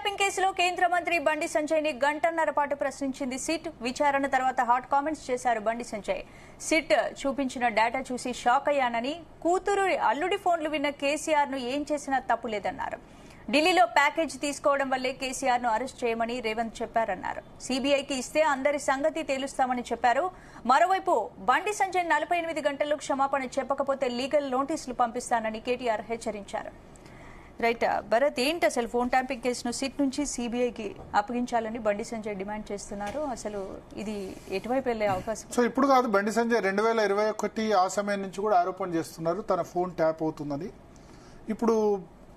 Tapping కేసులో కేంద్ర మంత్రి బండి సంజయ్ ని గంటన్నర పాటు ప్రశ్నించింది సిట్. విచారణ తర్వాత హాట్ కామెంట్స్ చేశారు బండి సంజయ్. సిట్ చూపించిన డేటా చూసి షాక్ అయ్యానని, కూతురు అల్లుడి ఫోన్లు విన్న కేసీఆర్ ను ఏం చేసినా తప్పులేదన్నారు. ఢిల్లీలో ప్యాకేజ్ తీసుకోవడం వల్లే కేసీఆర్ ను అరెస్ట్ చేయమని రేవంత్ చెప్పారన్నారు. సీబీఐకి ఇస్తే అందరి సంగతి తేలుస్తామని చెప్పారు. మరోవైపు బండి సంజయ్ 48 గంటల్లో క్షమాపణ చెప్పకపోతే లీగల్ నోటీసులు పంపిస్తానని కేటీఆర్ హెచ్చరించారు. రైట్ భరత్, ఏంటి అసలు ఫోన్ ట్యాంపింగ్ కేసును సిట్ నుంచి సీబీఐకి అప్పగించాలని బండి సంజయ్ డిమాండ్ చేస్తున్నారు. అసలు ఇది ఎటువైపు వెళ్లే అవకాశం? సో ఇప్పుడు కాదు, బండి సంజయ్ 2021 ఆ సమయం నుంచి కూడా ఆరోపణ చేస్తున్నారు తన ఫోన్ ట్యాప్ అవుతుందని. ఇప్పుడు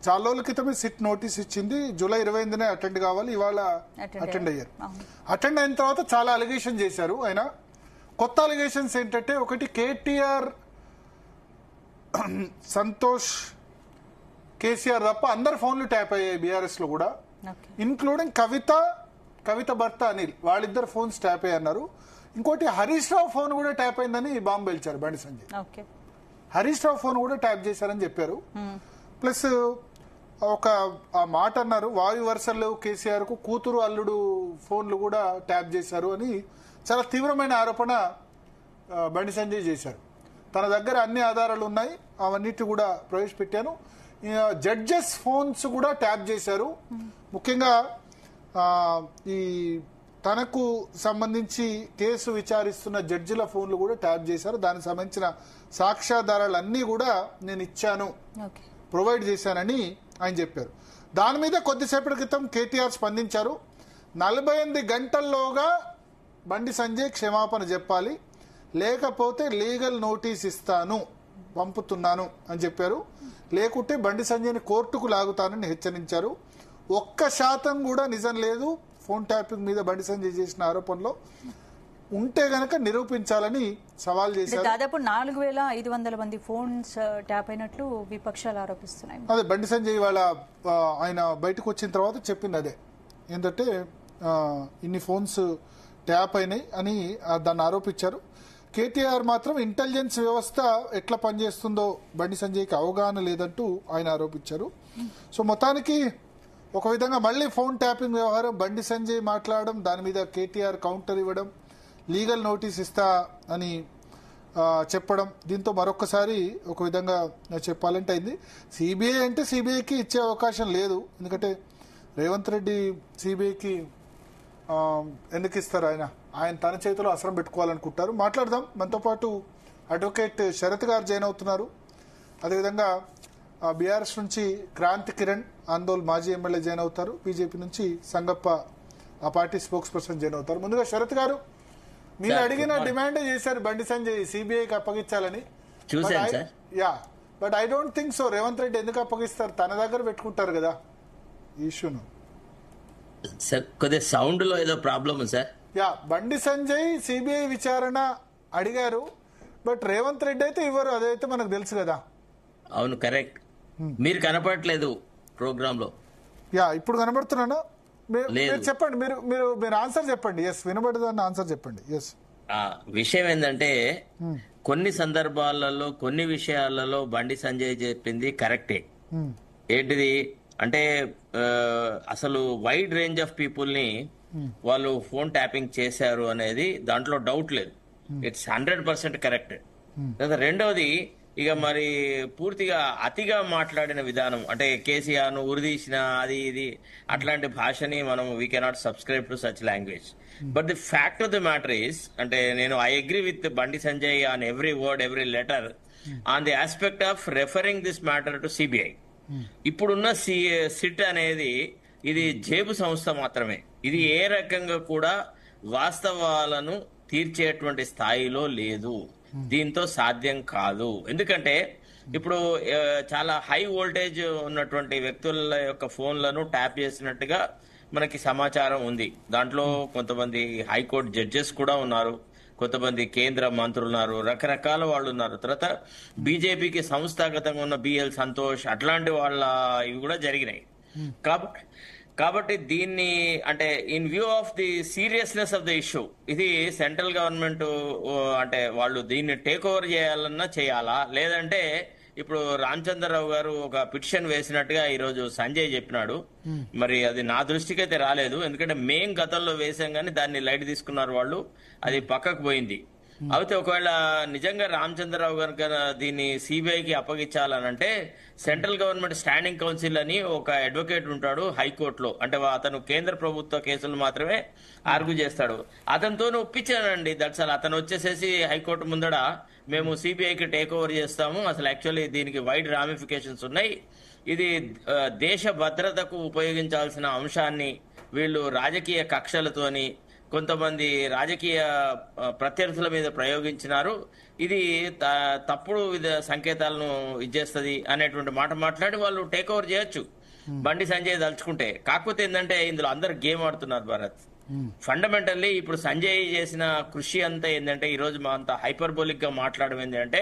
చాలా రోజుల క్రితమే సిట్ నోటీస్ ఇచ్చింది. జూలై 28నే అటెండ్ కావాలి, ఇవాళ అటెండ్ అయ్యారు. అటెండ్ అయిన తర్వాత చాలా అలిగేషన్ చేశారు ఆయన. కొత్త అలిగేషన్స్ ఏంటంటే, ఒకటి కేటీఆర్, సంతోష్, కేసీఆర్ తప్ప అందరు ఫోన్లు ట్యాప్ అయ్యాయి బీఆర్ఎస్ లో కూడా, ఇన్క్లూడింగ్ కవిత భర్త అనిల్, వాళ్ళిద్దరు ఫోన్స్ ట్యాప్ అయ్యన్నారు. ఇంకోటి హరీష్ రావు ఫోన్ కూడా ట్యాప్ అయిందని బాంబు పేల్చారు బండి సంజయ్. హరీష్ రావు ఫోన్ కూడా ట్యాప్ చేశారని చెప్పారు. ప్లస్ ఒక మాట అన్నారు, వాయు వరుసలు కేసీఆర్ కు కూతురు అల్లుడు ఫోన్లు కూడా ట్యాప్ చేశారు అని చాలా తీవ్రమైన ఆరోపణ బండి సంజయ్ చేశారు. తన దగ్గర అన్ని ఆధారాలు ఉన్నాయి, అవన్నిటి కూడా ప్రవేశపెట్టాను. జడ్జెస్ ఫోన్స్ కూడా ట్యాప్ చేశారు. ముఖ్యంగా ఈ తనకు సంబంధించి కేసు విచారిస్తున్న జడ్జిల ఫోన్లు కూడా ట్యాప్ చేశారు. దానికి సంబంధించిన సాక్ష్యాధారాలన్నీ కూడా నేను ఇచ్చాను, ప్రొవైడ్ చేశానని ఆయన చెప్పారు. దాని మీద కొద్దిసేపటి క్రితం కేటీఆర్ స్పందించారు. 48 గంటల్లోగా బండి సంజయ్ క్షమాపణ చెప్పాలి, లేకపోతే లీగల్ నోటీస్ ఇస్తాను, పంపుతున్నాను అని చెప్పారు. లేకుంటే బండి సంజయ్ని కోర్టుకు లాగుతానని హెచ్చరించారు. 1% కూడా నిజం లేదు ఫోన్ ట్యాపింగ్ మీద బండి సంజయ్ చేసిన ఆరోపణలో. ఉంటే గనక నిరూపించాలని సవాల్ చేశారు. దాదాపు 4500 మంది ఫోన్స్ ట్యాప్ అయినట్లు విపక్షాలు ఆరోపిస్తున్నాయి. అదే బండి సంజయ్ వాళ్ళ ఆయన బయటకు వచ్చిన తర్వాత చెప్పింది అదే, ఏంటంటే ఇన్ని ఫోన్స్ ట్యాప్ అయినాయి అని దాన్ని ఆరోపించారు. కేటీఆర్ మాత్రం ఇంటెలిజెన్స్ వ్యవస్థ ఎట్లా పనిచేస్తుందో బండి సంజయ్కి అవగాహన లేదంటూ ఆయన ఆరోపించారు. సో మొత్తానికి ఒక విధంగా మళ్ళీ ఫోన్ ట్యాపింగ్ వ్యవహారం, బండి సంజయ్ మాట్లాడడం, దాని మీద కేటీఆర్ కౌంటర్ ఇవ్వడం, లీగల్ నోటీస్ ఇస్తా అని చెప్పడం, దీంతో మరొకసారి ఒక విధంగా చెప్పాలంటే అయింది. సిబిఐ అంటే సిబిఐకి ఇచ్చే అవకాశం లేదు, ఎందుకంటే రేవంత్ రెడ్డి సిబిఐకి ఎందుకు ఇస్తారు? ఆయన తన చేతిలో అసరం పెట్టుకోవాలనుకుంటారు. మాట్లాడదాం. మనతో పాటు అడ్వకేట్ శరత్ గారు జాయిన్ అవుతున్నారు. అదేవిధంగా బీఆర్ఎస్ నుంచి క్రాంతి కిరణ్ ఆందోళ్ మాజీ ఎమ్మెల్యే జాయిన్ అవుతారు. బీజేపీ నుంచి సంగప్ప ఆ పార్టీ స్పోక్స్ పర్సన్ జాయిన్ అవుతారు. ముందుగా శరత్ గారు, మీరు అడిగిన డిమాండ్ చేశారు బండి సంజయ్ సిబిఐకి అప్పగించాలని. But I don't think so. Revanth Reddy ఎందుకు అప్పగిస్తారు? తన దగ్గర పెట్టుకుంటారు కదా ఈ ఇష్యూను. సార్ కొద్దిగా సౌండ్ లో ఏదో problem sir. Bandi Sanjay CBI విచారణ అడిగారు, బట్ రేవంత్ రెడ్డి అయితే ఇవ్వరు, అదైతే మనకు తెలుసు కదా. అవును, కరెక్ట్. మీరు కనపడట్లేదు ప్రోగ్రామ్ లో. ఇప్పుడు కనబడుతున్నాను. చెప్పండి, మీరు ఆన్సర్ చెప్పండి. ఎస్, వినబడదని ఆన్సర్ చెప్పండి. ఎస్, విషయం ఏంటంటే కొన్ని సందర్భాలలో కొన్ని విషయాలలో బండి సంజయ్ చెప్పింది కరెక్టే. ఏంటిది అంటే అసలు వైడ్ రేంజ్ ఆఫ్ పీపుల్ ని వాళ్ళు ఫోన్ ట్యాపింగ్ చేశారు అనేది దాంట్లో డౌట్ లేదు. It's 100% correct. రెండవది, ఇక మరి పూర్తిగా అతిగా మాట్లాడిన విధానం, అంటే కేసీఆర్ ను ఉరిదీసిన అది ఇది అట్లాంటి భాషని మనం we cannot subscribe to such language. But the fact of the matter is, అంటే నేను I agree with Bandi Sanjay on every word, every letter on the aspect of referring this matter to CBI. ఇప్పుడున్న సిట్ అనేది ఇది జేబు సంస్థ మాత్రమే. ఇది ఏ రకంగా కూడా వాస్తవాలను తీర్చేటువంటి స్థాయిలో లేదు. దీంతో సాధ్యం కాదు. ఎందుకంటే ఇప్పుడు చాలా హై వోల్టేజ్ ఉన్నటువంటి వ్యక్తుల యొక్క ఫోన్లను ట్యాప్ చేసినట్టుగా మనకి సమాచారం ఉంది. దాంట్లో కొంతమంది హైకోర్టు జడ్జెస్ కూడా ఉన్నారు, కొంతమంది కేంద్ర మంత్రులు ఉన్నారు, రకరకాల వాళ్ళు ఉన్నారు. తర్వాత బీజేపీకి సంస్థాగతంగా ఉన్న బిఎల్ సంతోష్ అట్లాంటి వాళ్ళ ఇవి కూడా జరిగినాయి. కాబట్టి దీన్ని అంటే in view of the seriousness of the issue, ఇది సెంట్రల్ గవర్నమెంట్ అంటే వాళ్ళు దీన్ని టేక్ ఓవర్ చేయాలన్నా చేయాలా, లేదంటే ఇప్పుడు రామచంద్రరావు గారు ఒక పిటిషన్ వేసినట్టుగా ఈ రోజు సంజయ్ చెప్పినాడు. మరి అది నా దృష్టికి అయితే రాలేదు, ఎందుకంటే మేం గతంలో వేసాం కానీ దాన్ని లైట్ తీసుకున్నారు వాళ్ళు, అది పక్కకు పోయింది. అయితే ఒకవేళ నిజంగా రామచంద్రరావు కనుక దీన్ని సిబిఐకి అప్పగించాలనంటే సెంట్రల్ గవర్నమెంట్ స్టాండింగ్ కౌన్సిల్ అని ఒక అడ్వకేట్ ఉంటాడు హైకోర్టులో, అంటే అతను కేంద్ర ప్రభుత్వ కేసులు మాత్రమే ఆర్గ్యూ చేస్తాడు. అతనితో ఒప్పించానండి. దట్స్ అతను వచ్చేసేసి హైకోర్టు ముందడ మేము సిబిఐకి టేక్ ఓవర్ చేస్తాము, అసలు యాక్చువల్లీ దీనికి వైడ్ రామిఫికేషన్స్ ఉన్నాయి, ఇది దేశ భద్రతకు ఉపయోగించాల్సిన అంశాన్ని వీళ్ళు రాజకీయ కక్షలతోని కొంతమంది రాజకీయ ప్రత్యర్థుల మీద ప్రయోగించినారు, ఇది తప్పుడు సంకేతాలను ఇచ్చేస్తుంది అనేటువంటి మాట మాట్లాడి వాళ్ళు టేక్ ఓవర్ చేయొచ్చు బండి సంజయ్ దలుచుకుంటే. కాకపోతే ఏంటంటే ఇందులో అందరు గేమ్ ఆడుతున్నారు భారత్. ఫండమెంటల్లీ ఇప్పుడు సంజయ్ చేసిన కృషి అంతా ఏంటంటే ఈ రోజు మా అంత హైపర్బోలిక్ గా మాట్లాడడం ఏంటంటే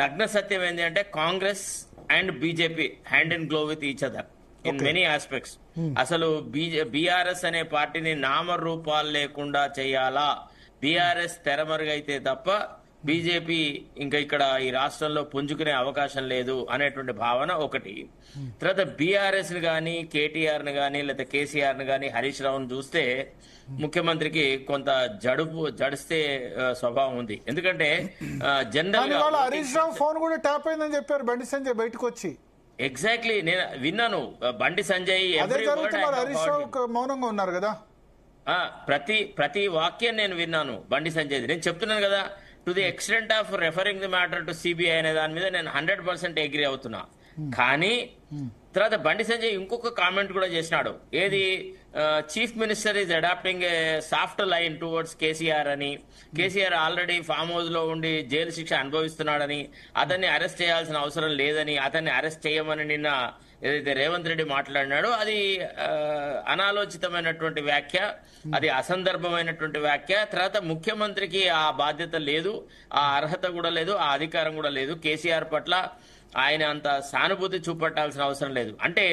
నగ్న సత్యం ఏంటంటే Congress and BJP hand in glow with each other in many aspects. అసలు బీఆర్ఎస్ అనే పార్టీని నామరూపాలు లేకుండా చేయాలా, బీఆర్ఎస్ తెరమరుగైతే తప్ప బీజేపీ ఇంకా ఇక్కడ ఈ రాష్ట్రంలో పుంజుకునే అవకాశం లేదు అనేటువంటి భావన ఒకటి. తర్వాత బీఆర్ఎస్ ని గానీ కేటీఆర్ ని గానీ లేకపోతే కేసీఆర్ ని గానీ హరీష్ రావును చూస్తే ముఖ్యమంత్రికి కొంత జడిస్తే స్వభావం ఉంది. ఎందుకంటే జనరల్ గా హరీష్ రావు ఫోన్ కూడా ట్యాప్ అయిందని చెప్పారు బండి సంజయ్ బయటకు వచ్చి. ఎగ్జాక్ట్లీ నేను విన్నాను బండి సంజయ్ హరీష్ రావు మౌనంగా ఉన్నారు కదా, ప్రతి వాక్యం నేను విన్నాను బండి సంజయ్. నేను చెప్తున్నాను కదా, to the extent of referring the matter to CBI అనే దాని మీద నేను 100% అగ్రీ అవుతున్నా. కానీ తర్వాత బండి సంజయ్ ఇంకొక కామెంట్ కూడా చేసినాడు, ఏది chief minister is adopting a soft line towards KCR అని, కేసీఆర్ ఆల్రెడీ ఫామ్ హౌస్ లో ఉండి జైలు శిక్ష అనుభవిస్తున్నాడని, అతన్ని అరెస్ట్ చేయాల్సిన అవసరం లేదని, అతన్ని అరెస్ట్ చేయమని నిన్న ఏదైతే రేవంత్ రెడ్డి మాట్లాడినాడో అది అనాలోచితమైనటువంటి వ్యాఖ్య, అది అసందర్భమైనటువంటి వ్యాఖ్య. తర్వాత ముఖ్యమంత్రికి ఆ బాధ్యత లేదు, ఆ అర్హత కూడా లేదు, ఆ అధికారం కూడా లేదు. కేసీఆర్ పట్ల ఆయన అంత సానుభూతి చూపెట్టాల్సిన అవసరం లేదు. అంటే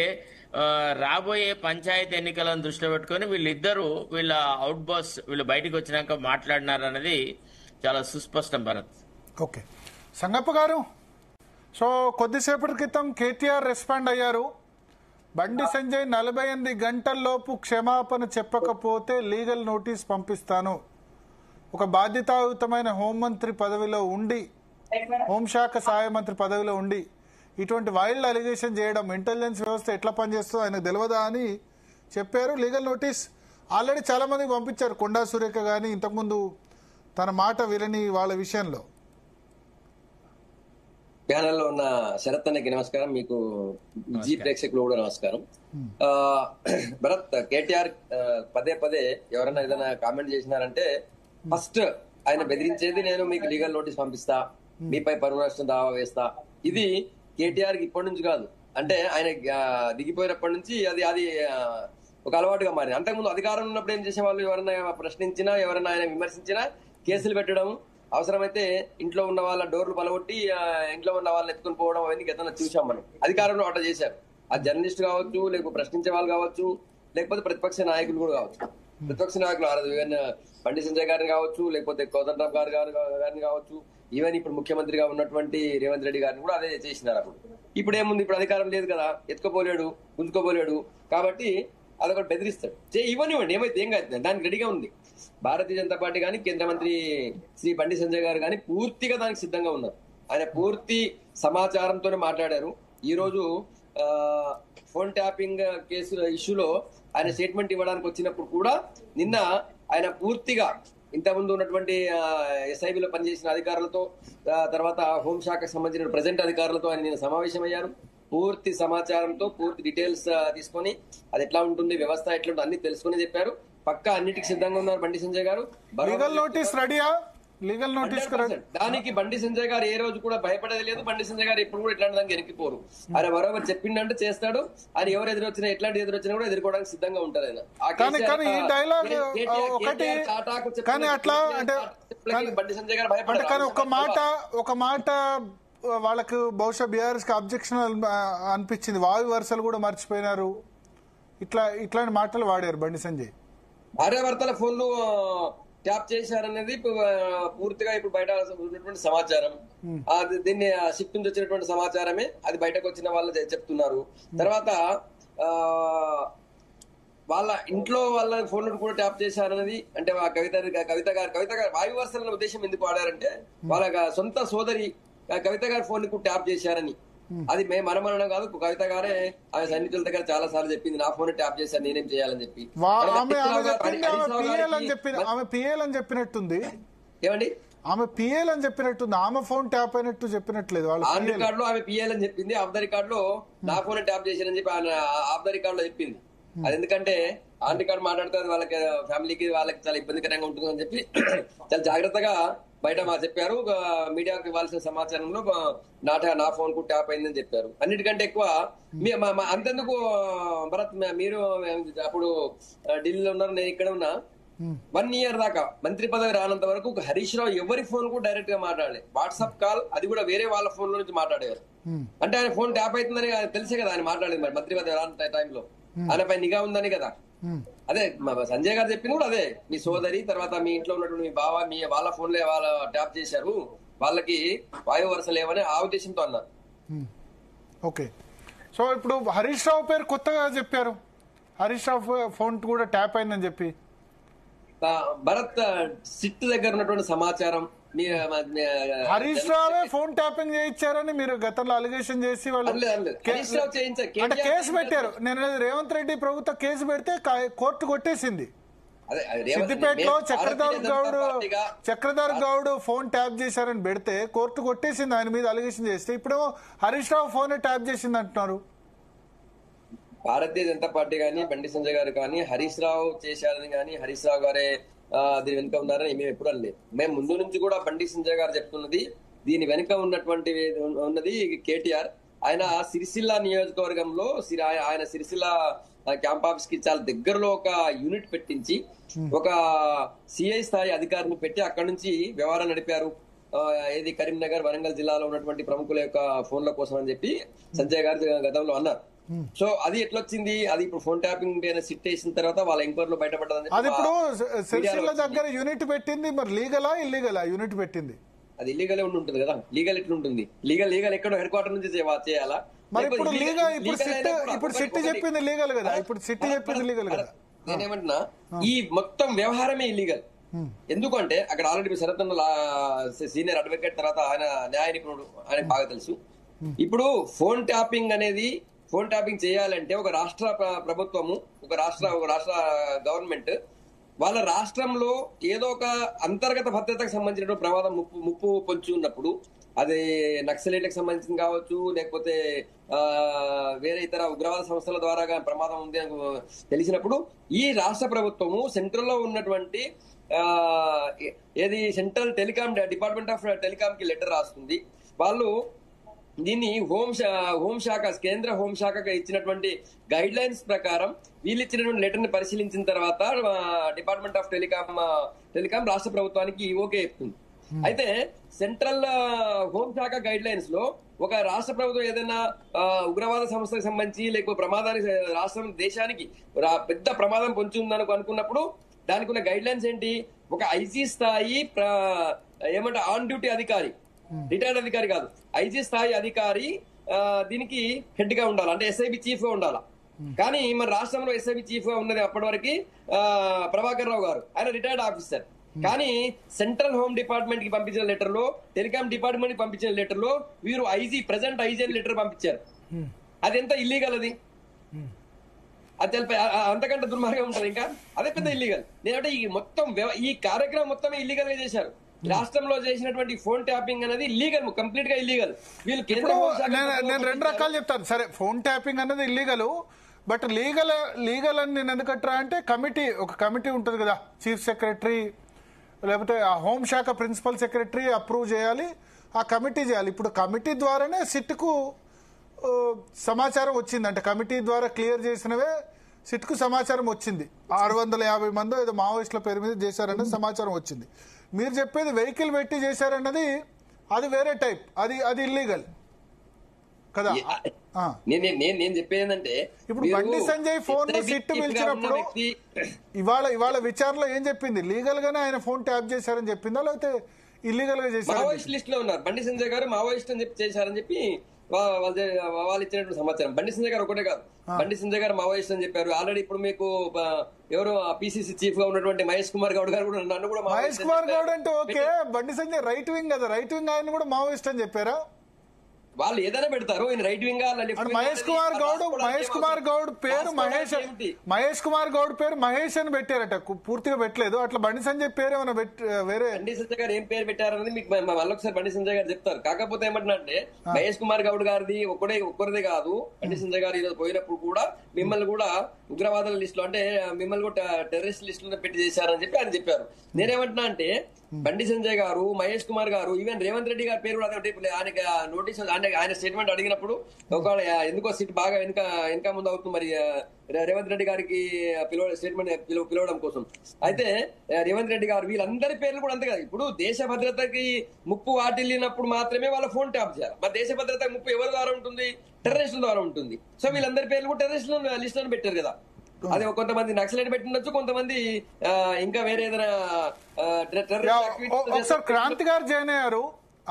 రాబోయే పంచాయతీ ఎన్నికలను దృష్టిలో పెట్టుకుని వీళ్ళ అవుట్ బాస్ వీళ్ళు బయటకు వచ్చినాక మాట్లాడినారన్నది చాలా సుస్పష్టం భరత్. ఓకే సంగప్ప గారు, సో కొద్దిసేపటి క్రితం కేటీఆర్ రెస్పాండ్ అయ్యారు, బండి సంజయ్ 48 గంటల్లోపు క్షమాపణ చెప్పకపోతే లీగల్ నోటీస్ పంపిస్తాను, ఒక బాధ్యతాయుతమైన హోంమంత్రి పదవిలో ఉండి, హోంశాఖ సహాయ మంత్రి పదవిలో ఉండి ఇటువంటి వైల్డ్ అలిగేషన్ చేయడం, ఇంటెలిజెన్స్ వ్యవస్థ ఎట్లా పనిచేస్తుందో ఆయనకు తెలియదా అని చెప్పారు. లీగల్ నోటీస్ ఆల్రెడీ చాలా మందికి పంపించారు, కొండా సురేఖ కానీ ఇంతకుముందు తన మాట వినని వాళ్ళ విషయంలో. ప్యానెల్లో ఉన్న శరత్ అన్నకి నమస్కారం, మీకు జీ ప్రేక్షకులు కూడా నమస్కారం. భరత్, కేటీఆర్ పదే ఎవరైనా ఏదైనా కామెంట్ చేసినారంటే ఫస్ట్ ఆయన బెదిరించేది నేను మీకు లీగల్ నోటీస్ పంపిస్తా, మీపై పరువు నష్టం దావా వేస్తా. ఇది కేటీఆర్ కి ఇప్పటి నుంచి కాదు, అంటే ఆయన దిగిపోయినప్పటి నుంచి అది ఒక అలవాటుగా మారింది. అంతకుముందు అధికారం ఉన్నప్పుడు ఏం చేసేవాళ్ళు, ఎవరైనా ప్రశ్నించినా ఎవరైనా ఆయన విమర్శించినా కేసులు పెట్టడం, అవసరమైతే ఇంట్లో ఉన్న వాళ్ళ డోర్లు పలగొట్టి ఇంట్లో ఉన్న వాళ్ళని ఎత్తుకుని పోవడం, అవన్నీ గతంలో చూసాం మనం. అధికారంలో అట్లా చేశారు. ఆ జర్నలిస్ట్ కావచ్చు, లేకపోతే ప్రశ్నించే వాళ్ళు కావచ్చు, లేకపోతే ప్రతిపక్ష నాయకులు కూడా కావచ్చు. ప్రతిపక్ష నాయకులు ఈవెన్ బండి సంజయ్ గారిని కావచ్చు, లేకపోతే కోదండరామ్ గారిని కావచ్చు, ఈవెన్ ఇప్పుడు ముఖ్యమంత్రిగా ఉన్నటువంటి రేవంత్ రెడ్డి గారిని కూడా అదే చేసినారు. ఇప్పుడు ఏముంది, ఇప్పుడు అధికారం లేదు కదా, ఎత్తుకోపోలేడు, గుంజుకోపోలేడు, కాబట్టి అదొకటి బెదిరిస్తాడు. ఇవ్వనివ్వండి, ఏమైతే ఏం కాదు, దానికి రెడీగా ఉంది. భారతీయ జనతా పార్టీ కానీ కేంద్ర మంత్రి శ్రీ బండి సంజయ్ గారు కానీ పూర్తిగా దానికి సిద్ధంగా ఉన్నారు. ఆయన పూర్తి సమాచారంతోనే మాట్లాడారు. ఈ రోజు ఫోన్ ట్యాపింగ్ కేసు ఇష్యూలో ఆయన స్టేట్మెంట్ ఇవ్వడానికి వచ్చినప్పుడు కూడా నిన్న ఆయన పూర్తిగా ఇంతకుముందు ఉన్నటువంటి ఎస్ఐబిలో పనిచేసిన అధికారులతో, తర్వాత హోంశాఖకు సంబంధించిన ప్రజెంట్ అధికారులతో ఆయన నిన్న సమావేశమయ్యారు. పూర్తి సమాచారంతో పూర్తి డీటెయిల్స్ తీసుకొని అది ఎట్లా ఉంటుంది, వ్యవస్థ ఎట్లా ఉంటుంది అన్ని తెలుసుకుని చెప్పారు. పక్కా అన్నిటికి సిద్ధంగా ఉన్నారు బండి సంజయ్ గారు. లీగల్ నోటీస్ రెడీయా? లీగల్ నోటీస్ దానికి బండి సంజయ్ గారు ఏ రోజు కూడా భయపడేది లేదు. బండి సంజయ్ గారు ఎప్పుడు కూడా ఇట్లాంటి దానికి ఎరికిపోరు. ఆయన బరోబర్ చెప్పిండంటే చేస్తాడు. ఆయన ఎవరు ఎదురొచ్చినా, ఎట్లాంటి ఎదురొచ్చినా కూడా ఎదుర్కోవడానికి సిద్ధంగా ఉంటారు ఆయన. బండి సంజయ్ గారు భయపడారు. ఒక మాట వాళ్ళకు బహుశా బీఆర్ఎస్ కి అబ్జెక్షన్ అనిపించింది, వాయు వరుసలు కూడా మర్చిపోయినారు, ఇట్లాంటి మాటలు వాడారు బండి సంజయ్. భార్యాభర్తల ఫోన్లు ట్యాప్ చేశారనేది పూర్తిగా ఇప్పుడు బయట ఉన్నటువంటి సమాచారం. దీన్ని షిప్ నుంచి వచ్చినటువంటి సమాచారమే, అది బయటకు వచ్చిన వాళ్ళు చెప్తున్నారు. తర్వాత వాళ్ళ ఇంట్లో వాళ్ళ ఫోన్లను కూడా ట్యాప్ చేశారనేది, అంటే కవిత గారు వాయు వరుసల ఉద్దేశం ఎందుకు వాడారంటే వాళ్ళ సొంత సోదరి కవిత గారి ఫోన్ కు ట్యాప్ చేశారని. అది మనమనడం కాదు, కవిత గారే ఆమె సన్నిహితుల దగ్గర చాలా సార్లు చెప్పింది, నా ఫోన్ ట్యాప్ చేశాను నేనేం చేయాలని చెప్పి. ఆమె పిఎల్ అని చెప్పినట్టుంది. ఏమండి, ఆమె పిఎల్ అని చెప్పినట్టుంది, ఆమె ఫోన్ ట్యాప్ అయినట్టు చెప్పినట్లేదు. ఆన్ రికార్డ్ లో ఆమె పిఎల్ అని చెప్పింది, ఆఫ్ ద రికార్డ్ లో నా ఫోన్ ట్యాప్ చేశానని చెప్పి ఆఫ్ ద రికార్డ్ లో చెప్పింది. అది ఎందుకంటే ఆన్ రికార్డ్ మాట్లాడితే అది వాళ్ళకి ఫ్యామిలీకి వాళ్ళకి చాలా ఇబ్బందికరంగా ఉంటుంది అని చెప్పి చాలా జాగ్రత్తగా బయట చెప్పారు. మీడియాకు ఇవ్వాల్సిన సమాచారంలో నా ఫోన్ కు ట్యాప్ అయిందని చెప్పారు. అన్నిటికంటే ఎక్కువ అంతెందుకు భరత్, మీరు అప్పుడు ఢిల్లీలో ఉన్నారు, నేను ఇక్కడ ఉన్నా. 1 year దాకా మంత్రి పదవి రానంత వరకు హరీష్ రావు ఎవరి ఫోన్ కు డైరెక్ట్ గా మాట్లాడలే. వాట్సాప్ కాల్, అది కూడా వేరే వాళ్ళ ఫోన్ లో నుంచి మాట్లాడేవారు. అంటే ఆయన ఫోన్ ట్యాప్ అవుతుందని తెలిసే కదా ఆయన మాట్లాడేది. మరి మంత్రి పదవి రాని టైంలో ఆయనపై నిఘా ఉందని కదా. అదే సంజయ్ గారు చెప్పింది కూడా అదే, మీ సోదరి తర్వాత మీ ఇంట్లో ఉన్నటువంటి మీ బావ వాళ్ళ ఫోన్లే వాళ్ళ ట్యాప్ చేశారు, వాళ్ళకి వాయు వరుస లేవని ఆ ఉద్దేశంతో అన్నారు. ఓకే, సో ఇప్పుడు హరీష్ రావు పేరు కొత్తగా చెప్పారు, హరీష్ రావు ఫోన్ కూడా ట్యాప్ అయిందని చెప్పి. భరత్, సిట్ దగ్గర ఉన్నటువంటి సమాచారం, హరీష్ రావే ఫోన్ ట్యాపింగ్ చేయించారని మీరు గతంలో అలిగేషన్ చేసి వాళ్ళు అంటే కేసు పెట్టారు. నేను రేవంత్ రెడ్డి ప్రభుత్వం కేసు పెడితే కోర్టు కొట్టేసింది. సిద్దిపేటలో చక్రధర్ గౌడ్ ఫోన్ ట్యాప్ చేశారని పెడితే కోర్టు కొట్టేసింది ఆయన మీద అలిగేషన్ చేస్తే. ఇప్పుడు హరీష్ రావు ఫోన్ ట్యాప్ చేసింది అంటున్నారు. భారతీయ జనతా పార్టీ కానీ బండి సంజయ్ గారు కానీ హరీష్ రావు చేశారని కానీ హరీష్ రావు గారే దీని వెనుక ఉన్నారని మేము ఎప్పుడు అనలేదు. మేము ముందు నుంచి కూడా బండి సంజయ్ గారు చెప్తున్నది, దీని వెనుక ఉన్నది కేటీఆర్. ఆయన సిరిసిల్ల నియోజకవర్గంలో ఆయన సిరిసిల్ల క్యాంప్ ఆఫీస్ కి చాలా దగ్గరలో ఒక యూనిట్ పెట్టించి ఒక సిఐ స్థాయి అధికారిని పెట్టి అక్కడి నుంచి వ్యవహారం నడిపారు. ఏది కరీంనగర్, వరంగల్ జిల్లాలో ఉన్నటువంటి ప్రముఖుల యొక్క ఫోన్ల కోసం అని చెప్పి సంజయ్ గారు గతంలో అన్నారు. సో అది ఎట్లొచ్చింది, అది ఇప్పుడు ఫోన్ ట్యాపింగ్ సిట్ చేసిన తర్వాత వాళ్ళ ఎంక్వైరీలో బయటపడ్డదని. అది ఇప్పుడు సిరిసిల్ల దగ్గర యూనిట్ పెట్టింది, మరి లీగలా ఇల్లీగలా యూనిట్ పెట్టింది? అది ఇల్లీగలే ఉంటుంది కదా, లీగల్ ఎట్లుంటుంది? లీగల్ ఎక్కడో హెడ్ క్వార్టర్ నుంచి చేయాలా? మరి ఇప్పుడు లీగల్ ఇప్పుడు సిట్ చెప్పింది లీగల్ కదా, ఇప్పుడు సిట్ చెప్పింది లీగల్ కదా. నేనేమంటున్నా, ఈ మొత్తం వ్యవహారమే ఇల్లీగల్. ఎందుకంటే అక్కడ ఆల్రెడీ శరత్ సీనియర్ అడ్వకేట్, తర్వాత ఆయన న్యాయ నిపుణుడు, ఆయన బాగా తెలుసు. ఇప్పుడు ఫోన్ ట్యాపింగ్ చేయాలంటే ఒక రాష్ట్ర ప్రభుత్వము, ఒక రాష్ట్ర గవర్నమెంట్ వాళ్ళ రాష్ట్రంలో ఏదో ఒక అంతర్గత భద్రతకు సంబంధించిన ప్రమాదం ముప్పు పొంచి ఉన్నప్పుడు, అది నక్సలైట్లకు సంబంధించింది కావచ్చు, లేకపోతే వేరే ఇతర ఉగ్రవాద సంస్థల ద్వారా ప్రమాదం ఉంది అని తెలిసినప్పుడు ఈ రాష్ట్ర ప్రభుత్వము సెంట్రల్ లో ఉన్నటువంటి central telecom department of telecom కి లెటర్ రాస్తుంది. వాళ్ళు దీన్ని హోంశాఖ కేంద్ర హోంశాఖకు ఇచ్చినటువంటి గైడ్ లైన్స్ ప్రకారం వీళ్ళు ఇచ్చినటువంటి లెటర్ ని పరిశీలించిన తర్వాత డిపార్ట్మెంట్ ఆఫ్ టెలికాం రాష్ట్ర ప్రభుత్వానికి ఓకే చెప్తుంది. అయితే సెంట్రల్ హోంశాఖ గైడ్ లైన్స్ లో ఒక రాష్ట్ర ప్రభుత్వం ఏదైనా ఉగ్రవాద సంస్థకు సంబంధించి లేకపోతే ప్రమాదానికి రాష్ట్రం దేశానికి పెద్ద ప్రమాదం పొంచి ఉందని అనుకున్నప్పుడు దానికి ఉన్న గైడ్ లైన్స్ ఏంటి? ఒక ఐజీ స్థాయి ఏమంటే ఆన్ డ్యూటీ అధికారి, రిటైర్డ్ అధికారి కాదు, ఐజీ స్థాయి అధికారి దీనికి హెడ్ గా ఉండాలి, అంటే ఎస్ఐబి చీఫ్ గా ఉండాలి. కానీ మన రాష్ట్రంలో ఎస్ఐబి చీఫ్ గా ఉన్నది అప్పటి వరకు ప్రభాకర్ రావు గారు, ఆయన రిటైర్డ్ ఆఫీసర్. కానీ సెంట్రల్ హోమ్ డిపార్ట్మెంట్ కి పంపించిన లెటర్ లో, టెలికాం డిపార్ట్మెంట్ కి పంపించిన లెటర్ లో వీరు ప్రెసెంట్ ఐజీ లెటర్ పంపించారు. అది ఎంత ఇల్లీగల్? అది అంతకంటే దుర్మార్గం ఉంటుంది ఇంకా, అదే పెద్ద ఇల్లీగల్. నేనంటే ఈ కార్యక్రమం మొత్తమే ఇల్లీగల్ గా చేశారు. రాష్ట్రంలో చేసినటువంటి ఫోన్ ట్యాపింగ్ అనేది లీగల్, కంప్లీట్ గా ఇల్లీగల్. వీళ్ళు నేను 2 రకాలు చెప్తాను. సరే, ఫోన్ ట్యాపింగ్ అనేది ఇల్లీగల్, బట్ లీగల్ అని నేను ఎందుకంటా అంటే ఒక కమిటీ ఉంటుంది కదా, చీఫ్ సెక్రటరీ లేకపోతే ఆ హోంశాఖ ప్రిన్సిపల్ సెక్రటరీ అప్రూవ్ చేయాలి, ఆ కమిటీ చేయాలి. ఇప్పుడు కమిటీ ద్వారానే సిట్కు సమాచారం వచ్చింది, అంటే కమిటీ ద్వారా క్లియర్ చేసినవే సిట్కు సమాచారం వచ్చింది. 650 మంది ఏదో మావోయిస్టుల పేరు మీద చేశారనే సమాచారం వచ్చింది. మీరు చెప్పేది వెహికల్ పెట్టి చేశారన్నది అది వేరే టైప్, అది ఇల్లీగల్ కదా. నేను చెప్పేది ఏంటంటే ఇప్పుడు బండి సంజయ్ ఫోన్ సిట్ పిలిచినప్పుడు ఇవాళ విచారణలో ఏం చెప్పింది? లీగల్ గానే ఆయన ఫోన్ ట్యాప్ చేశారని చెప్పిందా, లేకపోతే ఇల్లీగల్ గా చేశారు? మావోయిస్ట్ లిస్ట్ లో ఉన్నారు బండి సంజయ్ గారు, మావోయిస్ట్ అని చెప్పి చేశారని చెప్పి వాళ్ళు ఇచ్చినటువంటి సమాచారం. బండి సంజయ్ గారు ఒకటే కాదు, బండి సంజయ్ గారు మావోయిస్ట్ అని చెప్పారు. ఆల్రెడీ ఇప్పుడు మీకు ఎవరు పిసిసి చీఫ్ గా ఉన్నటువంటి మహేష్ కుమార్ గౌడ్ గారు కూడా నన్ను కూడా మహేష్ కుమార్ గౌడ్ అంటే okay, Bandi Sanjay right wing కదా, రైట్ వింగ్ ఆయన కూడా మావోయిస్ట్ అని చెప్పారా? వాళ్ళు ఏదైనా పెడతారు, ఈయన రైట్ వింగ్ మహేష్ కుమార్ గౌడ్ పేరు మహేష్ అని పెట్టారట, పూర్తిగా పెట్టలేదు. అట్లా బండి సంజయ్ పేరు ఏమైనా వేరే బండి సంజయ్ గారు ఏం పేరు పెట్టారనేది మీకు మళ్ళొకసారి బండి సంజయ్ గారు చెప్తారు. కాకపోతే ఏమంటున్నారంటే మహేష్ కుమార్ గౌడ్ గారిది ఒక్కరిదే కాదు, బండి సంజయ్ గారు ఈరోజు పోయినప్పుడు కూడా మిమ్మల్ని కూడా ఉగ్రవాదుల లిస్ట్ లో, అంటే మిమ్మల్ని కూడా టెర్రరిస్ట్ లిస్ట్ లో పెట్టి చేశారని చెప్పి ఆయన చెప్పారు. నేనేమంటున్నా అంటే బండి సంజయ్ గారు, మహేష్ కుమార్ గారు, ఈవెన్ రేవంత్ రెడ్డి గారి పేరు కూడా ఆయనకి నోటీస్, ఆయన స్టేట్మెంట్ అడిగినప్పుడు ఒకవేళ ఎందుకో సీట్ బాగా వెనక ముందు అవుతుంది మరి రేవంత్ రెడ్డి గారికి స్టేట్మెంట్ పిలవడం కోసం. అయితే రేవంత్ రెడ్డి గారు వీళ్ళందరి పేర్లు కూడా అంతే కదా. ఇప్పుడు దేశ భద్రతకి ముప్పు వాటిల్లినప్పుడు మాత్రమే వాళ్ళ ఫోన్ ట్యాప్ చేయాలి. మరి దేశ భద్రతకి ముప్పు ఎవరి ద్వారా ఉంటుంది? టెర్రరిస్టుల ద్వారా ఉంటుంది. సో వీళ్ళందరి పేర్లు కూడా టెర్రరిస్టుల లిస్ట్ లో పెట్టారు కదా. అదే కొంతమంది నక్సలైట్ పెట్టిండొచ్చు, కొంతమంది ఇంకా వేరే ఏదైనా ఒకసారి క్రాంతి గారు జాయిన్ అయ్యారు,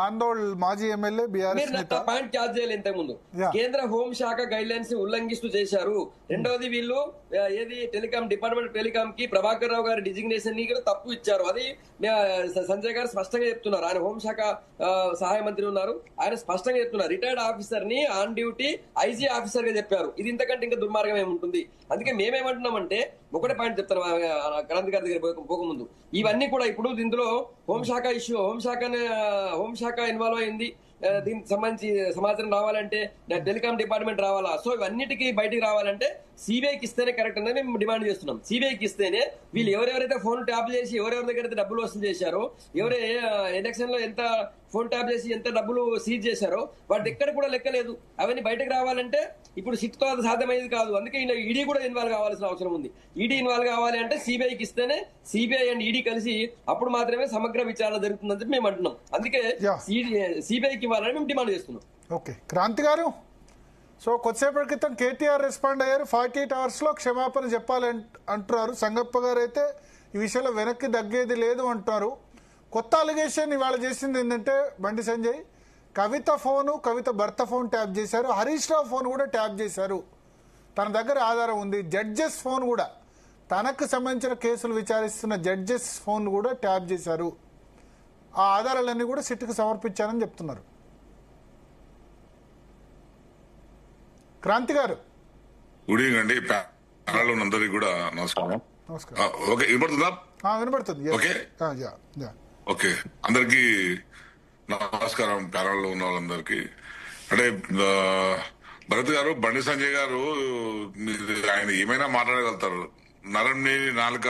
ఆందోళ్ మాజీ ఎమ్మెల్యే బీఆర్ఎస్ నేత. పాయింట్ క్యాచ్ చేయాలి ఇంతకు ముందు. కేంద్ర హోంశాఖ గైడ్ లైన్స్ ఉల్లంఘిస్తూ చేశారు. రెండవది వీళ్ళు ఏది డిపార్ట్మెంట్ టెలికాం కి ప్రభాకర్ రావు గారి డిజిగ్నేషన్ ని కూడా తప్పు ఇచ్చారు. అది సంజయ్ గారు స్పష్టంగా చెప్తున్నారు. ఆయన హోంశాఖ సహాయ మంత్రి ఉన్నారు, ఆయన స్పష్టంగా చెప్తున్నారు రిటైర్డ్ ఆఫీసర్ ని ఆన్ డ్యూటీ ఐజీ ఆఫీసర్ గా చెప్పారు. ఇది ఇంతకంటే ఇంకా దుర్మార్గం ఏముంటుంది? అందుకే మేమేమంటున్నామంటే ఒకటే పాయింట్ చెప్తాను క్రాంతి గారి దగ్గర పోకముందు. ఇవన్నీ కూడా ఇప్పుడు ఇందులో హోంశాఖ ఇష్యూ, హోంశాఖ ఇన్వాల్వ్ అయింది. దీనికి సంబంధించి సమాచారం రావాలంటే టెలికాం డిపార్ట్మెంట్ రావాలా. సో ఇవన్నిటికీ బయటికి రావాలంటే సిబిఐకి ఇస్తేనే కరెక్ట్ అనేది మేము డిమాండ్ చేస్తున్నాం. సిబిఐకి ఇస్తేనే వీళ్ళు ఎవరెవరైతే ఫోన్ ట్యాప్ చేసి ఎవరెవరి దగ్గర అయితే డబ్బులు వసూలు చేశారో, ఎవరే ఎలక్షన్ లో ఎంత ఫోన్ ట్యాప్ చేసి ఎంత డబ్బులు సీజ్ చేశారో వాటి ఎక్కడ కూడా లెక్కలేదు. అవన్నీ బయటకు రావాలంటే ఇప్పుడు సిట్ తో సాధ్యమయ్యేది కాదు. అందుకే ఈడీ కూడా ఇన్వాల్వ్ కావాల్సిన అవసరం ఉంది. ఈడీ ఇన్వాల్వ్ కావాలి అంటే సిబిఐకి ఇస్తేనే సిబిఐ అండ్ ఈడీ కలిసి అప్పుడు మాత్రమే సమగ్ర విచారణ జరుగుతుందని చెప్పి మేము అంటున్నాం. అందుకే సిబిఐకి ఇవ్వాలని మేము డిమాండ్ చేస్తున్నాం. ఓకే క్రాంతి గారు, సో కొద్దిసేపటి క్రితం కేటీఆర్ రెస్పాండ్ అయ్యారు. 48 hours లో క్షమాపణ చెప్పాలి అంటున్నారు. సంగప్ప గారు అయితే ఈ విషయంలో వెనక్కి తగ్గేది లేదు అంటున్నారు. కొత్త అలిగేషన్ ఇవాళ చేసింది ఏంటంటే బండి సంజయ్ కవిత భర్త ఫోన్ ట్యాప్ చేశారు, హరీష్ రావు ఫోన్ కూడా ట్యాప్ చేశారు. తన దగ్గర ఆధారం ఉంది. జడ్జెస్ ఫోన్ కూడా, తనకు సంబంధించిన కేసులు విచారిస్తున్న జడ్జెస్ ఫోన్ కూడా ట్యాప్ చేశారు. ఆ ఆధారాలన్నీ కూడా సిట్కు సమర్పించారని చెప్తున్నారు. క్రాంతి గారు, గుడ్ ఈవినింగ్ అండి. ప్యానల్ అందరికి కూడా నమస్కారం. ఓకే వినపడుతుందా? వినపడుతుంది. ఓకే ఓకే అందరికి నమస్కారం. ప్యానల్లో ఉన్న వాళ్ళందరికీ. అంటే భరత్ గారు, బండి సంజయ్ గారు ఆయన ఏమైనా మాట్లాడగలుగుతారు. నరంని నాలుక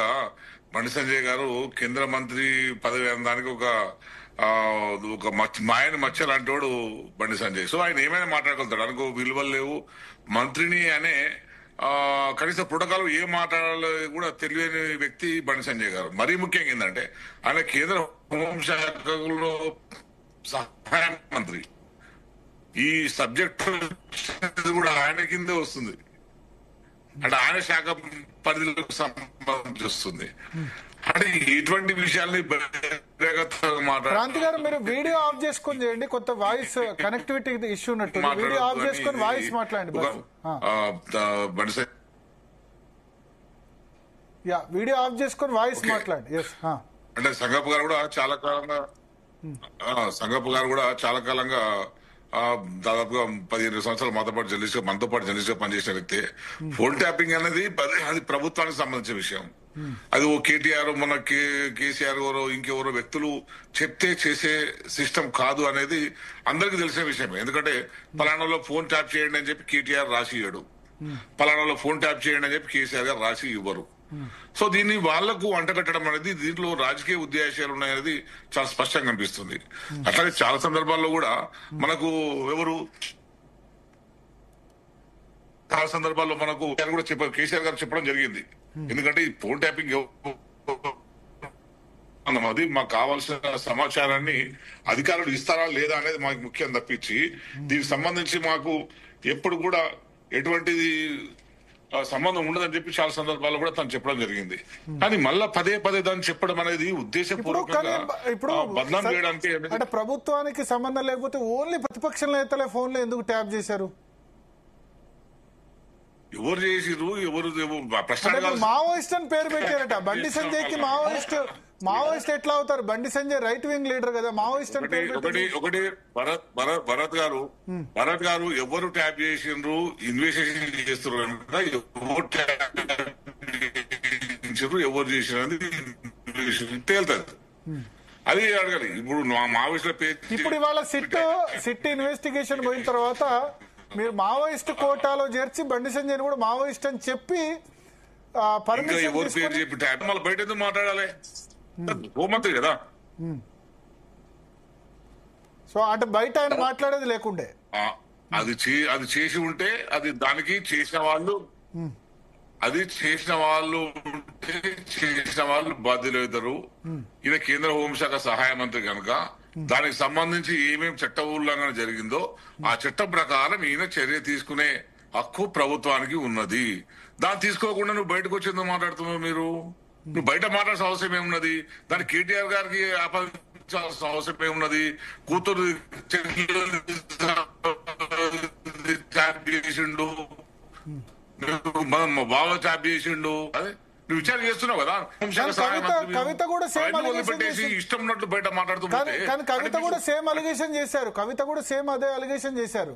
బండి సంజయ్ గారు కేంద్ర మంత్రి పదవి అనడానికి ఒక మాయని మచ్చ లాంటి వాడు బండి సంజయ్. సో ఆయన ఏమైనా మాట్లాడగలుగుతాడు. అనుకో విలువలు లేవు. మంత్రిని అనే కనీస ప్రోటోకాల్ ఏం మాట్లాడాలో కూడా తెలియని వ్యక్తి బండి సంజయ్ గారు. మరీ ముఖ్యంగా ఏంటంటే ఆయన కేంద్ర హోంశాఖలో సహాయ మంత్రి. ఈ సబ్జెక్ట్ కూడా ఆయన కిందే వస్తుంది, అంటే ఆయన శాఖ పరిధిలోకి సంబంధించి వస్తుంది. అంటే ఇటువంటి విషయాల్ని క్రాంతి గారు, మీరు వీడియో ఆఫ్ చేసుకొని చేయండి. కొత్త వాయిస్ కనెక్టివిటీ ఇష్యూ ఉన్నట్టు వీడియో ఆఫ్ చేసుకొని వాయిస్ మాట్లాడండి. వీడియో ఆఫ్ చేసుకొని వాయిస్ మాట్లాడండి. అంటే సంగప్ప గారు కూడా చాలా కాలంగా దాదాపుగా 15 సంవత్సరాలు మనతో పాటు జర్నలిస్ట్ గా పనిచేసిన వ్యక్తి. ఫోన్ ట్యాపింగ్ అనేది అది ప్రభుత్వానికి సంబంధించిన విషయం. అది ఓ కేటీఆర్, మన కేసీఆర్ గారు, ఇంకెవరో వ్యక్తులు చెప్తే చేసే సిస్టమ్ కాదు అనేది అందరికి తెలిసిన విషయమే. ఎందుకంటే పలానాలో ఫోన్ ట్యాప్ చేయండి అని చెప్పి కేటీఆర్ రాసి ఇవ్వడు, పలానాలో ఫోన్ ట్యాప్ చేయండి అని చెప్పి కేసీఆర్ గారు రాసి ఇవ్వరు. సో దీన్ని వాళ్లకు అంటగట్టడం అనేది, దీంట్లో రాజకీయ ఉద్దేశాలు ఉన్నాయనేది చాలా స్పష్టంగా కనిపిస్తుంది. అట్లాగే చాలా సందర్భాల్లో కూడా మనకు కూడా కేసీఆర్ గారు చెప్పడం జరిగింది. ఎందుకంటే ఈ ఫోన్ ట్యాపింగ్ సంబంధం అది. మాకు కావాల్సిన సమాచారాన్ని అధికారులు ఇస్తారా లేదా అనేది మాకు ముఖ్యం తప్పించి దీనికి సంబంధించి మాకు ఎప్పుడు కూడా ఎటువంటిది సంబంధం ఉండదని చెప్పి చాలా సందర్భాల్లో కూడా తను చెప్పడం జరిగింది. కానీ మళ్ళా పదే పదే దాన్ని చెప్పడం అనేది ఉద్దేశపూర్వకంగా బదనాం చేయడానికి. అంటే ప్రభుత్వానికి సంబంధం లేకపోతే ఓన్లీ ప్రతిపక్ష నేతలే ఫోన్లో ఎందుకు ట్యాప్ చేశారు? ఎవరు చేసిరు, ఎవరు ప్రశ్న మావోయిస్ట్ అని పేరు పెట్టారట. బండి సంజయ్ కి మావోయిస్ట్ ఎట్లా అవుతారు? Bandi Sanjay right wing leader కదా, మావోయిస్ట్ అని పేరు ఒకటి భరత్ గారు ఎవరు ట్యాప్ చేసిండ్రు, ఇన్వెస్టిగేషన్ చేస్తున్నారు కనుక ఎవరు ట్యాప్ చేసిండ్రు, ఎవరు చేసినారు తేలుతుంది. అది అడగాలి. ఇప్పుడు మావోయిస్టుల పేరు ఇప్పుడు ఇవాళ సిట్ ఇన్వెస్టిగేషన్ పోయిన తర్వాత మీరు మావోయిస్ట్ కోటాలో చేర్చి బండి సంజయ్ కూడా మావోయిస్ట్ అని చెప్పి ఎవరు పేరు చెప్పి ట్యాప్ మళ్ళీ బయట ఎందుకు మాట్లాడాలి? హోంమంత్రి కదా. సో అంటే బయట ఆయన మాట్లాడేది లేకుండే అది చేసి ఉంటే అది దానికి చేసిన వాళ్ళు బాధ్యులు అవుతారు. ఈయన కేంద్ర హోంశాఖ సహాయ మంత్రి కనుక దానికి సంబంధించి ఏమేమి చట్ట ఉల్లంఘన జరిగిందో ఆ చట్టం ప్రకారం ఈయన చర్య తీసుకునే హక్కు ప్రభుత్వానికి ఉన్నది. దాన్ని తీసుకోకుండా నువ్వు బయటకు వచ్చేందుకు మాట్లాడుతున్నావు? నువ్వు బయట మాట్లాడాల్సిన అవసరం ఏమున్నది? దాన్ని కేటీఆర్ గారికి ఆపాదించాల్సిన అవసరం ఏమున్నది? కూతురు చేసిండు, బావ చాప్ చేసిండు, అదే నువ్వు విచారణ చేస్తున్నావు కదా. కవిత కూడా సేమ్ పెట్టేసి ఇష్టం ఉన్నట్లు బయట మాట్లాడుతుంటే. కానీ కవిత కూడా సేమ్ అలిగేషన్ చేశారు. అదే అలిగేషన్ చేశారు.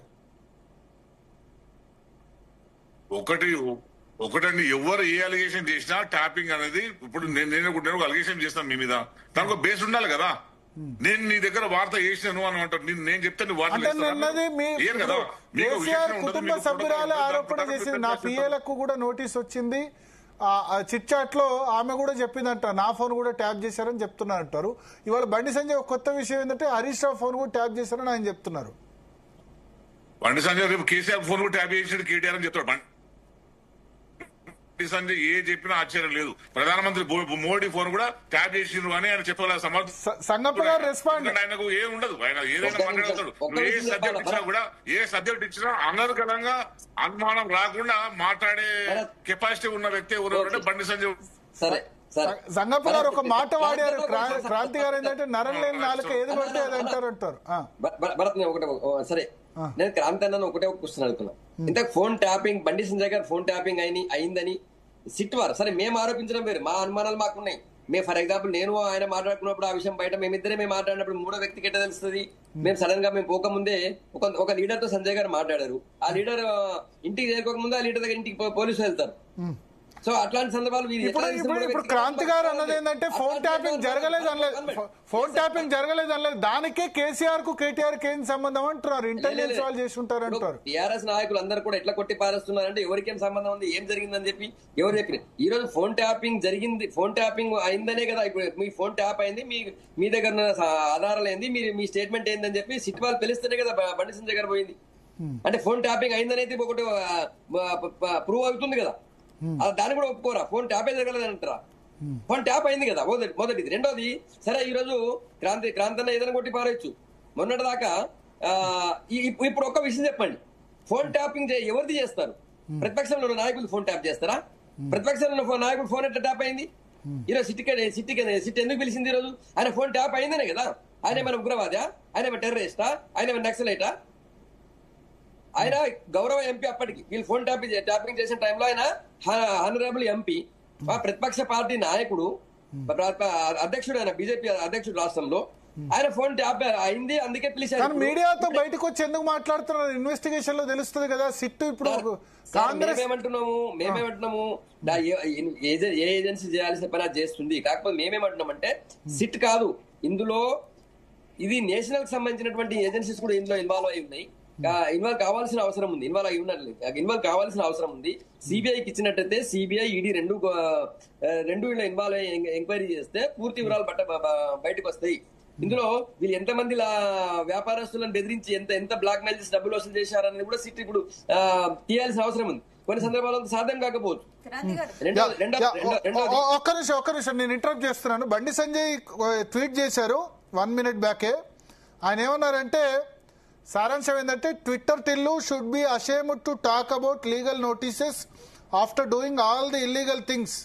ఒకటండి, ఎవరు ఏ అలిగేషన్ చేసినా ట్యాపింగ్ అనేది ఇప్పుడు నేను ఒక అలిగేషన్ చేస్తాను మీ మీద, దానికి బేస్ ఉండాలి కదా. నేను నీ దగ్గర వార్త చేసినాను అని అంటారు, నేను చెప్తే నువ్వు వార్త కదా. కుటుంబ సభ్యురాలు ఆరోపణ చేసింది. నా పిఏలకు కూడా నోటీస్ వచ్చింది. చిట్ చాట్ లో ఆమె కూడా చెప్పిందంట, నా ఫోన్ కూడా ట్యాప్ చేశారని చెప్తున్నారంటారు. ఇవాళ బండి సంజయ్ ఒక కొత్త విషయం ఏంటంటే హరీష్ రావు ఫోన్ కూడా ట్యాప్ చేశారని ఆయన చెప్తున్నారు. బండి సంజయ్ రేపు కేసీఆర్ ఫోన్ కూడా ట్యాప్ చేసాడు, కేటీఆర్ అని చెప్తాడు. బండి సంజయ్ ఏ చెప్పినా ఆశ్చర్యం లేదు. ప్రధానమంత్రి మోడీ ఫోన్ కూడా ట్యాప్ చేసిండ్రు అని ఆయన చెప్పాలి. ఆయనకు ఏం ఉండదు, ఆయన ఏదైనా మాట్లాడతాడు. ఏ సబ్జెక్ట్ ఇచ్చినా కూడా, ఏ సబ్జెక్ట్ ఇచ్చినా అనర్గళంగా అనుమానం రాకుండా మాట్లాడే కెపాసిటీ ఉన్న వ్యక్తి ఎవరంటే బండి సంజయ్. సంగప్ప గారు ఒక మాట వాడారు, క్రాంతి గారు, ఏంటంటే నరం లేని నాలుక ఏది పడితే అది అంటారు. భరత్ సరే, నేను క్రాంతి అన్న ఒకటే ఒక క్వశ్చన్ అడుగుతున్నా. ఇంతకు ఫోన్ ట్యాపింగ్, బండి సంజయ్ గారు ఫోన్ ట్యాపింగ్ అయిందని సిట్ వారు సరే మేము ఆరోపించడం వేరు, మా అనుమానాలు మాకున్నాయి. మేము ఫర్ ఎగ్జాంపుల్ నేను ఆయన మాట్లాడుకున్నప్పుడు ఆ విషయం బయట మేమిద్దరే మాట్లాడినప్పుడు మూడో వ్యక్తికి ఎట్లా తెలుస్తుంది? మేము సడన్ గా మేము పోకముందే ఒక లీడర్ తో సంజయ్ గారు మాట్లాడారు. ఆ లీడర్ ఇంటికి చేరుకోకముందే ఆ లీడర్ దగ్గర ఇంటికి పోలీసులు వెళ్తారు. సో అట్లాంటి సందర్భాలు ఇప్పుడు క్రాంతి గారు అన్నది ఏంటంటే ఫోన్ ట్యాపింగ్ జరగలేదు అనలేదు. దానికే కేసీఆర్ కు కేటీఆర్ కి ఏం సంబంధం అంటున్నారు, ఇంటెలిజెన్స్ వాళ్ళు చేసి ఉంటారు అంటారు. టీఆర్ఎస్ నాయకులు అందరూ కూడా ఎట్లా కొట్టి పారేస్తున్నారంటే ఎవరికేం సంబంధం ఉంది, ఏం జరిగిందని చెప్పి ఎవరు చెప్పి. ఈ రోజు ఫోన్ ట్యాపింగ్ జరిగింది, ఫోన్ ట్యాపింగ్ అయిందనే కదా. ఇప్పుడు మీ ఫోన్ ట్యాప్ అయింది, మీ దగ్గర ఆధారాలు ఏంది, మీ స్టేట్మెంట్ ఏందని చెప్పి సిట్ వాళ్ళు తెలిస్తేనే కదా బండి సంజయ్ గారు పోయింది. అంటే ఫోన్ ట్యాపింగ్ అయిందనైతే ఒకటి ప్రూవ్ అవుతుంది కదా. దాన్ని కూడా ఒప్పుకోరా? ఫోన్ ట్యాప్ జరగలేదు అంటారా? ఫోన్ ట్యాప్ అయింది కదా మొదటిది. రెండోది, సరే ఈ రోజు క్రాంతన్న ఏదైనా కొట్టి పారేయచ్చు. మొన్నటి దాకా ఇప్పుడు ఒక్క విషయం చెప్పండి, ఫోన్ ట్యాపింగ్ ఎవరిది చేస్తారు? ప్రతిపక్షంలో ఉన్న నాయకులు ఫోన్ ట్యాప్ చేస్తారా? ప్రతిపక్షంలో ఉన్న నాయకుడు ఫోన్ ఎట్లా ట్యాప్ అయింది? ఈరోజు సిట్ ఎందుకు పిలిచింది? ఈ రోజు ఆయన ఫోన్ ట్యాప్ అయిందనే కదా. ఆయన ఏమైనా ఉగ్రవాదా? ఆయన ఏమైనా టెర్రరిస్టా? ఆయన ఏమైనా నక్సలైటా? ఆయన గౌరవ ఎంపీ. అప్పటికి వీళ్ళు ఫోన్ ట్యాపింగ్ చేసిన టైంలో ఆయన హానరబుల్ ఎంపీ, ప్రతిపక్ష పార్టీ నాయకుడు, అధ్యక్షుడు, ఆయన బీజేపీ అధ్యక్షుడు రాష్ట్రంలో. ఆయన ఫోన్ ట్యాప్ అయింది, అందుకే పిలిచారు. మీడియాతో బయటకు వచ్చి ఎందుకు మాట్లాడుతున్నారు? ఇన్వెస్టిగేషన్ లో తెలుస్తుంది కదా. సిట్ ఇప్పుడు మేమేమంటున్నాము ఏ ఏజెన్సీ చేయాల్సిన పని అది చేస్తుంది. కాకపోతే మేమేమంటున్నామంటే సిట్ కాదు ఇందులో, ఇది నేషనల్ కి సంబంధించినటువంటి ఏజెన్సీస్ కూడా ఇందులో ఇన్వాల్వ్ అయి ఉన్నాయి. ఇన్వాల్వ్ కావాల్సిన అవసరం ఉంది. ఇన్వాల్వ్ కావాల్సిన అవసరం ఉంది. సిబిఐకి ఇచ్చినట్టయితే సిబిఐ, ఈడీ రెండు ఇన్వాల్వ్ అయ్యి ఎంక్వైరీ చేస్తే పూర్తి వివరాలు బయటకు వస్తాయి. ఇందులో వీళ్ళు ఎంతమంది వ్యాపారస్తులను బెదిరించి ఎంత బ్లాక్ మెయిల్ చేసి డబ్బులు వసూలు చేశారనేది కూడా సిట్ ఇప్పుడు తీయాల్సిన అవసరం ఉంది. కొన్ని సందర్భాల్లో సాధ్యం కాకపోవచ్చు. క్రాంతి గారు ఒక్క నిమిషం నేను ఇంటరప్ట్ చేస్తున్నాను. బండి సంజయ్ ట్వీట్ చేశారు 1 minute బ్యాకే. ఆయన ఏమన్నారంటే సారాంశం ఏంటంటే Twitter Tillu should be ashamed to talk about legal notices after doing all the illegal things.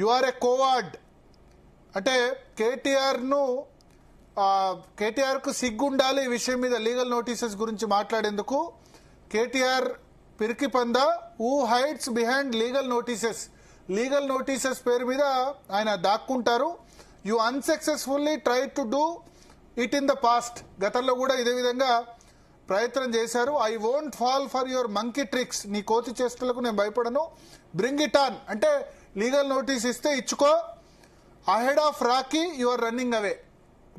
You are a coward అంటే కేటీఆర్కు సిగ్గుండాలి ఈ విషయం మీద లీగల్ నోటీసెస్ గురించి మాట్లాడేందుకు. కేటీఆర్ పిరికి పంద who hides behind legal notices పేరు మీద ఆయన దాక్కుంటారు. You unsuccessfully try to do it in the past. గతంలో కూడా ఇదే విధంగా ప్రయత్నం చేశారు. I won't fall for your monkey tricks. నీ కోతి చేష్టలకు నేను భయపడను. బ్రింగ్ ఇట్ ఆన్ అంటే లీగల్ నోటీస్ ఇస్తే ఇచ్చుకో. Ahead of Rakhi you are running away.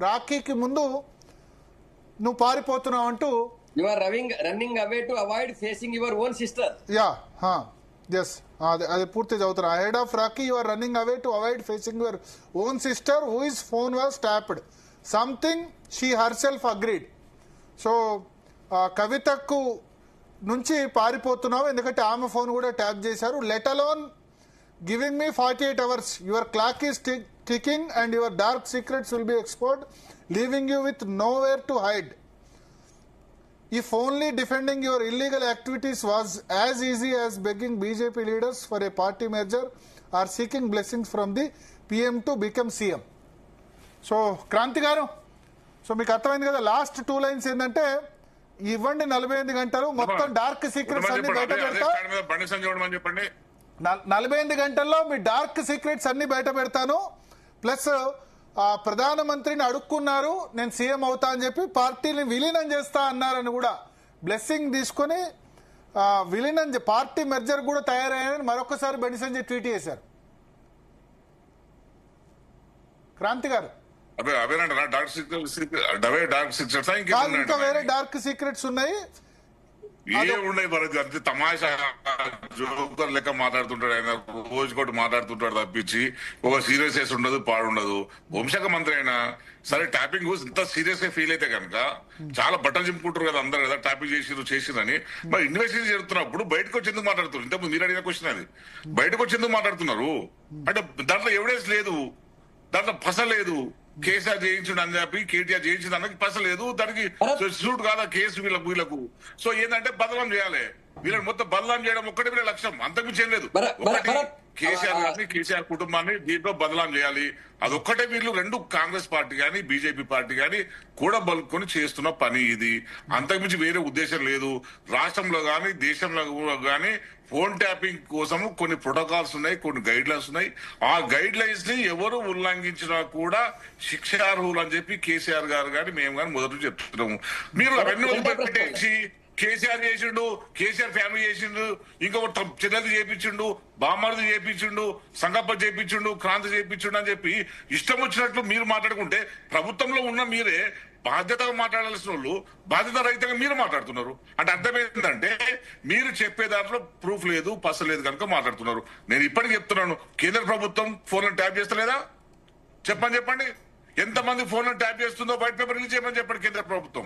రాఖీకి ముందు నువ్వు పారిపోతున్నావు అంటూ you are running away to avoid facing your own sister. Yes అది పూర్తి చదువుతున్నా. Ahead of Rakhi you are running away to avoid facing your own sister who is phone was tapped. Something she herself agreed. So కవితకు నుంచి పారిపోతున్నావు ఎందుకంటే ఆమె phone కూడా tap చేశారు. Let alone giving me 48 hours. Your clock is ticking and your dark secrets will be exposed, leaving you with nowhere to hide. If only defending your illegal activities was as easy as begging BJP leaders for a party merger or seeking blessings from the PM to become CM. So Kranti garu, so మీకు అర్థమైంది కదా. Last 2 lines ఏంటంటే ఇవ్వండి 48 గంటలు మొత్తం dark secrets అన్ని బయట పెడతా. 48 గంటల్లో మీ డార్క్ సీక్రెట్స్ అన్ని బయట పెడతాను. ప్లస్ ప్రధానమంత్రిని అడుక్కున్నారు నేను సీఎం అవుతా అని చెప్పి పార్టీని విలీనం చేస్తా అన్నారని కూడా బ్లెస్సింగ్ తీసుకుని పార్టీ మెర్జర్ కూడా తయారయ్యారని మరొకసారి బండి సంజయ్ ట్వీట్ చేశారు. క్రాంతి గారు ఇంకా వేరే డార్క్ సీక్రెట్స్ ఉన్నాయి. ఉన్నాయి అంతే తమాషా జోకర్ లెక్క మాట్లాడుతుంటాడు ఆయన. రోజుకోటి మాట్లాడుతుంటాడు తప్పించి ఒక సీరియస్నెస్ ఉండదు, పాడుండదు. హోంశాఖ మంత్రి అయినా సరే ట్యాపింగ్ ఇంత సీరియస్ గా ఫీల్ అయితే కనుక చాలా బట్టలు చింపుకుంటారు కదా అందరు కదా ట్యాపింగ్ చేసిరని. మరి ఇన్వెస్టిగేషన్ జరుగుతున్నప్పుడు బయటకు వచ్చి ఎందుకు మాట్లాడుతున్నారు? ఇంతకుముందు మీరు అడిగిన క్వశ్చన్ అది. బయటకు వచ్చి ఎందుకు మాట్లాడుతున్నారు అంటే దాంట్లో ఎవిడెన్స్ లేదు, దాంట్లో పస లేదు. కేసీఆర్ చేయించుడు అని చెప్పి కేటీఆర్ చేయించింది అన్నది పసలేదు. దానికి సూట్ కాదా కేసు వీళ్ళకు. సో ఏంటంటే బదలాం చేయాలి వీళ్ళని, మొత్తం బదలాం చేయడం ఒక్కటే వీళ్ళ లక్ష్యం, అంతకుమించి ఏం లేదు. కేసీఆర్ గారిని కేసీఆర్ కుటుంబాన్ని దీంట్లో బదలాం చేయాలి. అదొక్కటే వీళ్ళు రెండు కాంగ్రెస్ పార్టీ గాని బీజేపీ పార్టీ గాని కూడా బలుకొని చేస్తున్న పని ఇది. అంతకుమించి వేరే ఉద్దేశం లేదు. రాష్ట్రంలో గాని దేశంలో గాని ఫోన్ ట్యాపింగ్ కోసం కొన్ని ప్రోటోకాల్స్ ఉన్నాయి, కొన్ని గైడ్ లైన్స్ ఉన్నాయి. ఆ గైడ్ లైన్స్ ని ఎవరు ఉల్లంఘించినా కూడా శిక్షార్హులు అని చెప్పి కేసీఆర్ గారు గాని మేము గాని మొదటి చెప్తున్నాము. మీరు అవన్నీ వదిలిపెట్టేసి కేసీఆర్ చేసిండు, కేసీఆర్ ఫ్యామిలీ చేసిండు, ఇంకొక చెల్లెలు చేపించిండు, బామ్మర్ది చేపించిండు, సంగప్ప చేపించిండు, క్రాంతి చేపించిండు అని చెప్పి ఇష్టం వచ్చినట్లు మీరు మాట్లాడుకుంటే ప్రభుత్వంలో ఉన్న మీరే బాధ్యతగా మాట్లాడాల్సిన వాళ్ళు బాధ్యత రహితంగా మీరు మాట్లాడుతున్నారు. అంటే అర్థమైందంటే మీరు చెప్పే దాంట్లో ప్రూఫ్ లేదు, పస లేదు కనుక మాట్లాడుతున్నారు. నేను ఇప్పటికి చెప్తున్నాను, కేంద్ర ప్రభుత్వం ఫోన్లను ట్యాప్ చేస్తలేదా? చెప్పండి. ఎంతమంది ఫోన్లను ట్యాప్ చేస్తుందో వైట్ పేపర్ రిలీజ్ చేయమని చెప్పండి కేంద్ర ప్రభుత్వం.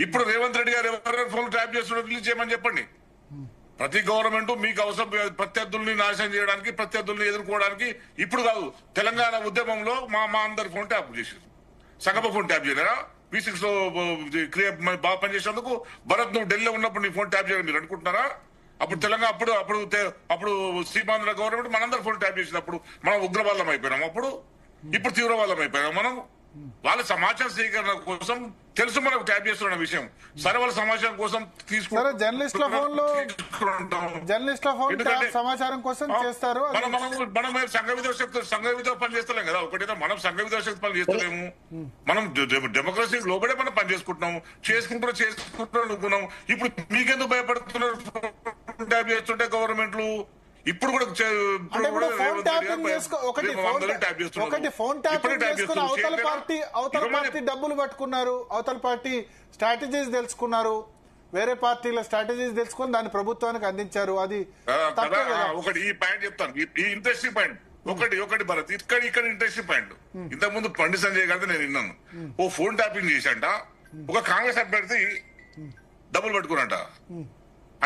ఇప్పుడు రేవంత్ రెడ్డి గారు ఎవరెవరు ఫోన్లు ట్యాప్ చేస్తుందో రిలీజ్ చేయమని చెప్పండి. ప్రతి గవర్నమెంట్ మీకు అవసరం ప్రత్యర్థుల్ని నాశనం చేయడానికి, ప్రత్యర్థుల్ని ఎదుర్కోవడానికి. ఇప్పుడు కాదు, తెలంగాణ ఉద్యమంలో మా అందరి ఫోన్ ట్యాప్ చేశారు. సంగప్ప ఫోన్ ట్యాప్ చేయలేరా? P6 లో బాగా పనిచేసేందుకు భరత్ నువ్వు ఢిల్లీలో ఉన్నప్పుడు నీ ఫోన్ ట్యాప్ చేయడం మీరు అనుకుంటున్నారా? అప్పుడు తెలంగాణ అప్పుడు సీమాంధ్ర గవర్నమెంట్ మనందరి ఫోన్ ట్యాప్ చేసినప్పుడు మనం ఉగ్రవాదం అయిపోయినాం. ఇప్పుడు తీవ్రవాదం అయిపోయినాం. మనం వాళ్ళ సమాచార సేకరణ కోసం తెలుసు మనకు ట్యాప్ చేస్తున్న విషయం. సరే వాళ్ళ సమాచారం కోసం తీసుకుంటాం. జర్నలిస్టుల ఫోన్ సమాచారం కోసం చేస్తారు. మనం సంఘ విధ పని చేస్తలేం కదా. ఒకటేదో మనం సంఘ విధ పని చేస్తలేము. మనం డెమోక్రసీ లోబడే మనం పని చేసుకుంటున్నాము. చేసుకుంటూ అనుకున్నాం. ఇప్పుడు మీకెందుకు భయపడుతున్నారు ట్యాప్ చేస్తుంటే గవర్నమెంట్లు? ఇప్పుడు కూడా ఫోన్ ట్యాపింగ్ చేసుకుని అవతల పార్టీ డబ్బులు పట్టుకున్నారు, అవతల పార్టీ స్ట్రాటజీస్ తెలుసుకున్నారు, వేరే పార్టీల స్ట్రాటజీస్ తెలుసుకుని దాన్ని ప్రభుత్వానికి అందించారు. అది ఒకటి ఈ పాయింట్ చెప్తాను, ఈ ఇంట్రెస్టింగ్ పాయింట్ ఒకటి భరత్ ఇక్కడ ఇంట్రెస్టింగ్ పాయింట్. ఇంతకు ముందు బండి సంజయ్ గారితో నేను విన్నాను. ఓ ఫోన్ ట్యాపింగ్ చేశాంట ఒక కాంగ్రెస్ అభ్యర్థి డబ్బులు పట్టుకున్నట.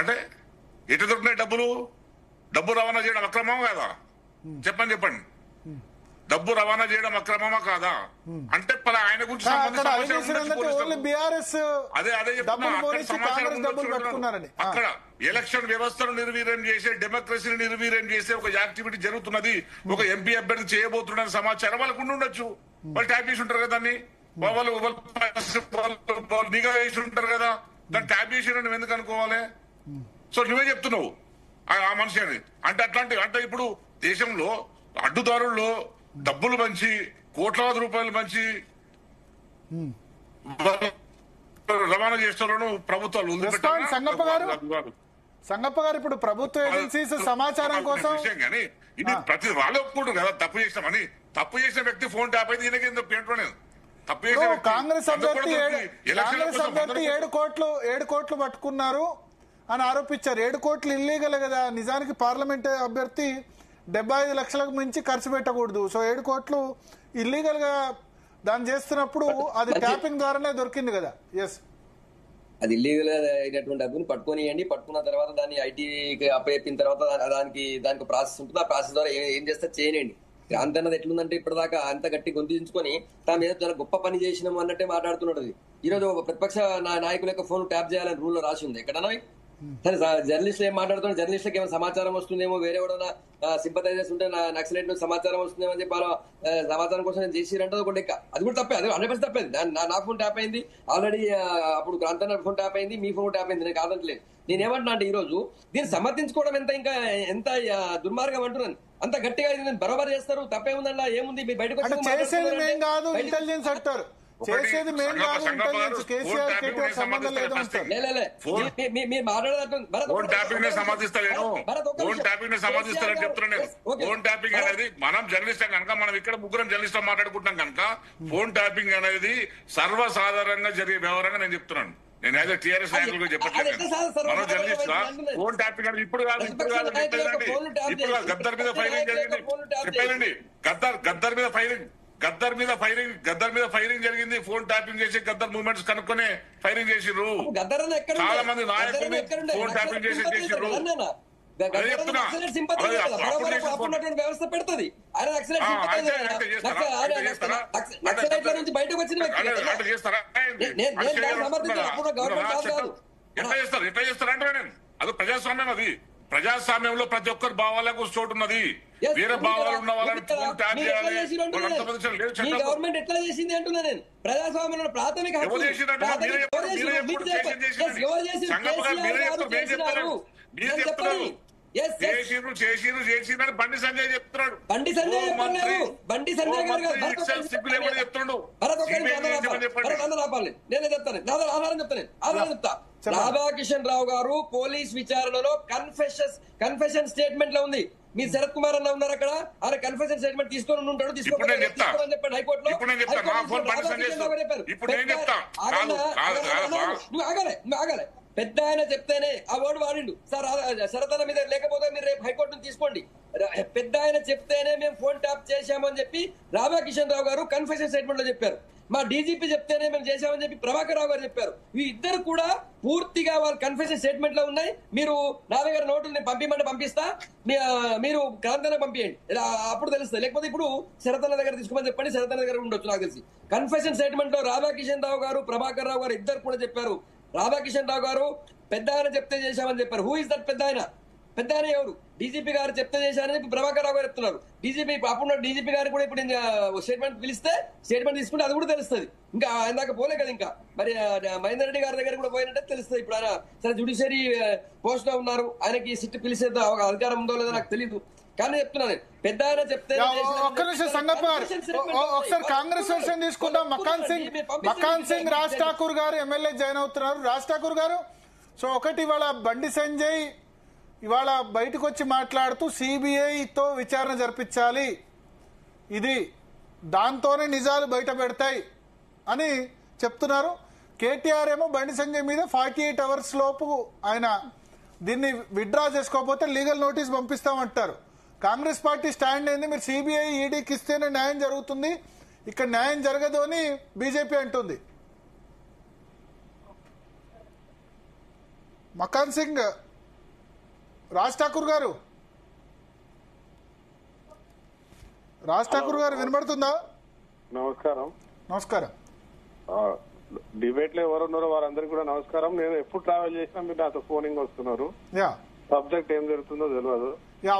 అంటే ఎటు దొరికినాయి డబ్బు రవాణా చేయడం అక్రమమా కాదా? చెప్పండి. డబ్బు రవాణా చేయడం అక్రమమా కాదా? అంటే ఆయన గురించి అదే చెప్తున్నా. అక్కడ ఎలక్షన్ వ్యవస్థను నిర్వీర్యం చేసే, డెమోక్రసీని నిర్వీర్యం చేసే ఒక యాక్టివిటీ జరుగుతున్నది. ఒక ఎంపీ అభ్యర్థి చేయబోతున్న సమాచారం వాళ్ళకు ఉండొచ్చు. వాళ్ళు ట్యాప్ చేసి ఉంటారు కదా, దాన్ని వాళ్ళు నిఘా వేసి ఉంటారు కదా, దాన్ని ట్యాప్ చేసి నువ్వు ఎందుకు అనుకోవాలి? సో నువ్వే చెప్తున్నావు ఆ మనిషి అని. అంటే ఇప్పుడు దేశంలో అడ్డుదారుల్లో డబ్బులు పంచి కోట్లాది రూపాయలు పంచి రవాణా చేస్తున్న ప్రభుత్వాలు సంగప్ప గారు ఇప్పుడు ప్రభుత్వ ఏజెన్సీస్ సమాచారం కోసం కానీ ఇది ప్రతి వాళ్ళు ఒప్పుకుంటారు కదా తప్పు చేసినామని. తప్పు చేసిన వ్యక్తి ఫోన్ ట్యాప్ అయితే ఈయనకి ఎందుకు పేర్కొనేది? తప్పు చేసిన కాంగ్రెస్ అభ్యర్థి 7 కోట్లు పట్టుకున్నారు అని ఆరోపించారు. 7 కోట్లు ఇల్లీగల్ కదా. నిజానికి పార్లమెంట్ అభ్యర్థి 75 లక్షలకు మించి ఖర్చు పెట్టకూడదు. సో 7 కోట్లు ఇల్లీగల్ గా దాన్ని చేస్తున్నప్పుడు అది ట్యాపింగ్ ద్వారానే దొరికింది కదా. ఎస్, అది ఇల్లీగల్ అయినటువంటి డబ్బుని పట్టుకున్న తర్వాత దాన్ని ఐటీకి అప్పచెప్పిన తర్వాత దానికి ప్రాసెస్ ఉంటుంది. ఆ ప్రాసెస్ ద్వారా ఏం చేస్తే చేయనండి. క్రాంతి అన్నది ఎట్లుందంటే ఇప్పటిదాకా అంత గట్టి గొంతించుకొని తాము ఏదో చాలా గొప్ప పని చేసినాము అన్నట్టే మాట్లాడుతున్నాడు. ఈ రోజు ప్రతిపక్ష నాయకుల యొక్క ఫోన్ ట్యాప్ చేయాలని రూల్లో రాసి ఉంది ఎక్కడన్నా. సరే, జర్నలిస్టులు ఏం మాట్లాడుతున్నారు? జర్నలిస్టులకు ఏమైనా సమాచారం వస్తుందేమో, వేరే ఎవరైనా సింపథైజర్స్ ఉంటే నక్సలైట్ సమాచారం వస్తుందేమో అని చెప్పి సమాచారం కోసం నేను చేసిరంటే ఒకటి లెక్క. అది కూడా తప్పే, అది 100% తప్పేది. నా ఫోన్ ట్యాప్ అయింది ఆల్రెడీ. అప్పుడు క్రాంతి ఫోన్ ట్యాప్ అయింది, మీ ఫోన్ ట్యాప్ అయింది. నేను కాదంటలేదు. నేనేమంటున్నా అంటే ఈ రోజు దీన్ని సమర్థించుకోవడం ఎంత దుర్మార్గం అంటున్నాను. అంత గట్టిగా ఇది బరోబర్ చేస్తారు. తప్పేముందల్లా ఏముంది? మీ బయటకు ఇంటెలిజెన్స్ అంటారు, చేసేది మేము కాదు. ఇంటెలిజెన్స్ కేసీఆర్ కేటీఆర్ సంబంధం లేదు అంటారు. మీరు మాట్లాడేది ఫోన్ ట్యాపింగ్ నే సమర్థిస్తారని చెప్తున్నాను నేను. ఫోన్ ట్యాపింగ్ అనేది మనం జర్నలిస్ట్ కనుక, మనం ఇక్కడ ముగ్గురం జర్నలిస్ట్ మాట్లాడుకుంటాం కనుక ఫోన్ ట్యాపింగ్ అనేది సర్వసాధారణంగా జరిగే వ్యవహారంగా నేను చెప్తున్నాను. నేను అయితే టీఆర్ఎస్ నాయకులు చెప్పట్లేదు. మనం జర్నలిస్ట్ ఫోన్ ట్యాపింగ్ అనేది ఇప్పుడు కాదు గద్దర్ మీద ఫైరింగ్ జరిగింది చెప్పానండి. గద్దర్ మీద ఫైరింగ్ జరిగింది. ఫోన్ ట్యాపింగ్ చేసి గద్దర్ మూవ్మెంట్స్ కనుక్కొని ఫైరింగ్ చేసిర్రు. చాలా మంది నాయకులు ఫోన్ ట్యాపింగ్ చేసిర్రు. వ్యవస్థ పెడుతుంది. బయటకు వచ్చిన ఎట్లా చేస్తారు అంటే నేను అది ప్రజాస్వామ్యం. అది ప్రజాస్వామ్యంలో ప్రతి ఒక్కరి భావాలకు చోటు ఉన్నది. వేరే భావాలు ఉన్న వాళ్ళని ఫోన్ ట్యాప్ చేయాలి. గవర్నమెంట్ ఎట్లా చేసింది అంటున్నా నేను. ప్రజాస్వామ్యంలో ప్రాథమిక చేసినని బండి సంజయ్ చెప్తున్నాడు. బండి సంజయ్ చెప్తున్నాడు. నేనే చెప్తాను, ఆధారం చెప్తా. రాధాకిషన్ రావు గారు పోలీస్ విచారణలో కన్ఫెషన్ స్టేట్మెంట్ లో ఉంది. మీరు శరత్ కుమార్ అన్న ఉన్నారు అక్కడ. ఆయన కన్ఫెషన్ స్టేట్మెంట్ తీసుకొని ఉంటాడు. తీసుకోమని చెప్పండి హైకోర్టులో. నువ్వు ఆగాలి. పెద్ద ఆయన చెప్తేనే ఆ వర్డ్ వాడిండు సార్. శరత్ అన్న మీద లేకపోతే మీరు రేపు హైకోర్టును తీసుకోండి. పెద్ద ఆయన చెప్తేనే మేము ఫోన్ ట్యాప్ చేశామని చెప్పి రాధాకిషన్ రావు గారు కన్ఫెషన్ స్టేట్మెంట్ లో చెప్పారు. మా డీజీపీ చెప్తేనే మేము చేశామని చెప్పి ప్రభాకర్ రావు గారు చెప్పారు. ఈ ఇద్దరు కూడా పూర్తిగా వాళ్ళ కన్ఫెషన్ స్టేట్మెంట్ లో ఉన్నాయి. మీరు నా దగ్గర నోటుని పంపిమంటే పంపిస్తా, మీరు క్రాంతిని పంపించండి, అప్పుడు తెలుస్తుంది. లేకపోతే ఇప్పుడు శరతన్న దగ్గర తీసుకోమని చెప్పండి, శరతన్న దగ్గర ఉండొచ్చు నాకు తెలిసి. కన్ఫెషన్ స్టేట్మెంట్ లో రాధాకిషన్ రావు గారు, ప్రభాకర్ రావు గారు ఇద్దరు కూడా చెప్పారు. రాధాకిషన్ రావు గారు పెద్ద ఆయన చెప్తే చేశామని చెప్పారు. హూ ఇస్ దట్ పెద్ద ఆయన? పెద్ద ఆయన ఎవరు? డీజీపీ గారు చెప్తే చేశారని చెప్పి ప్రభాకర్ రావు గారు చెప్తున్నారు. డీజీపీ అప్పుడు డీజీపీ గారు కూడా ఇప్పుడు స్టేట్మెంట్ పిలిస్తే స్టేట్మెంట్ తీసుకుంటే అది కూడా తెలుస్తుంది. ఇంకా ఆయన దాకా పోలే కదా. ఇంకా మరి మహేందర్ రెడ్డి గారి దగ్గర కూడా పోయినట్టే తెలుస్తుంది. ఇప్పుడు ఆయన సరే జ్యుడిషియరీ పోస్ట్ లో ఉన్నారు, ఆయనకి సిట్ పిలిచే అధికారం ఉందో లేదో నాకు తెలియదు. కానీ చెప్తున్నాను పెద్ద ఆయన చెప్తే. ఒక్క నిమిషం సంగప్ప గారు, ఒకసారి కాంగ్రెస్ వర్షన్ తీసుకుందాం. మకాన్ సింగ్ రాజ్ ఠాకూర్ గారు ఎమ్మెల్యే జాయిన్ అవుతున్నారు. రాజ్ ఠాకూర్ గారు, సో ఒకటి ఇవాళ బండి సంజయ్ ఇవాళ బయటకు వచ్చి మాట్లాడుతూ సిబిఐతో విచారణ జరిపించాలి, ఇది దాంతోనే నిజాలు బయట పెడతాయి అని చెప్తున్నారు. కేటీఆర్ ఏమో బండి సంజయ్ మీద 48 అవర్స్ లోపు ఆయన దీన్ని విత్డ్రా చేసుకోకపోతే లీగల్ నోటీస్ పంపిస్తామంటారు. కాంగ్రెస్ పార్టీ స్టాండ్ అయింది, మీరు సిబిఐ ఈడీకి ఇస్తేనే న్యాయం జరుగుతుంది, ఇక్కడ న్యాయం జరగదు అని బీజేపీ అంటుంది. మకాన్ సింగ్ రాజ్ ఠాకూర్ గారు వినబడుతుందా? నమస్కారం. నమస్కారం. డిబేట్ లో ఎవరు ఉన్నారో వారందరికీ కూడా నమస్కారం. నేను ఎప్పుడు ట్రావెల్ చేసినా మీరు నాతో ఫోనింగ్ వస్తున్నారు. యా సబ్జెక్ట్ ఏం జరుగుతుందో తెలియదు.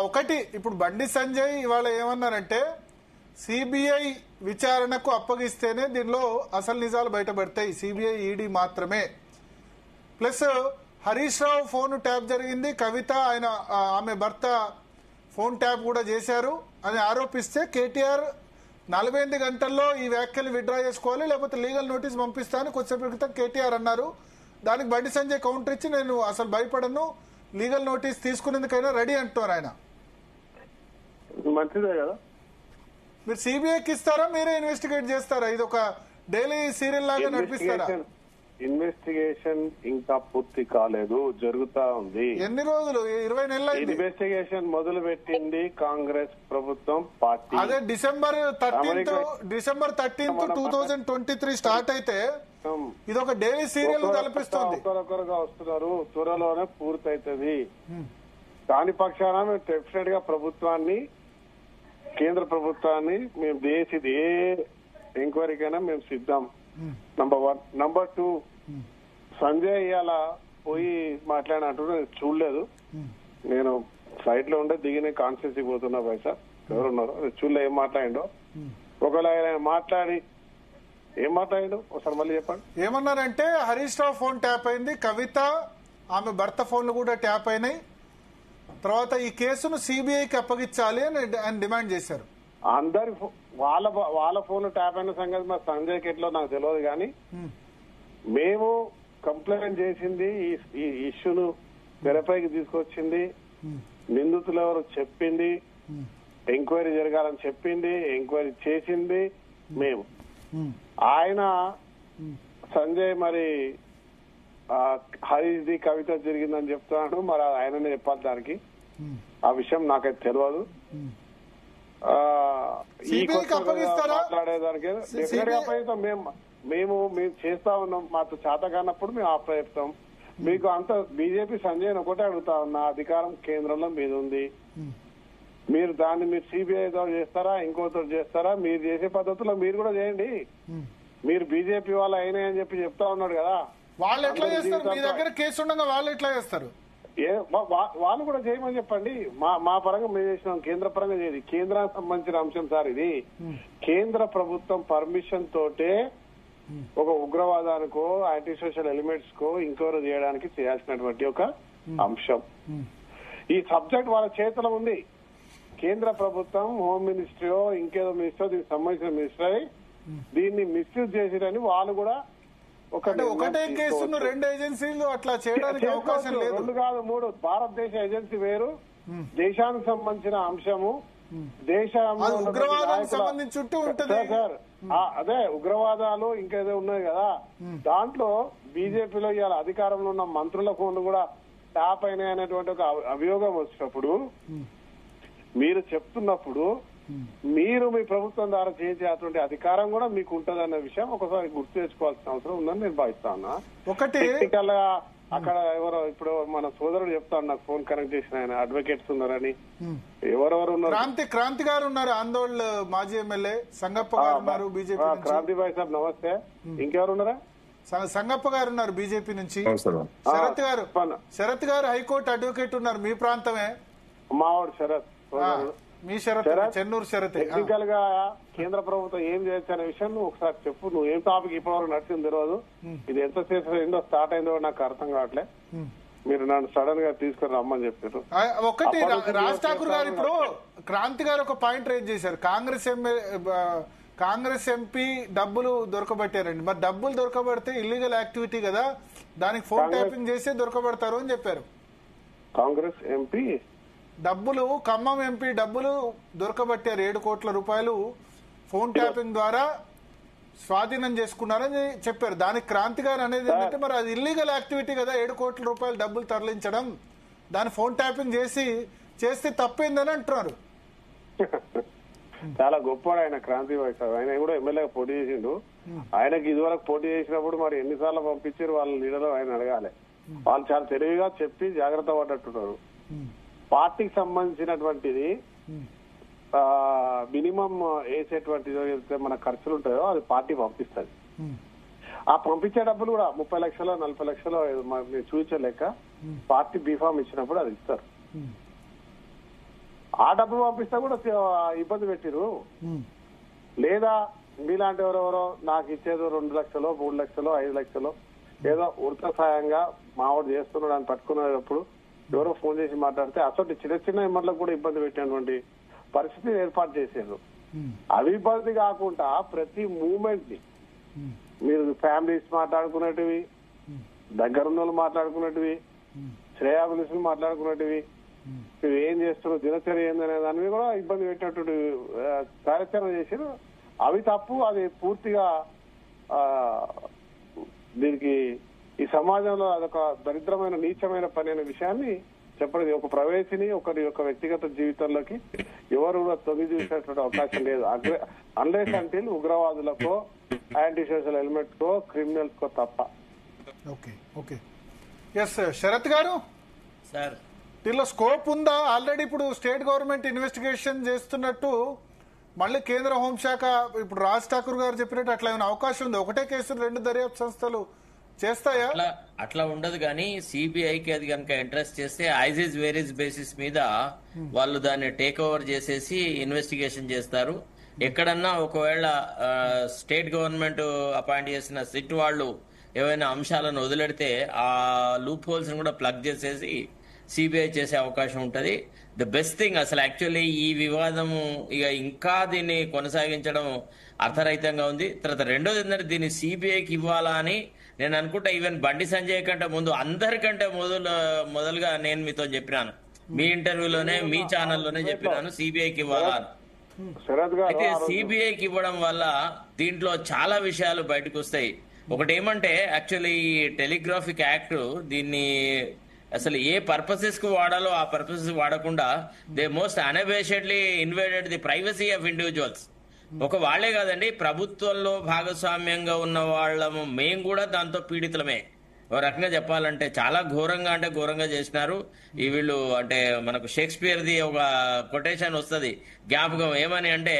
ఒకటి ఇప్పుడు బండి సంజయ్ ఇవాళ ఏమన్నారంటే సిబిఐ విచారణకు అప్పగిస్తేనే దీనిలో అసలు నిజాలు బయటపడతాయి, సిబిఐ ఈడీ మాత్రమే. Plus Harish Rao phone tap జరిగింది, కవిత ఆమె భర్త ఫోన్ ట్యాప్ కూడా చేశారు అని ఆరోపిస్తే కేటీఆర్ 48 గంటల్లో ఈ వ్యాఖ్యలు విత్డ్రా చేసుకోవాలి లేకపోతే లీగల్ నోటీస్ పంపిస్తానని కొద్దిసేపు క్రితం కేటీఆర్ అన్నారు. దానికి బండి సంజయ్ కౌంటర్ ఇచ్చి నేను అసలు భయపడను, లీగల్ నోటీస్ తీసుకునేందుకైనా రెడీ అంటున్నారు ఆయన. మంచిదే కదా. మీరు సిబిఐకి ఇస్తారా, మీరే ఇన్వెస్టిగేట్ చేస్తారా? ఇది ఒక డైలీ సీరియల్ లాగా నడిపిస్తారా? ఇన్వెస్టిగేషన్ ఇంకా పూర్తి కాలేదు, జరుగుతా ఉంది. ఎన్ని రోజులు? 20 నెలలు. ఇన్వెస్టిగేషన్ మొదలు పెట్టింది కాంగ్రెస్ ప్రభుత్వం పార్టీ. అదే డిసెంబర్ 13, 2023 స్టార్ట్ అయితే ఇది ఒక డైలీ సీరియల్ తలపిస్తుంది. ఒకరొకరుగా వస్తున్నారు, త్వరలోనే పూర్తవుతుంది. దాని పక్షాన మేము డెఫినెట్ గా ప్రభుత్వాన్ని, కేంద్ర ప్రభుత్వాన్ని మేము ఏ ఎంక్వైరీకైనా మేము సిద్ధం. నంబర్ 1. నంబర్ 2, సంజయ్ ఇవాళ పోయి మాట్లాడినట్టు చూడలేదు. నేను ఫ్లైట్ లో ఉండే దిగిన కాన్స్టిట్యూన్సీకి పోతున్నా పైసా ఎవరున్నారు చూడలే ఏం మాట్లాడిండో. ఒకవేళ ఆయన ఏం మాట్లాడిండో ఒకసారి మళ్ళీ చెప్పండి. ఏమన్నారంటే హరీష్ రావు ఫోన్ ట్యాప్ అయింది, కవిత ఆమె భర్త ఫోన్లు కూడా ట్యాప్ అయినాయి, తర్వాత ఈ కేసును సిబిఐకి అప్పగించాలి అని ఆయన డిమాండ్ చేశారు. అందరి వాళ్ళ ఫోన్ ట్యాప్ అయిన సంగతి మా సంజయ్ కెట్లో నాకు తెలియదు, కానీ మేము కంప్లైంట్ చేసింది ఈ ఇష్యూను తెరపైకి తీసుకొచ్చింది, నిందితులు ఎవరు చెప్పింది, ఎంక్వైరీ జరగాలని చెప్పింది, ఎంక్వైరీ చేసింది మేము. ఆయన సంజయ్ మరి హరీష్ది కవిత జరిగిందని చెప్తున్నాడు, మరి ఆయననే చెప్పాలి దానికి. ఆ విషయం నాకైతే తెలియదు. మాట్లాడేదానికి మేము చేస్తా ఉన్నాం. మాతో చేత కానప్పుడు మేము ఆఫ్ చెప్తాం. మీకు అంత బీజేపీ సంజయ్ ఒకటే అడుగుతా ఉన్నా, అధికారం కేంద్రంలో మీద ఉంది, మీరు సిబిఐ చేస్తారా, ఇంకోతో చేస్తారా? మీరు చేసే పద్ధతిలో మీరు కూడా చేయండి. మీరు బీజేపీ వాళ్ళు అయినాయని చెప్తా ఉన్నాడు కదా. వాళ్ళు ఎట్లా చేస్తారు? మీ దగ్గర కేసు ఉండగా వాళ్ళు ఎట్లా చేస్తారు? వాళ్ళు కూడా చేయమని చెప్పండి. మా పరంగా మేము చేసినాం, కేంద్ర పరంగా చేయదు. కేంద్రానికి సంబంధించిన అంశం సార్ ఇది. కేంద్ర ప్రభుత్వం పర్మిషన్ తోటే ఒక ఉగ్రవాదానికో యాంటీ సోషల్ ఎలిమెంట్స్ కో ఎంక్వైరీ చేయడానికి చేయాల్సినటువంటి ఒక అంశం. ఈ సబ్జెక్ట్ వాళ్ళ చేతిలో ఉంది. కేంద్ర ప్రభుత్వం హోమ్ మినిస్ట్రీ ఇంకేదో మినిస్టర్ దీనికి సంబంధించిన మినిస్టర్ దీన్ని మిస్యూజ్ చేసిరని వాళ్ళు కూడా ఒకటే కేసును 2 ఏజెన్సీలు అట్లా చేయడానికి అవకాశం లేదు. 2 కాదు 3. భారతదేశ ఏజెన్సీ వేరు, దేశానికి సంబంధించిన అంశము, ఉగ్రవాదానికి సంబంధించి చుట్టూ ఉంటుంది సార్. అదే ఉగ్రవాదాలు ఇంకేదో ఉన్నాయి కదా, దాంట్లో బీజేపీలో ఇవాళ అధికారంలో ఉన్న మంత్రుల ఫోన్లు కూడా ట్యాప్ అయినాయి అనేటువంటి ఒక అభియోగం వచ్చినప్పుడు మీరు చెప్తున్నప్పుడు మీరు మీ ప్రభుత్వం ద్వారా చేసేటువంటి అధికారం కూడా మీకు ఉంటది అనే విషయం ఒకసారి గుర్తు తెచ్చుకోవాల్సిన అవసరం ఉందని నేను భావిస్తా ఉన్నా. టెక్నికల్ గా అక్కడ ఎవరో ఇప్పుడు మన సోదరుడు చెప్తాను, నాకు ఫోన్ కనెక్ట్ చేసిన ఆయన అడ్వకేట్స్ ఉన్నారని. ఎవరెవరు ఉన్నారు? క్రాంతి గారు ఉన్నారు, ఆందోళన మాజీ ఎమ్మెల్యే. సంగప్ప గారు ఉన్నారు బీజేపీ. క్రాంతి భాయ్ సార్ నమస్తే. ఇంకెవరు ఉన్నారా? సంగప్ప గారు ఉన్నారు బీజేపీ నుంచి. శరత్ గారు హైకోర్టు అడ్వకేట్ ఉన్నారు, మీ ప్రాంతమే. మావాడు శరత్, మీ శరత్, చెన్నూరు శరత్. టెక్నికల్ గా కేంద్ర ప్రభుత్వం ఏం చేయొచ్చు అనే విషయం నువ్వు ఒకసారి చెప్పు. నువ్వు ఏం టాపిక్ ఇప్పటివరకు నడిచింది తెలియదు, ఇది ఎంత సేపు అయిందో స్టార్ట్ అయిందో నాకు అర్థం కావట్లే. మీరు నన్ను సడన్ గా తీసుకుని రమ్మని చెప్పారు. ఒకటి రాజ్ ఠాకూర్ గారు ఇప్పుడు క్రాంతి గారు ఒక పాయింట్ రేజ్ చేశారు, కాంగ్రెస్ ఎంపీ డబ్బులు దొరకబట్టారండి. మరి డబ్బులు దొరకబడితే ఇల్లీగల్ యాక్టివిటీ కదా, దానికి ఫోన్ ట్యాపింగ్ చేసి దొరకబడతారు అని చెప్పారు. కాంగ్రెస్ ఎంపీ డబ్బులు, ఖమ్మం ఎంపీ డబ్బులు దొరకబట్టారు, 7 కోట్ల రూపాయలు ఫోన్ ట్యాపింగ్ ద్వారా స్వాధీనం చేసుకున్నారని చెప్పారు. దానికి క్రాంతి గారు అనేది ఏంటంటే మరి అది ఇల్లీగల్ యాక్టివిటీ కదా, 7 కోట్ల రూపాయలు డబ్బులు తరలించడం, దాని ఫోన్ ట్యాపింగ్ చేస్తే తప్పేందని అంటున్నారు. చాలా గొప్పవాడు ఆయన క్రాంతి భాయ్. ఆయన కూడా ఎమ్మెల్యేగా పోటీ చేసిండు. ఆయనకి ఇదివరకు పోటీ చేసినప్పుడు మరి ఎన్నిసార్లు పంపించారు వాళ్ళ లీడర్ ఆయన అడగాలి. వాళ్ళు చాలా తెలివిగా చెప్పి జాగ్రత్త పడ్డట్టున్నారు. పార్టీకి సంబంధించినటువంటిది మినిమం వేసేటువంటిది ఏదైతే మన ఖర్చులు ఉంటాయో అది పార్టీ పంపిస్తుంది. ఆ పంపించే డబ్బులు కూడా 30 లక్షలు 40 లక్షలు మీరు చూపించలేక పార్టీ బీఫామ్ ఇచ్చినప్పుడు అది ఇస్తారు. ఆ డబ్బు పంపిస్తే కూడా ఇబ్బంది పెట్టిరు. లేదా మీలాంటి ఎవరెవరో నాకు ఇచ్చేదో 2 లక్షలు 3 లక్షలు 5 లక్షలు ఏదో ఉడత సాయంగా మావాడు చేస్తున్నాడు అని పట్టుకునేటప్పుడు ఎవరో ఫోన్ చేసి మాట్లాడితే అసలు చిన్న చిన్న ఇమ్మర్లకు కూడా ఇబ్బంది పెట్టినటువంటి పరిస్థితిని ఏర్పాటు చేశారు. అవి ఇబ్బంది కాకుండా ప్రతి మూమెంట్ ని మీరు ఫ్యామిలీస్ మాట్లాడుకునేటివి, దగ్గరున్న వాళ్ళు మాట్లాడుకునేటివి, శ్రేయాభిలాషులు మాట్లాడుకునేటివి, మీరు ఏం చేస్తున్నారు దినచర్య ఏందనే దాని మీద కూడా ఇబ్బంది పెట్టినటువంటి కార్యాచరణ చేశారు. అవి తప్పు. అది పూర్తిగా దీనికి ఈ సమాజంలో అదొక దరిద్రమైన నీచమైన పని అనే విషయాన్ని చెప్పలేదు. ఒక ప్రవేశిని ఒకరి యొక్క వ్యక్తిగత జీవితంలోకి ఎవరు కూడా తొంగి చూసేటువంటి అవకాశం లేదు. అన్లెస్ అంటిల్ ఉగ్రవాదులకో యాంటీ సోషల్ ఎలిమెంట్ కో క్రిమినల్స్ కో తప్ప. ఓకే ఓకే ఎస్ శరత్ గారు సార్, దీనిలో స్కోప్ ఉందా? ఆల్రెడీ ఇప్పుడు స్టేట్ గవర్నమెంట్ ఇన్వెస్టిగేషన్ చేస్తున్నట్టు మళ్ళీ కేంద్ర హోంశాఖ ఇప్పుడు రాజ్ ఠాకూర్ గారు చెప్పినట్టు అట్లా ఏమైనా అవకాశం ఉంది? ఒకటే కేసులు 2 దర్యాప్తు సంస్థలు చేస్తాయా? అట్లా ఉండదు. కానీ సిబిఐకి అది కనుక ఇంట్రెస్ట్ చేస్తే ఐజిస్ వేరీస్ బేసిస్ మీద వాళ్ళు దాన్ని టేక్ ఓవర్ చేసేసి ఇన్వెస్టిగేషన్ చేస్తారు. ఎక్కడన్నా ఒకవేళ స్టేట్ గవర్నమెంట్ అపాయింట్ చేసిన సిట్ వాళ్ళు ఏవైనా అంశాలను వదిలేడితే ఆ లూప్ హోల్స్ కూడా ప్లగ్ చేసేసి సిబిఐ చేసే అవకాశం ఉంటది. ద బెస్ట్ థింగ్ అసలు యాక్చువల్లీ ఈ వివాదము ఇక ఇంకా దీన్ని కొనసాగించడం అర్థరహితంగా ఉంది. తర్వాత రెండోది ఏంటంటే దీన్ని సిబిఐకి ఇవ్వాలా అని నేను అనుకుంటా. ఈవెన్ బండి సంజయ్ కంటే ముందు అందరికంటే మొదలుగా నేను మీతో చెప్పినాను, మీ ఇంటర్వ్యూలోనే మీ ఛానల్లోనే చెప్పినాను సిబిఐకి ఇవ్వాలా అని. అయితే సిబిఐకి ఇవ్వడం వల్ల దీంట్లో చాలా విషయాలు బయటకు వస్తాయి. ఒకటి ఏమంటే యాక్చువల్లీ ఈ టెలిగ్రాఫిక్ యాక్ట్ దీన్ని అసలు ఏ పర్పసెస్ కు వాడాలో ఆ పర్పసెస్ వాడకుండా they most unabashedly invaded the privacy of individuals. ఒక వాళ్లే కాదండి, ప్రభుత్వంలో భాగస్వామ్యంగా ఉన్న వాళ్ళము మేము కూడా దాంతో పీడితులమే. ఒక రకంగా చెప్పాలంటే చాలా ఘోరంగా అంటే ఘోరంగా చేసినారు. ఈ వీళ్ళు అంటే మనకు షేక్స్పియర్ది ఒక కొటేషన్ వస్తుంది జ్ఞాపకం, ఏమని అంటే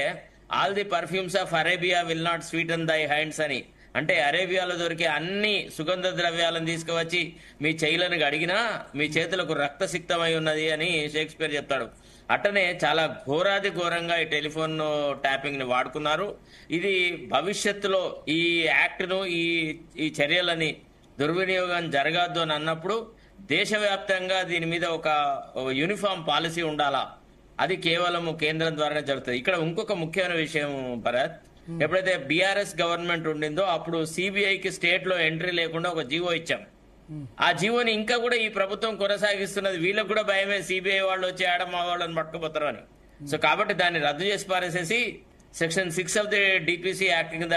all the perfumes of Arabia will not sweeten thy hands అని. అంటే అరేబియాలో దొరికే అన్ని సుగంధ ద్రవ్యాలను తీసుకువచ్చి మీ చేతులను గడిగినా మీ చేతులకు రక్తసిక్తమై ఉన్నది అని షేక్స్పియర్ చెప్తాడు. అట్టనే చాలా ఘోరాది ఘోరంగా ఈ టెలిఫోన్ ట్యాపింగ్ ని వాడుకున్నారు. ఇది భవిష్యత్తులో ఈ యాక్ట్ ను ఈ చర్యలని దుర్వినియోగం జరగద్దు అని అన్నప్పుడు దేశవ్యాప్తంగా దీని మీద ఒక యూనిఫామ్ పాలసీ ఉండాలా. అది కేవలం కేంద్రం ద్వారానే జరుగుతుంది. ఇక్కడ ఇంకొక ముఖ్యమైన విషయం భరత్, ఎప్పుడైతే బీఆర్ఎస్ గవర్నమెంట్ ఉండిందో అప్పుడు సిబిఐకి స్టేట్ లో ఎంట్రీ లేకుండా ఒక జీవో ఇచ్చాం. ఆ జీవోని ఇంకా కూడా ఈ ప్రభుత్వం కొనసాగిస్తున్నది. వీళ్ళకు కూడా భయమే సిబిఐ వాళ్ళు వచ్చి ఆడమ్మ వాళ్ళని పట్టుకుపోతారు అని. సో కాబట్టి దాన్ని రద్దు చేసి పారేసేసి section 6 of the DPC act కింద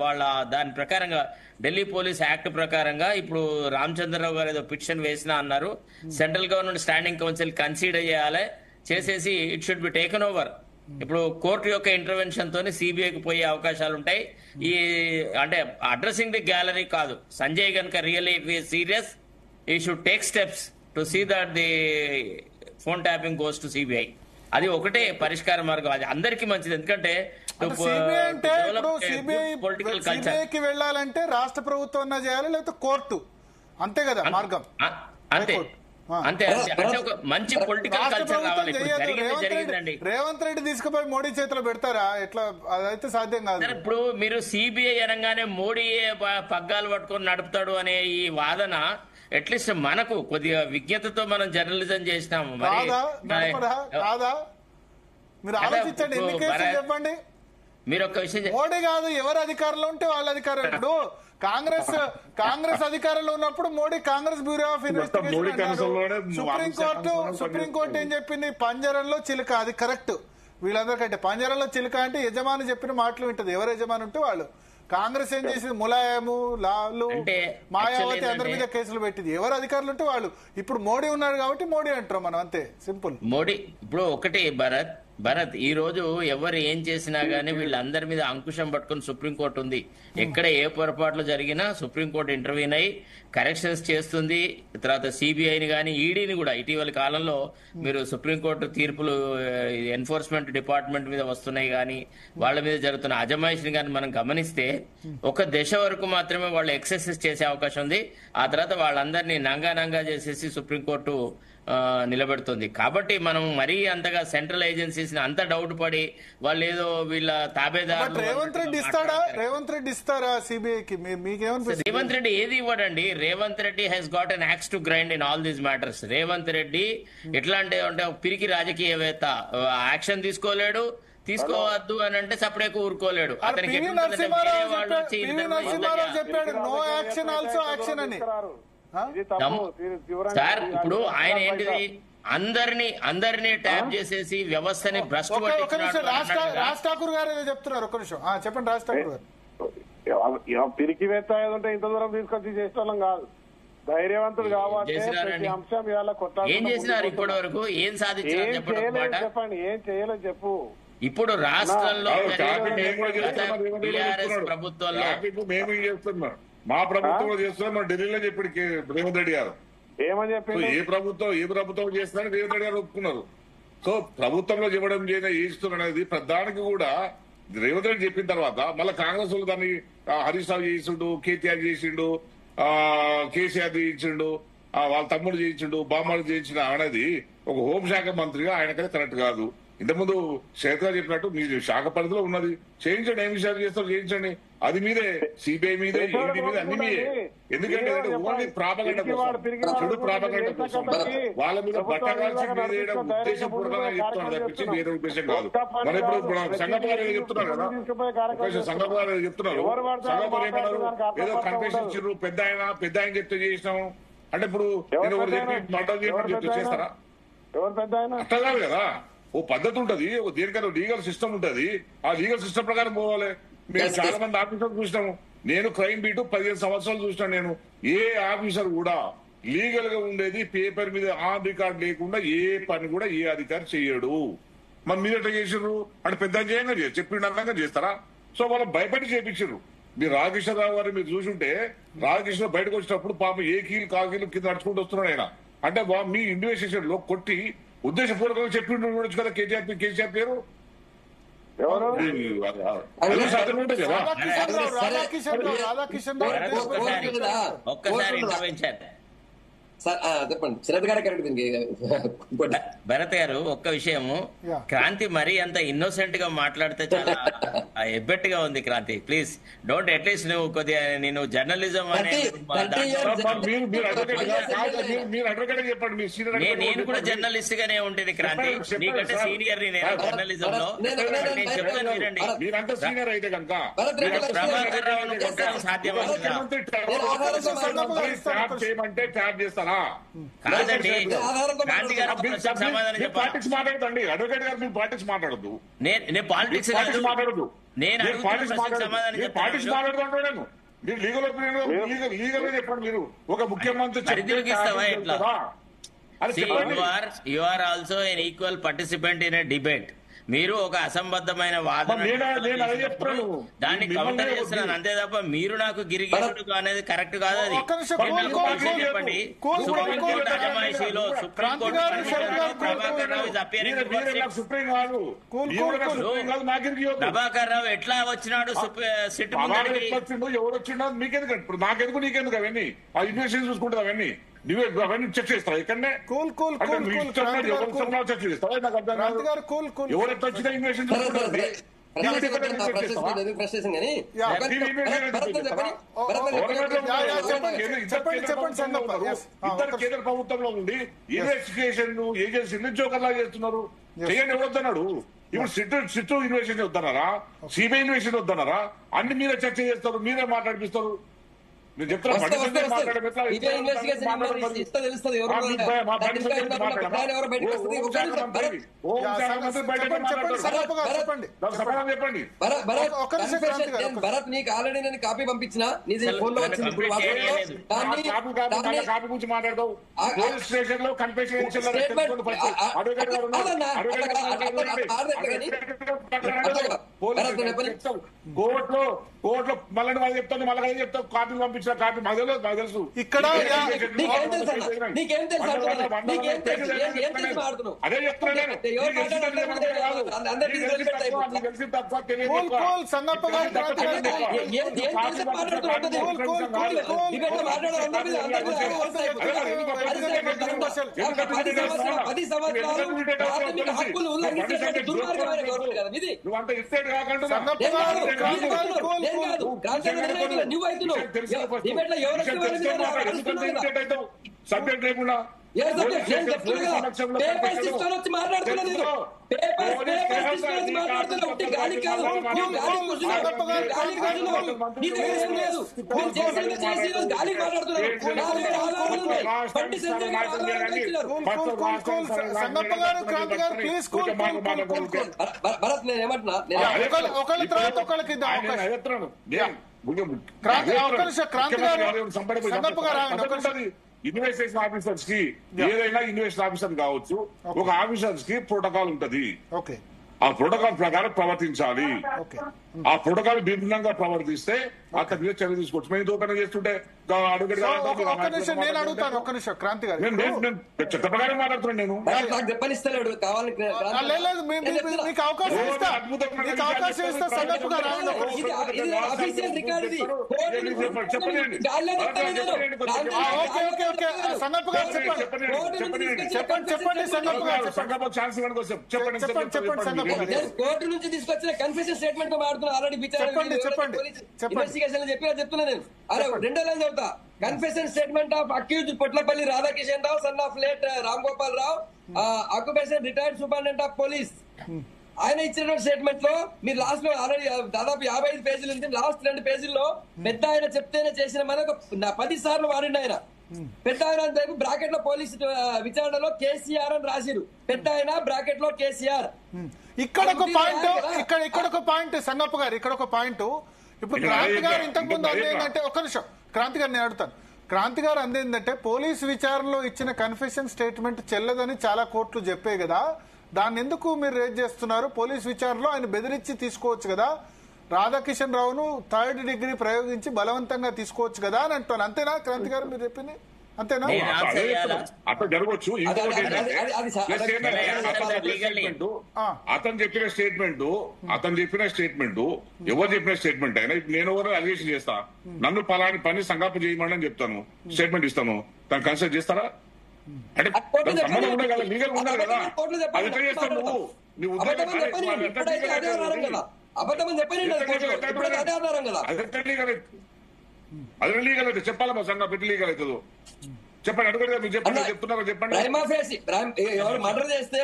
వాళ్ళ దాని ప్రకారంగా ఢిల్లీ పోలీస్ యాక్ట్ ప్రకారంగా ఇప్పుడు రామచంద్రరావు గారు ఏదో పిటిషన్ వేసినా అన్నారు. Central government standing counsel consider చేసేసి it should be taken over. ఇప్పుడు కోర్టు యొక్క ఇంటర్వెన్షన్ తోని సిబిఐకి పోయే అవకాశాలు ఉంటాయి. ఈ అంటే అడ్రసింగ్ ది గ్యాలరీ కాదు, సంజయ్ కనుక really serious he should take steps to see that the phone tapping goes to CBI. అది ఒకటే పరిష్కార మార్గం, అది అందరికీ మంచిది. ఎందుకంటే పొలిటికల్ సిబిఐకి వెళ్ళాలంటే రాష్ట్ర ప్రభుత్వం చేయాలి, లేకపోతే కోర్టు, అంతే కదా మార్గం. అంతే అంతే అంటే ఒక మంచి పొలిటికల్ కల్చర్ రావాలి. జరిగిందండి, రేవంత్ రెడ్డి తీసుకుపోయి మోడీ చేతిలో పెడతారా? ఎట్లా? అదైతే సాధ్యం కాదు. ఇప్పుడు మీరు సిబిఐ అనగానే మోడీ పగ్గాలు పట్టుకొని నడుపుతాడు అనే ఈ వాదన అట్లీస్ట్ మనకు కొద్దిగా విజ్ఞతతో మనం జర్నలిజం చేసినాము. కాదా? మీరు ఆలోచించండి, ఎన్ని కేసులు చెప్పండి. మీరు ఒక విషయం, మోడీ కాదు, ఎవరు అధికారంలో ఉంటే వాళ్ళ అధికారం. ఇప్పుడు కాంగ్రెస్ అధికారంలో ఉన్నప్పుడు Modi Congress bureau of investigation, supreme court ఏం చెప్పింది? పంజరంలో చిలుక, అది కరెక్ట్. వీళ్ళందరికంటే పంజరంలో చిలుక అంటే యజమాని చెప్పిన మాటలు వింటది. ఎవరు యజమాని ఉంటే వాళ్ళు. కాంగ్రెస్ ఏం చేసింది? ములాయము, లాలు, మాయావతి అందరి మీద కేసులు పెట్టింది. ఎవరు అధికారులు ఉంటే వాళ్ళు. ఇప్పుడు మోడీ ఉన్నారు కాబట్టి మోడీ అంటారు మనం, అంతే సింపుల్. మోడీ ఇప్పుడు ఒకటి భరత్, భరత్, ఈ రోజు ఎవరు ఏం చేసినా గానీ వీళ్ళందరి మీద అంకుశం పట్టుకుని సుప్రీంకోర్టు ఉంది. ఎక్కడ ఏ పొరపాట్లు జరిగినా సుప్రీంకోర్టు ఇంటర్వ్యూన్ అయి కరెక్షన్స్ చేస్తుంది. తర్వాత సిబిఐని కానీ ఈడీని కూడా ఇటీవల కాలంలో మీరు సుప్రీంకోర్టు తీర్పులు ఎన్ఫోర్స్మెంట్ డిపార్ట్మెంట్ మీద వస్తున్నాయి కానీ వాళ్ళ మీద జరుగుతున్న అజమాయిషిని కానీ మనం గమనిస్తే ఒక దశ వరకు మాత్రమే వాళ్ళు ఎక్సర్సైజ్ చేసే అవకాశం ఉంది. ఆ తర్వాత వాళ్ళందరినీ నంగా చేసేసి సుప్రీంకోర్టు నిలబెడుతుంది. కాబట్టి మనం మరీ అంతగా సెంట్రల్ ఏజెన్సీస్ అంత డౌట్ పడి వాళ్ళు ఏదో వీళ్ళ తాబేదారు రేవంత్ రెడ్డి ఇస్తారా సిబిఐకి? మీకేమనిపిస్తుంది? రేవంత్ రెడ్డి ఏది ఇవ్వడండి. Revanth Reddy he's got an axe to grind in all these matters. Revanth Reddy ఎట్లా అంటే పిరికి రాజకీయవేత్త, యాక్షన్ తీసుకోవద్దు అని అంటే సపరేట్ ఊరుకోలేడు. అతనికి చెప్పాడు నో యాక్షన్ ఆల్సో యాక్షన్ అని. సార్ ఇప్పుడు ఆయన ఏంటిది అందరినీ ట్యాప్ చేసేసి వ్యవస్థని భ్రష్టు రాజ్ ఠాకూర్ గారు ఏదో చెప్తున్నారు. ఒక్క నిమిషం చెప్పండి రాజ్ ఠాకూర్ గారు. పిరికివేత్త ఏదంటే ఇంత దూరం తీసుకొచ్చి చేసేవాళ్ళం కాదు. ధైర్యవంతుడు కావాలి. అంశం ఇవాళ ఏం చేసినారు ఇప్పటి వరకు? ఏం సాధించారు చెప్పండి. ఏం చేయలేదు చెప్పు. ఇప్పుడు రాష్ట్రంలో ప్రభుత్వంలో మేము చేస్తున్నాం, మా ప్రభుత్వం చేస్తున్నాం. మన ఢిల్లీలో చెప్పాడు రేవంత్ రెడ్డి గారు. ఏమని చెప్పి ఏ ప్రభుత్వం చేస్తున్నారని రేవంత్ రెడ్డి గారు ఒప్పుకున్నారు. సో ప్రభుత్వంలో చెప్పడం చేస్తున్నారు అనేది ప్రధానికి కూడా రేవంత్ రెడ్డి చెప్పిన తర్వాత మళ్ళీ కాంగ్రెస్ వాళ్ళు దాన్ని హరీష్ రావు చేసిండు, కేటీఆర్ చేసిండు, కేసీఆర్ చేయించిండు, వాళ్ళ తమ్ముడు చేయించిండు, బామ్మడు చేయించిన అనేది ఒక హోంశాఖ మంత్రిగా ఆయనకైతే కరెక్ట్ కాదు. ఇంతకుముందు శేఖర్ గారు చెప్పినట్టు మీ శాఖ పరిధిలో ఉన్నది చేయించండి, ఏం విషయాలు చేస్తారు చేయించండి. అది మీదే, సిబిఐ మీదే, ఈడీ మీద అన్ని మీదే. ఎందుకంటే ఓన్లీ ప్రాపగండ కోసం, చెడు ప్రాపగండ కోసం వాళ్ళ మీద బట్టగాల్చి మీదేయడం ఉద్దేశపూర్వకంగా చెప్తున్నారు తప్పించి వేరే ఉద్దేశం కాదు. మన ఇప్పుడు సంగప్ గారు ఏదో చెప్తున్నారు కదా, సంగప్ గారు ఏదో చెప్తున్నారు. సంగప్ గారు ఏమన్నారు, ఏదో కన్ఫెషన్ ఇచ్చారు, పెద్ద ఆయన చెప్తే చేసినాము అంటే ఇప్పుడు నేను ఒకటి చెప్పి మర్డర్ చేయమని చెప్తే చేస్తారా? అట్లా కాదు కదా. ఓ పద్ధతి ఉంటది, దేనికైనా లీగల్ సిస్టమ్ ఉంటది. ఆ లీగల్ సిస్టమ్ ప్రకారం పోవాలి. మేము చాలా మంది ఆఫీసర్ చూసినాము. నేను క్రైమ్ బీటు 15 సంవత్సరాలు చూసినాను. నేను ఏ ఆఫీసర్ కూడా లీగల్ గా ఉండేది పేపర్ మీద ఆన్ రికార్డ్ లేకుండా ఏ పని కూడా ఏ అధికారి చేయడు. మరి మీరు ఎట్లా చేసిర్రు అంటే పెద్ద చేయంగా చెప్పిన అర్థంగా చేస్తారా? సో వాళ్ళు భయపడి చేపించారు. మీరు రామకృష్ణరావు గారు మీరు చూసుంటే రామకృష్ణ బయటకు వచ్చినప్పుడు పాపం ఏ కీలు కాకీలు కింద నడుచుకుంటూ వస్తున్నాడు ఆయన. అంటే మీ ఇన్వెస్టిగేషన్ లో కొట్టి ఉద్దేశపూర్వకంగా చెప్పి కదా కేసీఆర్ పేరు. ఒక్కసారి ఇంటర్వెన్షన్ చెప్పండి శరత్ గారు భరత్ గారు. ఒక్క విషయము, క్రాంతి మరీ అంత ఇన్నోసెంట్ గా మాట్లాడితే చాలా ఎబ్బెట్ గా ఉంది. క్రాంతి ప్లీజ్ డోంట్, అట్లీస్ట్ నువ్వు కొద్దిగా నేను జర్నలిజం నేను కూడా జర్నలిస్ట్ గానే ఉండేది. క్రాంతి నీకంటే సీనియర్ నేను జర్నలిజం లో. నేను చెప్తాను వినండి. ప్రభాకర్ రావును కొట్టడం సాధ్యమవుతుందా? కాదండి, క్రాంతి గారు సమాధానం చెప్పండి. మాట్లాడదండి అడ్వకేట్ గారు, మీరు పాలిటిక్స్ మాట్లాడద్దు. నేను పాలిటిక్స్ మాట్లాడదు. నేను పాలిటిక్స్ మాట్లాడుతుంటాను. మీరు లీగల్ ఒపీనియన్ లీగల్ గా చెప్పండి. మీరు ఒక ముఖ్యమంత్రి పరిధిలోకిస్తావా ఎట్లా? You are also an equal participant in a debate. మీరు ఒక అసంబద్ధమైన వాదన దాన్ని కౌంటర్ చేస్తున్నాను అంతే తప్ప మీరు నాకు గిరిగిరుడు అనేది కరెక్ట్ కాదు. అది చెప్పండి. సుప్రీంకోర్టు అజమాయిషీలో supreme court Prabhakar Rao is appearing. Prabhakar Rao ఎట్లా వచ్చినాడు సిట్ ముందరికి? ఎవరు వచ్చిండో మీకెందుకు? ఇప్పుడు నాకెందుకు నీకెందుకు? అవన్నీ ఆ ఇన్వెస్టిగేషన్ చూసుకుంటుంది. అవన్నీ నువ్వే అవన్నీ చెక్ చేస్తావు. ఇక్కడనే చెక్ చేస్తావు. నాకు అర్థం కాదు. ఎవరు ఎట్లా వచ్చినా ఇన్వెస్టిగేషన్ చూసుకుంటుంది. ఇద్దరు కేంద్ర ప్రభుత్వంలో ఉండి ఇన్వెస్టిగేషన్ ఏజెన్సీ జోకర్లా చేస్తున్నారు. చెయ్యండి, ఎవరొద్దన్నాడు? ఇప్పుడు సిట్టు ఇన్వెస్టిగేషన్ వద్దన్నారా? సిబిఐ ఇన్వెస్టిగేషన్ వద్దన్నారా? అన్ని మీరే చర్చ చేస్తారు, మీరే మాట్లాడిపిస్తారు. నేను చెప్తున్నా బండి సంజయ్ మాట్లాడే భరత్ నీకు ఆల్రెడీ నేను కాపీ పంపించిన నీది ఫోన్ లో వచ్చింది. కాపీ గురించి మాట్లాడతావు పోలీస్ స్టేషన్ లో కన్ఫెషన్ కోర్టులో మళ్ళీ వాళ్ళు చెప్తాను మళ్ళీ చెప్తావు కాపీ పంపించిన కాపీ మాకు తెలుసు. ఇక్కడ అదే చెప్తున్నాను సంగప్ప గారు నువ్వంతా ఇస్తే కాకుండా సబ్జెక్ట్ లేకుండా సంగప్ప గారు క్రాంతి గారు ప్లీజ్ భరత్ నేను ఏమంటున్నా ఒకళ్ళ తర్వాత ఒకళ్ళకి క్రాంతి గారు సంగప్ప గారు ఇన్వెస్టిగేషన్ ఆఫీసర్స్ కి ఏదైనా ఇన్వెస్టిగేషన్ ఆఫీసర్ కావచ్చు ఒక ఆఫీసర్స్ కి ప్రోటోకాల్ ఉంటది. ఆ ప్రోటోకాల్ ప్రకారం ప్రవర్తించాలి. ఆ ప్రోటోకాల్ భిన్నంగా ప్రవర్తిస్తే అతని మీద చర్య తీసుకోవచ్చు. మేము దూకన చేస్తుంటే నేను అడుగుతాను ఒక్క నిమిషం క్రాంతి గారు చట్ట ప్రకారం మాట్లాడుతున్నాను నేను. నాకు చెప్పనిస్తలేడు కావాలి మీకు అవకాశం ఇస్తా సంగప్ప గారు సంగప్ప గారు చెప్పండి సంగప్ప గారు చెప్పండి కోర్టు నుంచి తీసుకొచ్చిన కన్ఫెషన్ స్టేట్మెంట్ తో మాట్లాడుతున్నా ఆల్రెడీ ఇన్వెస్టిగేషన్ చెప్పి చెప్తున్నా నేను. అరే 2 లైన్ చెప్తా. Confession statement of accused Potlapalli Radhakishan Rao son of late Ram Gopal Rao occupation retired superintendent of police. ఆయన ఇచ్చినటువంటి స్టేట్మెంట్ లో మీరు లాస్ట్ లో ఆల్రెడీ దాదాపు 55 పేజీలు ఉంది. లాస్ట్ 2 పేజీల్లో పెద్ద ఆయన చెప్తేనే చేసిన మనకు 10 సార్లు వాడిండి ఆయన. పెద్ద ఆయన బ్రాకెట్ లో పోలీసు విచారణలో కేసీఆర్ అని రాసిరు. పెద్ద ఆయన బ్రాకెట్ లో కేసీఆర్. ఇక్కడ ఒక పాయింట్ సంగప్ప గారు ఇక్కడ ఒక పాయింట్. ఇప్పుడు క్రాంతి గారు ఇంతకు ముందు అందేంటంటే ఒక్క నిమిషం క్రాంతి గారు నేను అడుగుతాను. క్రాంతి గారు అందేంటంటే పోలీసు విచారణలో ఇచ్చిన కన్ఫెషన్ స్టేట్మెంట్ చెల్లదని చాలా కోర్టులు చెప్పాయి కదా, దాన్ని ఎందుకు మీరు రేజ్ చేస్తున్నారు? పోలీస్ విచారణలో ఆయన బెదిరించి తీసుకోవచ్చు కదా, రాధాకిషన్ రావును 3rd డిగ్రీ ప్రయోగించి బలవంతంగా తీసుకోవచ్చు కదా అని అంటాను. అంతేనా క్రాంతి గారు మీరు చెప్పింది? అంతేనా? అట్లా జరగవచ్చు. అతను చెప్పిన స్టేట్మెంట్ ఎవరు చెప్పిన స్టేట్మెంట్ అయినా నేను ఎవరు అలిగేషన్ చేస్తా, నన్ను పలాని పని సంగాప చేయమని అని చెప్తాను, స్టేట్మెంట్ ఇస్తాను, తను కన్సల్ట్ చేస్తారా? అంటే సంబంధం ఉండే కదా, లీగల్ ఉండాలి కదా. అది ఎట్లా చేస్తావు నువ్వు అదే లీగల్ అయితే చెప్పాలా మా సంఘం పెట్టి లీగల్ అవుతుందో చెప్పండి. అడుగుగా మీరు చెప్పండి, చెప్తున్నారు చెప్పండి. మర్డర్ చేస్తే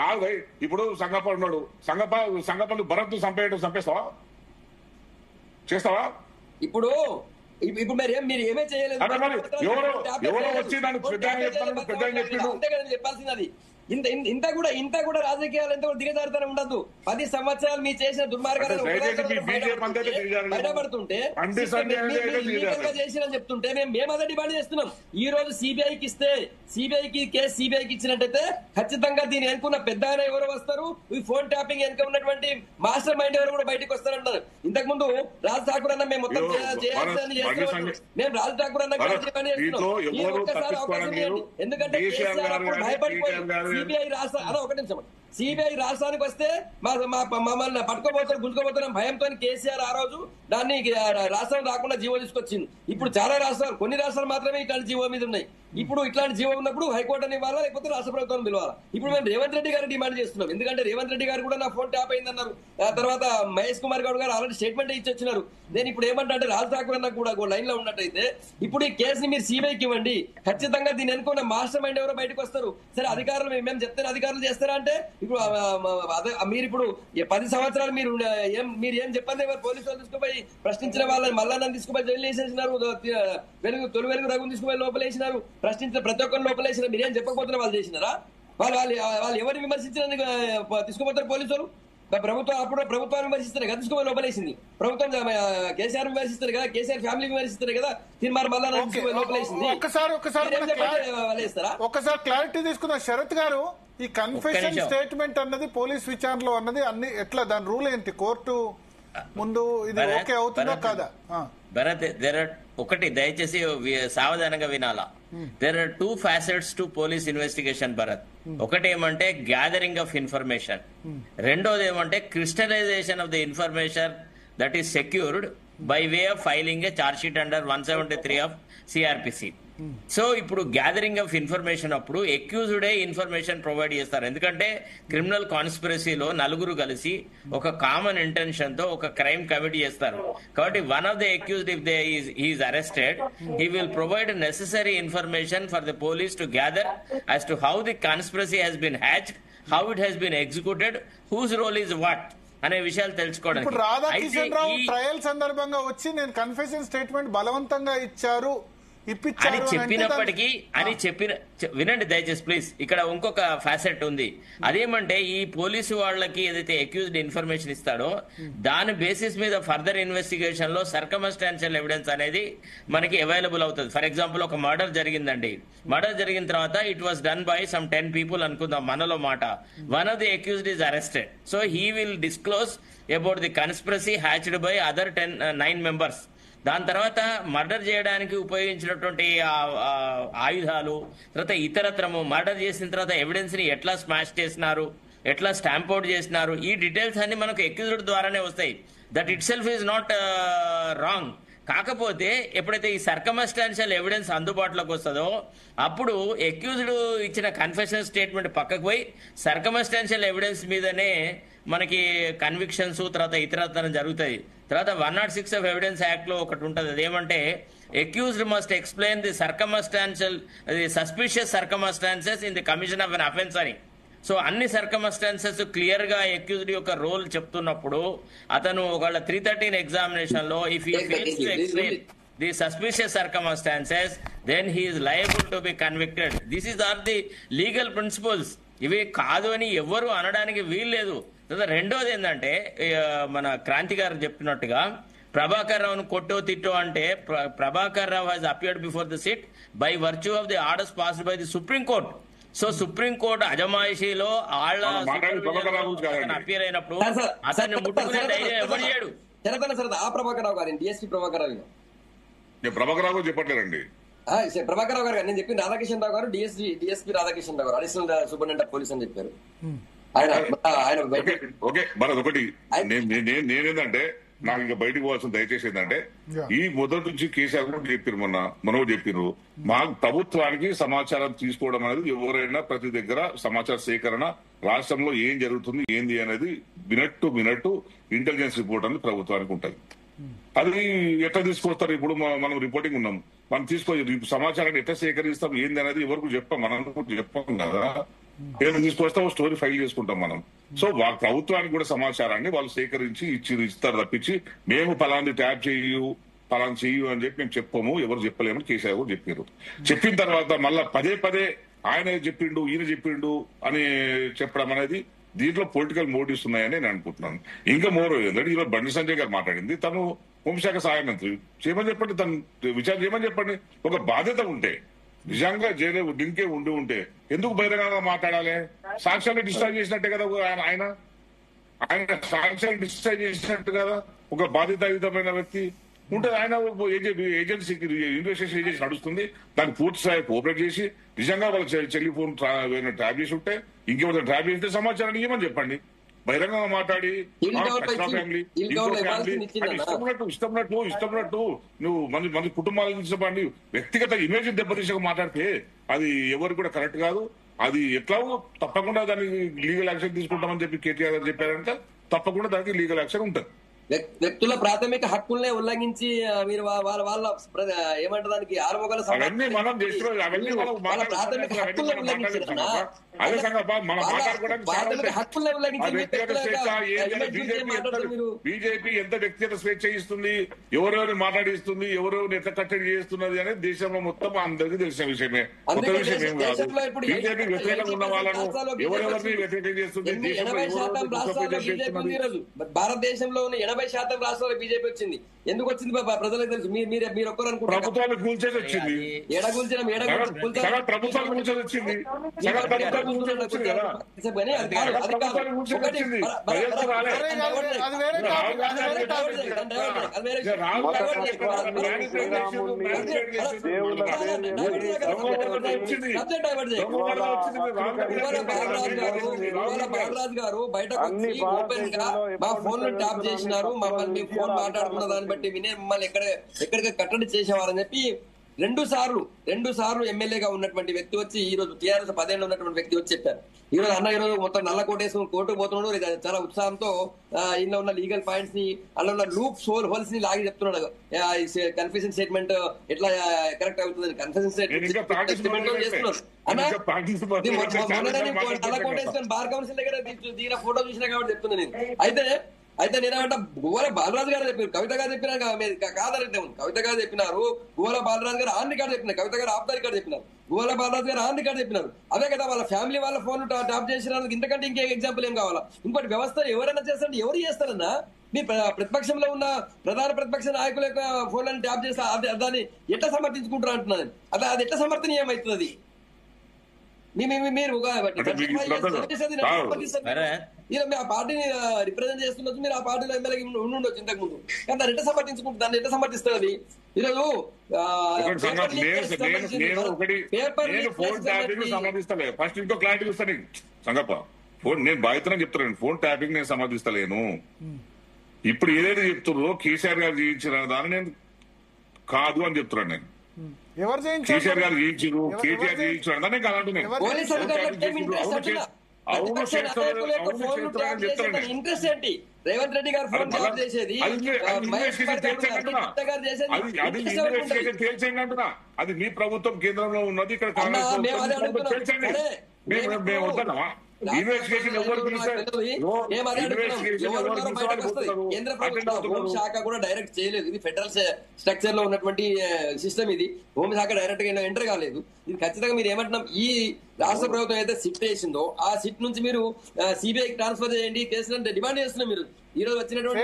కాదు ఇప్పుడు సంగప్ప ఉన్నాడు, సంగప్పను భరత్ చంపేస్తావా? చేస్తావా? ఇప్పుడు మీరు ఏమే చేయలేదు. ఎవరో వచ్చి నన్ను చెప్పాల్సింది ఇంత కూడా రాజకీయాలు ఎంత దిగజారుతూనే ఉండదు. 10 సంవత్సరాలు మీరు చేసిన దుర్మార్గాలను బయటపడుతుంటే చేసిన చెప్తుంటే మేము అదే డిమాండ్ చేస్తున్నాం. ఈ రోజు సిబిఐకి ఇస్తే సిబిఐకి ఇచ్చినట్టయితే ఖచ్చితంగా దీన్ని ఎన్నుకున్న పెద్ద ఆయన ఎవరు వస్తారు, ఈ ఫోన్ ట్యాపింగ్ వెనుక ఉన్నటువంటి మాస్టర్ మైండ్ ఎవరు కూడా బయటకు వస్తారంటారు. ఇంతకు ముందు రాజ్ ఠాకూర్ అన్న మేము మొత్తం చేయాల్సిందని చేస్తున్నాం. మేము రాజ్ ఠాకూర్ అన్న డిమాండ్ చేస్తున్నాం. ఈ ఒక్కసారి అవకాశం ఇవ్వండి. ఎందుకంటే భయపడిపోయి సిబిఐ రాష్ట్రానికి వస్తే మమ్మల్ని పట్టుకోబోతారు గుంజుకోబోతారు భయంతో కేసీఆర్ ఆ రోజు దాన్ని రాష్ట్రం రాకుండా జీవో తీసుకొచ్చింది. ఇప్పుడు చాలా రాష్ట్రాలు, కొన్ని రాష్ట్రాలు మాత్రమే ఇట్లాంటి జీవో మీద ఉన్నాయి. ఇప్పుడు ఇట్లాంటి జీవో ఉన్నప్పుడు హైకోర్టుని ఇవ్వాలా, లేకపోతే రాష్ట్ర ప్రభుత్వం పిలవాలా. ఇప్పుడు మేము రేవంత్ రెడ్డి గారు డిమాండ్ చేస్తున్నాం. ఎందుకంటే రేవంత్ రెడ్డి గారు కూడా నా ఫోన్ ట్యాప్ అయిందన్నారు. ఆ తర్వాత మహేష్ కుమార్ గౌడ్ గారు ఆల్రెడీ స్టేట్మెంట్ ఇచ్చి వచ్చినారు. నేను ఇప్పుడు ఏమంటే రాజ్ ఠాకూర్ అన్న కూడా లైన్ లో ఉన్నట్టయితే ఇప్పుడు ఈ కేసుని మీరు సిబిఐకి ఇవ్వండి. ఖచ్చితంగా దీన్ని అనుకున్న మాస్టర్ మైండ్ ఎవరో బయటకు వస్తారు. సరే అధికారులు మేము చెప్తే అధికారులు చేస్తారా అంటే ఇప్పుడు అదే మీరు ఇప్పుడు 10 సంవత్సరాలు మీరు ఏం చెప్పండి, పోలీసు వాళ్ళు తీసుకుపోయి ప్రశ్నించిన వాళ్ళని మళ్ళా నన్ను తీసుకుపోయి జైలు వేసేసినారు, తొలి వెలుగు రఘుని తీసుకుపోయి లోపలేసినారు, ప్రశ్నించిన ప్రతి ఒక్కరిని లోపలేసినారు. మీరేం చెప్పకపోతున్నా వాళ్ళు చేసినారా? వాళ్ళు ఎవరిని విమర్శించినందుకు తీసుకుపోతారు పోలీసులు? ప్రభుత్వం అప్పుడు ప్రభుత్వాన్ని విమర్శిస్తారు కదా తీసుకుపోయి లోపలేసింది, ప్రభుత్వం కేసీఆర్ విమర్శిస్తారు కదా, కేసీఆర్ ఫ్యామిలీ విమర్శిస్తారు కదా, తీర్మానం మళ్ళా లోపలేసింది. ఒక్కసారి క్లారిటీ తీసుకున్న శరత్ గారు, ఈ కన్ఫెషన్ స్టేట్మెంట్ అన్నది పోలీస్ విచారణలో అన్నది అన్ని ఎట్లా, దాని రూల్ ఏంటి? కోర్టు ముందు ఇది ఓకే అవుతుందా కాదా? భరత్, ఒకటి దయచేసి సావధానంగా వినాలా. There are 2 facets to police investigation Bharat. ఒకటి ఏమంటే గ్యాదరింగ్ ఆఫ్ ఇన్ఫర్మేషన్, రెండోది ఏమంటే crystallisation of the information that is secured by way of filing a charge sheet under 173 of CrPC. So ఇప్పుడు గ్యాదరింగ్ ఆఫ్ ఇన్ఫర్మేషన్ అప్పుడు ఎక్యూజ్డే ఇన్ఫర్మేషన్ ప్రొవైడ్ చేస్తారు. ఎందుకంటే criminal కాన్స్పిరసీలో నలుగురు కలిసి ఒక కామన్ ఇంటెన్షన్ తో ఒక క్రైమ్ కమిట్ చేస్తారు. కాబట్టి one of the accused if they is arrested, he will provide necessary information for the police to gather as to how the conspiracy has been hatched, how it has been executed, whose role is what అనే విషయాలు తెలుసుకోవడానికి. ఇప్పుడు రాధాకిషన్ రావు trial సందర్భంగా వచ్చి నేను confession statement బలవంతంగా ఇచ్చారు అని చెప్పినప్పటికీ వినండి దయచేసి ప్లీజ్, ఇక్కడ ఇంకొక ఫ్యాసెట్ ఉంది. అదేమంటే ఈ పోలీసు వాళ్ళకి ఏదైతే అక్యూజ్డ్ ఇన్ఫర్మేషన్ ఇస్తాడో దాని బేసిస్ మీద ఫర్దర్ ఇన్వెస్టిగేషన్ లో సర్కమ్స్టాన్షియల్ ఎవిడెన్స్ అనేది మనకి అవైలబుల్ అవుతుంది. ఫర్ ఎగ్జాంపుల్ ఒక మర్డర్ జరిగిందండి, మర్డర్ జరిగిన తర్వాత it was done by some 10 people అనుకుందాం మనలో మాట. One of the accused is arrested, so he will disclose about the conspiracy hatched by other 9 members. దాని తర్వాత మర్డర్ చేయడానికి ఉపయోగించినటువంటి ఆయుధాలు, తర్వాత ఇతరత్రము మర్డర్ చేసిన తర్వాత ఎవిడెన్స్ ని ఎట్లా స్మాష్ చేసినారు, ఎట్లా స్టాంప్ అవుట్ చేసినారు, ఈ డీటెయిల్స్ అన్ని మనకు అక్యూజ్డ్ ద్వారానే వస్తాయి. That it self is not wrong. కాకపోతే ఎప్పుడైతే ఈ సర్కమ్స్టాన్షియల్ ఎవిడెన్స్ అందుబాటులోకి వస్తుందో అప్పుడు అక్యూజ్డ్ ఇచ్చిన కన్ఫెషన్ స్టేట్మెంట్ పక్కకు పోయి సర్కమ్స్టాన్షియల్ ఎవిడెన్స్ మీదనే మనకి కన్విక్షన్స్ తర్వాత ఇతరత్రం జరుగుతాయి. తర్వాత 106 ఆఫ్ ఎవిడెన్స్ యాక్ట్ లో ఒకటి ఉంటుంది, అదేమంటే accused must explain the suspicious circumstances in the commission of an offence అని. సో అన్ని సర్కమ్స్టాన్సెస్ క్లియర్ గా అక్యూజ్డ్ యొక్క రోల్ చెప్తున్నప్పుడు అతను ఒకవేళ 313 ఎగ్జామినేషన్ లో if he fails to explain the suspicious circumstances then he is liable to be convicted. This is are the legal principles. ఇవి కాదు అని ఎవ్వరు అనడానికి వీల్లేదు. రెండోది ఏంటంటే మన క్రాంతి గారు చెప్పినట్టుగా ప్రభాకర్ రావును కొట్టో తిట్టో అంటే Prabhakar Rao has appeared before the SIT by virtue of the orders passed by the supreme court. So supreme court అజమాయిషీలో అపియర్ అయినప్పుడు అతన్ని ముట్టుకునే ధైర్యం ఎవరు చేయడు. ఆ ప్రభాకర్ రావు గారు డిఎస్పీ ప్రభాకర్ రావు ప్రభాకర్ రావు చెప్పట్లేదండి. ప్రభాకర్ రావు గారు నేను చెప్పిన రాధాకిషన్ రావు గారు డిఎస్పీ రాధాకిషన్ రావు గారు అడిషనల్ సూపరింటెండెంట్ ఆఫ్ పోలీస్ అని చెప్పారు. ఓకే మనది ఒకటి నేనేందంటే నాకు ఇంకా బయటకు పోవాల్సిన దయచేసి ఏంటంటే ఈ మొదటి నుంచి కేసీఆర్ కూడా చెప్పారు, మనో చెప్పారు మాకు ప్రభుత్వానికి సమాచారం తీసుకోవడం అనేది ఎవరైనా ప్రతి దగ్గర సమాచార సేకరణ రాష్ట్రంలో ఏం జరుగుతుంది ఏంది అనేది వినట్టు ఇంటెలిజెన్స్ రిపోర్ట్ అనేది ప్రభుత్వానికి ఉంటుంది. అది ఎట్లా తీసుకొస్తారు? ఇప్పుడు మనం రిపోర్టింగ్ ఉన్నాం, మనం సమాచారాన్ని ఎట్లా సేకరిస్తాం ఏంది అనేది ఎవరికి చెప్పాం, మనం చెప్పాం కదా. ఏదైనా తీసుకొస్తాం స్టోరీ ఫైల్ చేసుకుంటాం మనం. సో ప్రభుత్వానికి కూడా సమాచారాన్ని వాళ్ళు సేకరించి ఇస్తారు తప్పించి మేము పలాంది ట్యాప్ చెయ్యు అని చెప్పి మేము చెప్పము, ఎవరు చెప్పలేమని కేసీఆర్ కూడా చెప్పారు. చెప్పిన తర్వాత మళ్ళా పదే ఆయన చెప్పిండు ఈయన చెప్పిండు అని చెప్పడం అనేది దీంట్లో పొలిటికల్ మోటివ్స్ ఉన్నాయని నేను అనుకుంటున్నాను. ఇంకా మోర్ ఏంటంటే ఈరోజు బండి సంజయ్ గారు మాట్లాడింది, తను హోంశాఖ సహాయ మంత్రి చేయమని చెప్పండి, తను విచారణ చేయమని చెప్పండి. ఒక బాధ్యత ఉంటే నిజంగా జైలు లింకే ఉంటే ఎందుకు బహిరంగంగా మాట్లాడాలి? సాక్ష్యాన్ని డిశ్చార్జ్ చేసినట్టే కదా ఆయన సాక్ష్యాన్ని డిశ్చార్జ్ చేసినట్టు కదా ఒక బాధ్యతాయుతమైన వ్యక్తి ఉంటే ఆయన ఏజెన్సీకి ఇన్వెస్టిగేషన్ ఏజెన్సీ నడుస్తుంది, దాన్ని పూర్తి స్థాయి కోఆపరేట్ చేసి నిజంగా వాళ్ళ చెల్లి ఫోన్ ట్రాప్ చేసి ఉంటే ఇంకేమైనా ట్రాప్ చేస్తే సమాచారాన్ని ఇవ్వమని చెప్పండి. బహిరంగంగా మాట్లాడి ఫ్యామిలీ ఇష్టం నువ్వు మన కుటుంబాల నుంచి చెప్పండి వ్యక్తిగత ఇమేజ్ దెబ్బతీసక మాట్లాడితే అది ఎవరు కూడా కరెక్ట్ కాదు. అది ఎట్లా తప్పకుండా దానికి లీగల్ యాక్షన్ తీసుకుంటామని చెప్పి కేటీఆర్ గారు చెప్పారంటే తప్పకుండా దానికి లీగల్ యాక్షన్ ఉంటుంది. వ్యక్తుల ప్రాథమిక హక్కుల్నే ఉల్లంఘించి మీరు వాళ్ళ ఏమంటారు దానికి ఆరుమొగల అవన్నీ మనం చేస్తున్నాం, అవన్నీ మనం ప్రాథమిక హక్కుల్ని ఉల్లంఘించారన్నా అదే సంగతి మనం ప్రాథమిక హక్కుల్ని ఉల్లంఘించి బీజేపీ ఎంత వ్యక్తిగత స్వేచ్ఛ ఇస్తుంది, ఎవరెవరిని మాట్లాడిస్తుంది, ఎవరెవరిని ఎట్లా కట్టడి చేస్తున్నది అనేది దేశంలో మొత్తం అందరికీ తెలిసిన విషయమే, కొత్త విషయం ఏం కాదు. బీజేపీ వ్యతిరేకంగా ఉన్న వాళ్ళను ఎవరెవరిని వ్యతిరేకం చేస్తుంది, భారతదేశంలో 80% రాష్ట్రాల్లో బీజేపీ వచ్చింది. ఎందుకు వచ్చింది ప్రజలకు తెలుసు. మీరు ఒక్కరు అనుకుంటారు ప్రభుత్వాలు కూల్చేసి వచ్చింది, ప్రభుత్వాలు కూల్చేసి వచ్చింది, బాలరాజు గారు బయటకు వచ్చి ఓపెన్ గా మా ఫోన్ లో ట్యాప్ చేసినారు, మమ్మల్ని మీ ఫోన్ మాట్లాడుకున్న దాన్ని బట్టి వినే మమ్మల్ని ఎక్కడికి కట్టడి చేసేవారని చెప్పి రెండు సార్లు ఎమ్మెల్యేగా ఉన్నటువంటి వ్యక్తి వచ్చి ఈ రోజు టీఆర్ఎస్ 10 ఏళ్ళు ఉన్నటువంటి వ్యక్తి వచ్చి చెప్పారు. ఈ రోజు అన్న ఈ రోజు మొత్తం నల్ల కోటేసుకుని కోర్టుకు పోతున్నాడు, చాలా ఉత్సాహంతో ఇందులో ఉన్న లీగల్ పాయింట్స్ ని అందులో ఉన్న లూప్ హోల్స్ ని లాగి చెప్తున్నాడు. కన్ఫ్యూజన్ స్టేట్మెంట్ ఎట్లా కరెక్ట్ అవుతుంది, కన్ఫ్యూజన్ స్టేట్మెంట్ చేస్తున్నారు. నల్ల కోటేసుకొని బార్ కౌన్సిల్ దగ్గర దిగిన ఫోటో చూసినా కాబట్టి చెప్తున్నా నేను. అయితే నేనేమంటా గువ్వల బాలరాజు గారు చెప్పారు, కవిత గారు చెప్పినారు కాదంటే కవిత గారు చెప్పినారు, గువ్వల బాలరాజు గారు ఆన్ రికార్డు చెప్పినారు, కవిత గారు ఆఫ్ ద రికార్డు చెప్పినారు, గువ్వల బాలరాజు గారు ఆన్ రికార్డు చెప్పినారు. అదే కదా వాళ్ళ ఫ్యామిలీ వాళ్ళ ఫోన్ ట్యాప్ చేసినందుకు ఇంతకంటే ఇంకే ఎగ్జాంపుల్ ఏం కావాలా? ఇంకోటి వ్యవస్థ ఎవరైనా చేస్తారంటే ఎవరు చేస్తారన్నా? మీ ప్రతిపక్షంలో ఉన్న ప్రధాన ప్రతిపక్ష నాయకుల యొక్క ఫోన్లను ట్యాప్ చేస్తే దాన్ని ఎట్లా సమర్థించుకుంటారు అంటున్నాను. అది ఎట్లా సమర్థనీయమవుతుంది? మీరు ఆ పార్టీని రిప్రజెంట్ చేస్తున్నట్టు మీరు ఆ పార్టీలో ఎమ్మెల్యే ఉండుండొచ్చు ఇంతకు ముందు, కానీ దాన్ని ఎట్లా సమర్థించుకుంటుంది, దాన్ని ఎట్లా సమర్థిస్తుంది? ఈరోజు ఫోన్ ట్యాపింగ్ సమర్థిస్తలే. ఫస్ట్ ఇంకో క్లారిటీ ఇస్తాను సంగప్ప, ఫోన్ నేను బాధ్యతనే చెప్తున్నాను, ఫోన్ ట్యాపింగ్ నేను సమర్థిస్తలేను. ఇప్పుడు ఏదైతే చెప్తున్నారో కేసీఆర్ గారు జీవించిన దాన్ని నేను కాదు అని చెప్తున్నాను. నేను కేసీఆర్ గారు జీవించారు, కేటీఆర్ జీవించారు దాన్ని కాదంటున్నాను. అవును ఇంట్రెస్ట్ ఏంటి? రేవంత్ రెడ్డి గారు ఫోన్ ట్యాప్ చేసేది తేల్చేయండి అంటున్నా. అది మీ ప్రభుత్వం కేంద్రంలో ఉన్నది, ఇక్కడ తేల్చండి. మేము వద్దన్నామా? ఇన్వెస్టిగేషన్ ఎవరు హోంశాఖ కూడా డైరెక్ట్ చేయలేదు. ఇది ఫెడరల్ స్ట్రక్చర్ లో ఉన్నటువంటి సిస్టమ్. ఇది హోంశాఖ డైరెక్ట్ గా ఎంటర్ కాలేదు. ఇది ఖచ్చితంగా మీరు ఏమంటున్నాం, ఈ రాష్ట్ర ప్రభుత్వం అయితే సిట్ వేసిందో ఆ సిట్ నుంచి మీరు సిబిఐకి ట్రాన్స్ఫర్ చేయండి కేసులు అంటే డిమాండ్ చేస్తున్నాం. మీరు ఈ రోజు వచ్చినటువంటి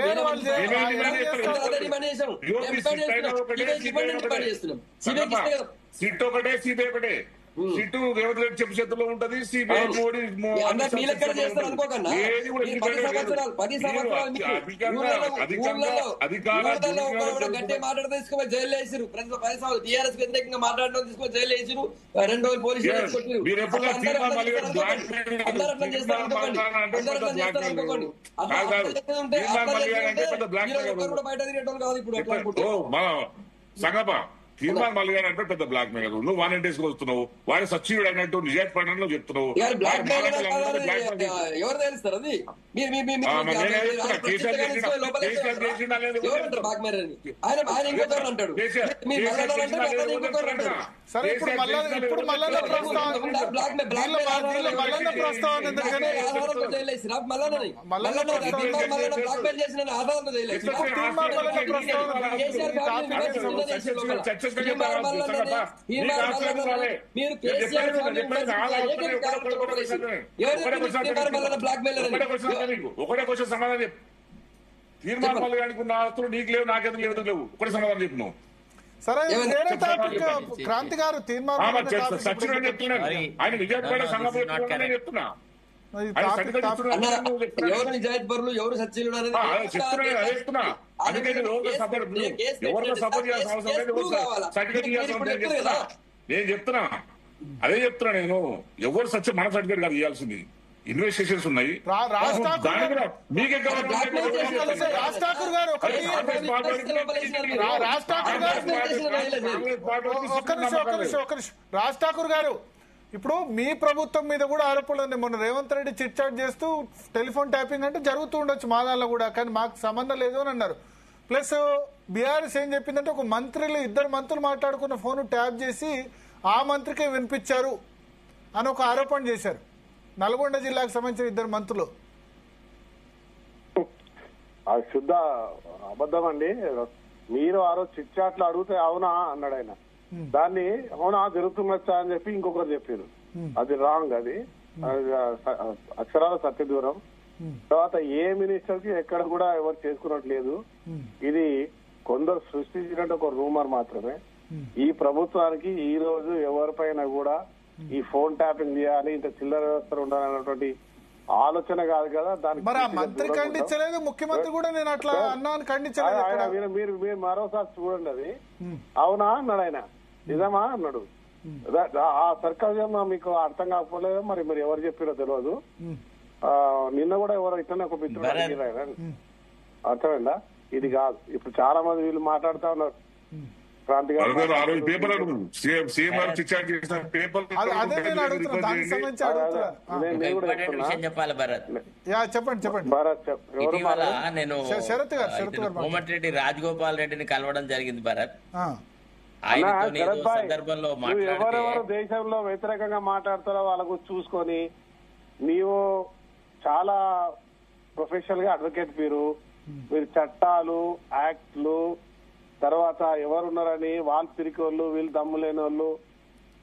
డిమాండ్ చేసాము, డిమాండ్ చేస్తున్నాం. సిట్ ఒకటే సిబిఐ ఒకటే. సిట్టు రేవంత్ రెడ్డి చెప్పు చేతుల్లో ఉంటది, సిబిఐ మోడీ గట్టే మాట్లాడితే తీసుకుపోయి జైలు వేసారు. టీఆర్ఎస్ వ్యతిరేకంగా మాట్లాడడం తీసుకుని జైలు వేసారు. 2 రోజులు పోలీసులు బయట తిరిగేటోళ్ళు కాదు ఇప్పుడు. సంగప తీర్మానం మల్లిగారు అంటే పెద్ద బ్లాక్ మెయిల్. నువ్వు వాలంటీర్స్ వస్తున్నావు, వాడి సచివుడు అన్నట్టు నిజాయితీ పడడంలో చెప్తున్నావు. ఎవరు తెలుస్తారు? అది ఆయన ఇంకొకరు అంటాడు. సరే ఇప్పుడు మల్లన్న బ్లాక్ చేసిన ఆధారంతో జైలు మీరు ఒకటే క్వశ్చన్ సమాధానం చెప్పు. తీర్మానం మల్లిగానికి ఉన్న ఆస్తులు నీకు లేవు, నాకెందుకు లేవు? ఒకటే సమాధానం చెప్పు నువ్వు. సరే క్రాంతి గారు సచిన్ చెప్తున్నాను, ఆయన నిజాయితీ సంఘం చెప్తున్నా. ఎవరు నిజాయితీ పరులు, ఎవరు సత్యులు అనేది చెప్తున్నా. అందుకే ఎవరితో సపోర్ట్ చేయాల్సిన అవసరం లేదు, సర్టిఫికేట్ ఇవ్వాల్సిన అవసరం చెప్తున్నా. నేను చెప్తున్నా, అదే చెప్తున్నా. నేను ఎవరు సత్యం మన సర్టిఫికేట్ కాదు ఇవ్వాల్సింది. ఇన్వెస్టిగేషన్స్ ఉన్నాయి. మీకే రాజ్ ఠాకూర్ గారు రాజ్ ఠాకూర్ గారు ఇప్పుడు మీ ప్రభుత్వం మీద కూడా ఆరోపణలు ఉన్నాయి. మొన్న రేవంత్ రెడ్డి చిట్ చాట్ చేస్తూ టెలిఫోన్ ట్యాపింగ్ అంటే జరుగుతూ ఉండొచ్చు మా దానిలో కూడా, కానీ మాకు సంబంధం లేదు అని అన్నారు. ప్లస్ బీఆర్ఎస్ ఏం చెప్పిందంటే ఒక మంత్రులు 2 మంత్రులు మాట్లాడుకున్న ఫోన్ ట్యాప్ చేసి ఆ మంత్రికే వినిపించారు అని ఒక ఆరోపణ చేశారు నల్గొండ జిల్లాకు సంబంధించిన 2 మంత్రులు. అది శుద్ధ అబద్ధం అండి. మీరు ఆ రోజు చిట్ చాట్లు అడిగితే అవునా అన్నాడు ఆయన. దాన్ని అవునా జరుగుతుండొచ్చా అని చెప్పి ఇంకొకరు చెప్పారు. అది రాంగ్. అది అక్షరాల సత్య దూరం. తర్వాత ఏ మినిస్టర్ కి ఎక్కడ కూడా ఎవరు చేసుకున్నట్లేదు. ఇది కొందరు సృష్టించినట్టు ఒక రూమర్ మాత్రమే. ఈ ప్రభుత్వానికి ఈ రోజు ఎవరిపైన కూడా ఈ ఫోన్ ట్యాపింగ్ చేయాలి, ఇంత చిల్లర వ్యవస్థలు ఉండాలన్నటువంటి ఆలోచన కాదు కదా. దానికి మరి ఆ మంత్రి ఖండించలేదు, ముఖ్యమంత్రి కూడా నేను అట్లా అన్నాను ఖండించలేదు. మీరు మరోసారి చూడండి. అది అవునా అన్నాడు ఆయన, నిజమా అన్నాడు. ఆ సర్కజం మీకు అర్థం కాకపోలేదు. మరి మీరు ఎవరు చెప్పారో తెలియదు. నిన్న కూడా ఎవరో ఇట్లనే ఒక మిత్రుడు అడిగారు ఆయన. అర్థమైందా? ఇది కాదు. ఇప్పుడు చాలా మంది వీళ్ళు మాట్లాడుతా ఉన్నారు. క్రాంతి గారు కోమటిరెడ్డి రాజగోపాల్ రెడ్డిని కలవడం జరిగింది భరత్. సందర్భంలో ఎవరెవరు దేశంలో వ్యతిరేకంగా మాట్లాడతారో వాళ్ళకు చూసుకొని నీవు చాలా ప్రొఫెషనల్ గా అడ్వకేట్ మీరు చట్టాలు యాక్ట్లు తర్వాత ఎవరున్నారని వాళ్ళు పిరికోళ్ళు వీళ్ళు దమ్ము లేని వాళ్ళు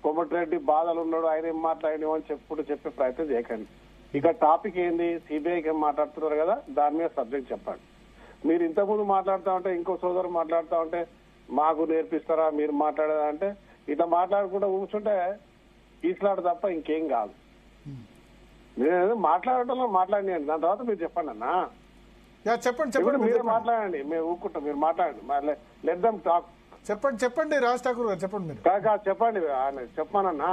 కోమటిరెడ్డి బాధలు ఉన్నాడు ఆయన ఏం మాట్లాడినో అని చెప్పే ప్రయత్నం చేయకండి. ఇక టాపిక్ ఏంది, సిబిఐకి ఏం మాట్లాడుతున్నారు కదా, దాని మీద సబ్జెక్ట్ చెప్పండి. మీరు ఇంతకుముందు మాట్లాడుతూ ఉంటే ఇంకో సోదరు మాట్లాడుతూ ఉంటే మాకు నేర్పిస్తారా మీరు మాట్లాడేదా అంటే ఇట్లా మాట్లాడుకుంటూ కూర్చుంటే ఈసలాడు తప్ప ఇంకేం కాదు. నేను మాట్లాడటంలో మాట్లాడినాను, దాని తర్వాత మీరు చెప్పండి అన్నా. చెప్పండి మీరే మాట్లాడండి, మేము ఊరుకుంటాం. మీరు మాట్లాడండి, లెద్దం టాక్. చెప్పండి రాజ్ ఠాకూర్ గారు చెప్పండి. మీరు చెప్పండి చెప్పానన్నా.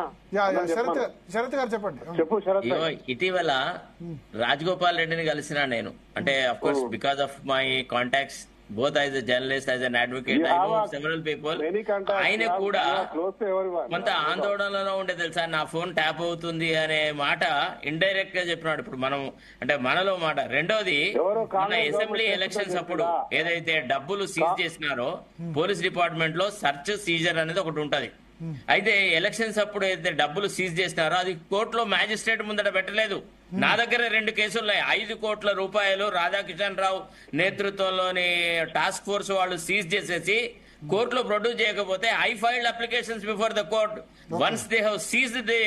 శరత్ గారు చెప్పండి. చెప్పు శరత్. ఇటీవల రాజగోపాల్ రెడ్డిని కలిసిన నేను, అంటే of course because of my contacts both as a journalist, as an advocate, I know several people. ఆయన కూడా కొంత ఆందోళనలో ఉండే తెలుసా, నా ఫోన్ ట్యాప్ అవుతుంది అనే మాట ఇండైరెక్ట్ గా చెప్పినాడు. ఇప్పుడు మనం అంటే మనలో మాట. రెండోది, మన అసెంబ్లీ ఎలక్షన్స్ అప్పుడు ఏదైతే డబ్బులు సీజ్ చేసినారో పోలీస్ డిపార్ట్మెంట్ లో సర్చ్ సీజర్ అనేది ఒకటి ఉంటది. అయితే ఎలక్షన్స్ అప్పుడు ఏదైతే డబ్బులు సీజ్ చేసినారో అది కోర్టులో మ్యాజిస్ట్రేట్ ముందట పెట్టలేదు. నా దగ్గర 2 కేసులు ఉన్నాయి. 5 కోట్ల రూపాయలు రాధాకిషన్ రావు నేతృత్వంలోని టాస్క్ ఫోర్స్ వాళ్ళు సీజ్ చేసేసి కోర్టులో ప్రొడ్యూస్ చేయకపోతే I filed applications before the court. Once they have seized the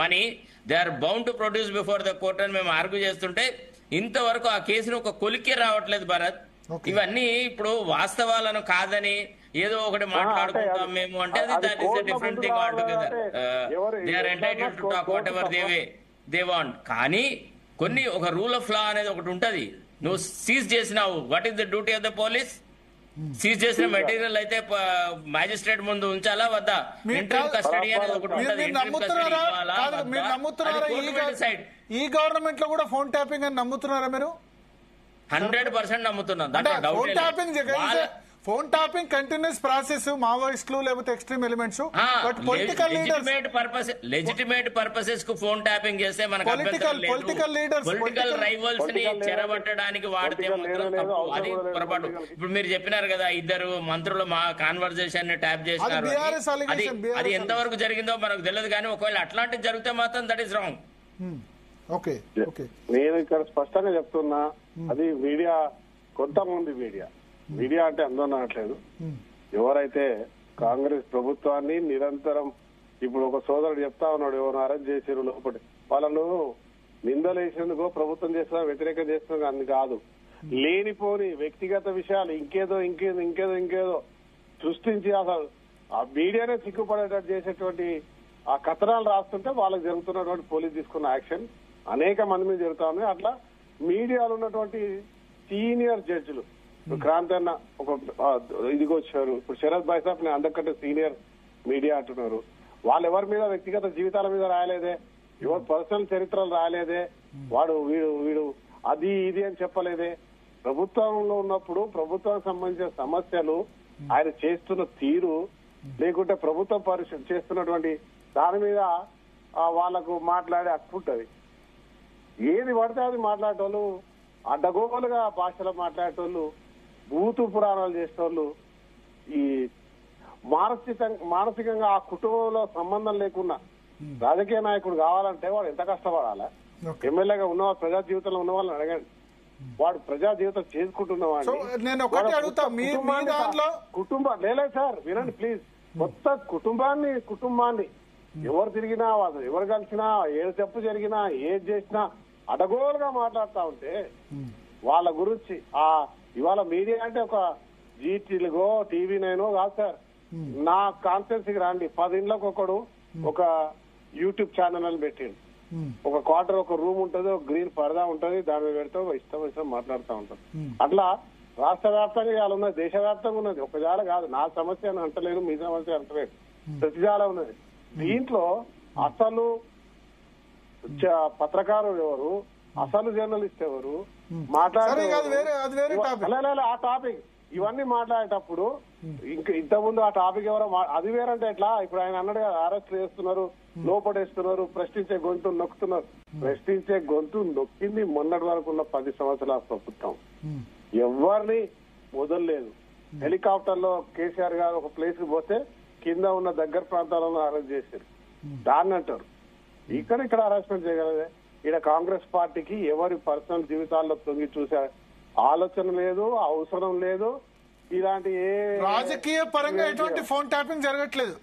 money they are bound to produce before the court అని మేము ఆర్గ్యూ చేస్తుంటే ఇంతవరకు ఆ కేసును ఒక కొలికే రావట్లేదు భరత్. ఇవన్నీ ఇప్పుడు వాస్తవాలను కాదని ఏదో ఒకటి మాట్లాడుకుంటాం మేము అంటే that is a different thing altogether. They are entitled to talk whatever they want. కానీ కొన్ని ఒక రూల్ ఆఫ్ లా అనేది ఒకటి ఉంటది. నువ్వు సీజ్ చేసినావు, what is the duty of the police? Seize చేసిన మెటీరియల్ అయితే మ్యాజిస్ట్రేట్ ముందు ఉంచాలా వద్దా? ఇంటర్వ్యూ కస్టడీ అనేది ఒకటి ఉంటది. ఈ గవర్నమెంట్ లో కూడా ఫోన్ ట్యాపింగ్ అని నమ్ముతున్నారా మీరు? 100% నమ్ముతున్నాం. ఫోన్ ట్యాపింగ్ కంటిన్యూస్ ప్రాసెస్, మావోయిస్టులు లేకపోతే extreme elements, but legitimate purposes కు ఫోన్ ట్యాపింగ్ చేస్తే మనకు పొలిటికల్ లీడర్స్ పొలిటికల్ రైవల్స్ ని చెరబట్టడానికి వాడితే అది పొరపాటు. ఇప్పుడు మీరు చెప్పినారు కదా, 2 మంత్రులు మా కాన్వర్జేషన్ ని ట్యాప్ చేసినారు. అది ఎంతవరకు జరిగిందో మనకు తెలియదు, కానీ ఒకవేళ అట్లాంటిది జరిగితే మాత్రం దట్ ఈస్ రాంగ్. నేను ఇక్కడ స్పష్టంగా చెప్తున్నా, అది మీడియా, కొంతమంది మీడియా అంటే అందరూ అనట్లేదు. ఎవరైతే కాంగ్రెస్ ప్రభుత్వాన్ని నిరంతరం, ఇప్పుడు ఒక సోదరుడు చెప్తా ఉన్నాడు ఎవరు అరెస్ట్ చేసారు లోపలి, వాళ్ళను నిందలేసేందుకు ప్రభుత్వం చేస్తున్నా వ్యతిరేకం చేస్తున్నా అని కాదు, లేనిపోని వ్యక్తిగత విషయాలు ఇంకేదో సృష్టించి అసలు ఆ మీడియానే సిగ్గుపడేటట్టు చేసేటువంటి ఆ కథనాలు రాస్తుంటే వాళ్ళకి జరుగుతున్నటువంటి పోలీసు తీసుకున్న యాక్షన్ అనేక మంది మీద జరుగుతా ఉంది. అట్లా మీడియాలో ఉన్నటువంటి సీనియర్ జడ్జిలు, క్రాంతి అన్న ఒక ఇదిగో వచ్చారు, ఇప్పుడు శరత్ భాయ్ సాబ్ నేను అందరికంటే సీనియర్ మీడియా అంటున్నారు. వాళ్ళు ఎవరి మీద వ్యక్తిగత జీవితాల మీద రాయలేదే, ఎవరు పర్సనల్ చరిత్రలు రాయలేదే, వాడు వీడు అది ఇది అని చెప్పలేదే. ప్రభుత్వంలో ఉన్నప్పుడు ప్రభుత్వానికి సంబంధించిన సమస్యలు, ఆయన చేస్తున్న తీరు, లేకుంటే ప్రభుత్వం చేస్తున్నటువంటి దాని మీద వాళ్ళకు మాట్లాడే హక్కు ఉంటుంది. ఏది పడితే అది మాట్లాడేటోళ్ళు, అడ్డగోలుగా భాషలో మాట్లాడేటోళ్ళు, భూతు పురాణాలు చేసేటోళ్ళు, ఈ మానసికంగా ఆ కుటుంబంలో సంబంధం లేకుండా రాజకీయ నాయకుడు కావాలంటే వాడు ఎంత కష్టపడాలా? ఎమ్మెల్యేగా ఉన్నవాడు, ప్రజా జీవితంలో ఉన్న వాళ్ళని అడగండి. వాడు ప్రజా జీవితం చేసుకుంటున్నవాడు. కుటుంబం లేదు సార్, వినండి ప్లీజ్. కొత్త కుటుంబాన్ని ఎవరు తిరిగినా, వాళ్ళు ఎవరు కలిసినా, ఏ తప్పు జరిగినా, ఏది చేసినా అడగోలుగా మాట్లాడుతా ఉంటే వాళ్ళ గురించి ఇవాళ మీడియా అంటే ఒక జీటీలుగో టీవీ నైనో కాదు సార్. నా కాన్ఫరెన్స్ కి రండి, 10 ఇండ్లకు ఒకడు ఒక యూట్యూబ్ ఛానల్ అని పెట్టిండు. ఒక క్వార్టర్, ఒక రూమ్ ఉంటది, ఒక గ్రీన్ పరదా ఉంటది, దాని మీద పెడితే ఇష్టం మాట్లాడుతూ ఉంటారు. అట్లా రాష్ట్ర వ్యాప్తంగా ఇవాళ ఉన్నది, దేశవ్యాప్తంగా ఉన్నది. ఒక జాల కాదు. నా సమస్య అని అంటలేదు, మీ సమస్య అంటలేదు, ప్రతి జాల ఉన్నది. దీంట్లో అసలు పత్రకారులు ఎవరు, అసలు జర్నలిస్ట్ ఎవరు, మాట్లాడే ఆ టాపిక్ ఇవన్నీ మాట్లాడేటప్పుడు ఇంతకుముందు ఆ టాపిక్ ఎవరో అది వేరంటే ఎట్లా? ఇప్పుడు ఆయన అన్నాడు కదా, అరెస్ట్ చేస్తున్నారు, లోపడేస్తున్నారు, ప్రశ్నించే గొంతు నొక్కుతున్నారు. ప్రశ్నించే గొంతు నొక్కింది మొన్నటి వరకు ఉన్న 10 సంవత్సరాల ప్రభుత్వం. ఎవరిని వదలలేదు. హెలికాప్టర్ లో కేసీఆర్ గారు ఒక ప్లేస్ కి పోతే కింద ఉన్న దగ్గర ప్రాంతాలను అరెస్ట్ చేశారు. దాన్ని అంటారు. ఇక్కడ అరెస్ట్మెంట్ చేయగలదే. ఇక్కడ కాంగ్రెస్ పార్టీకి ఎవరి పర్సనల్ జీవితాల్లో తొంగి చూసే ఆలోచన లేదు, అవసరం లేదు. ఇలాంటి రాజకీయ పరంగా ఎటువంటి ఫోన్ ట్యాపింగ్ జరగట్లేదు,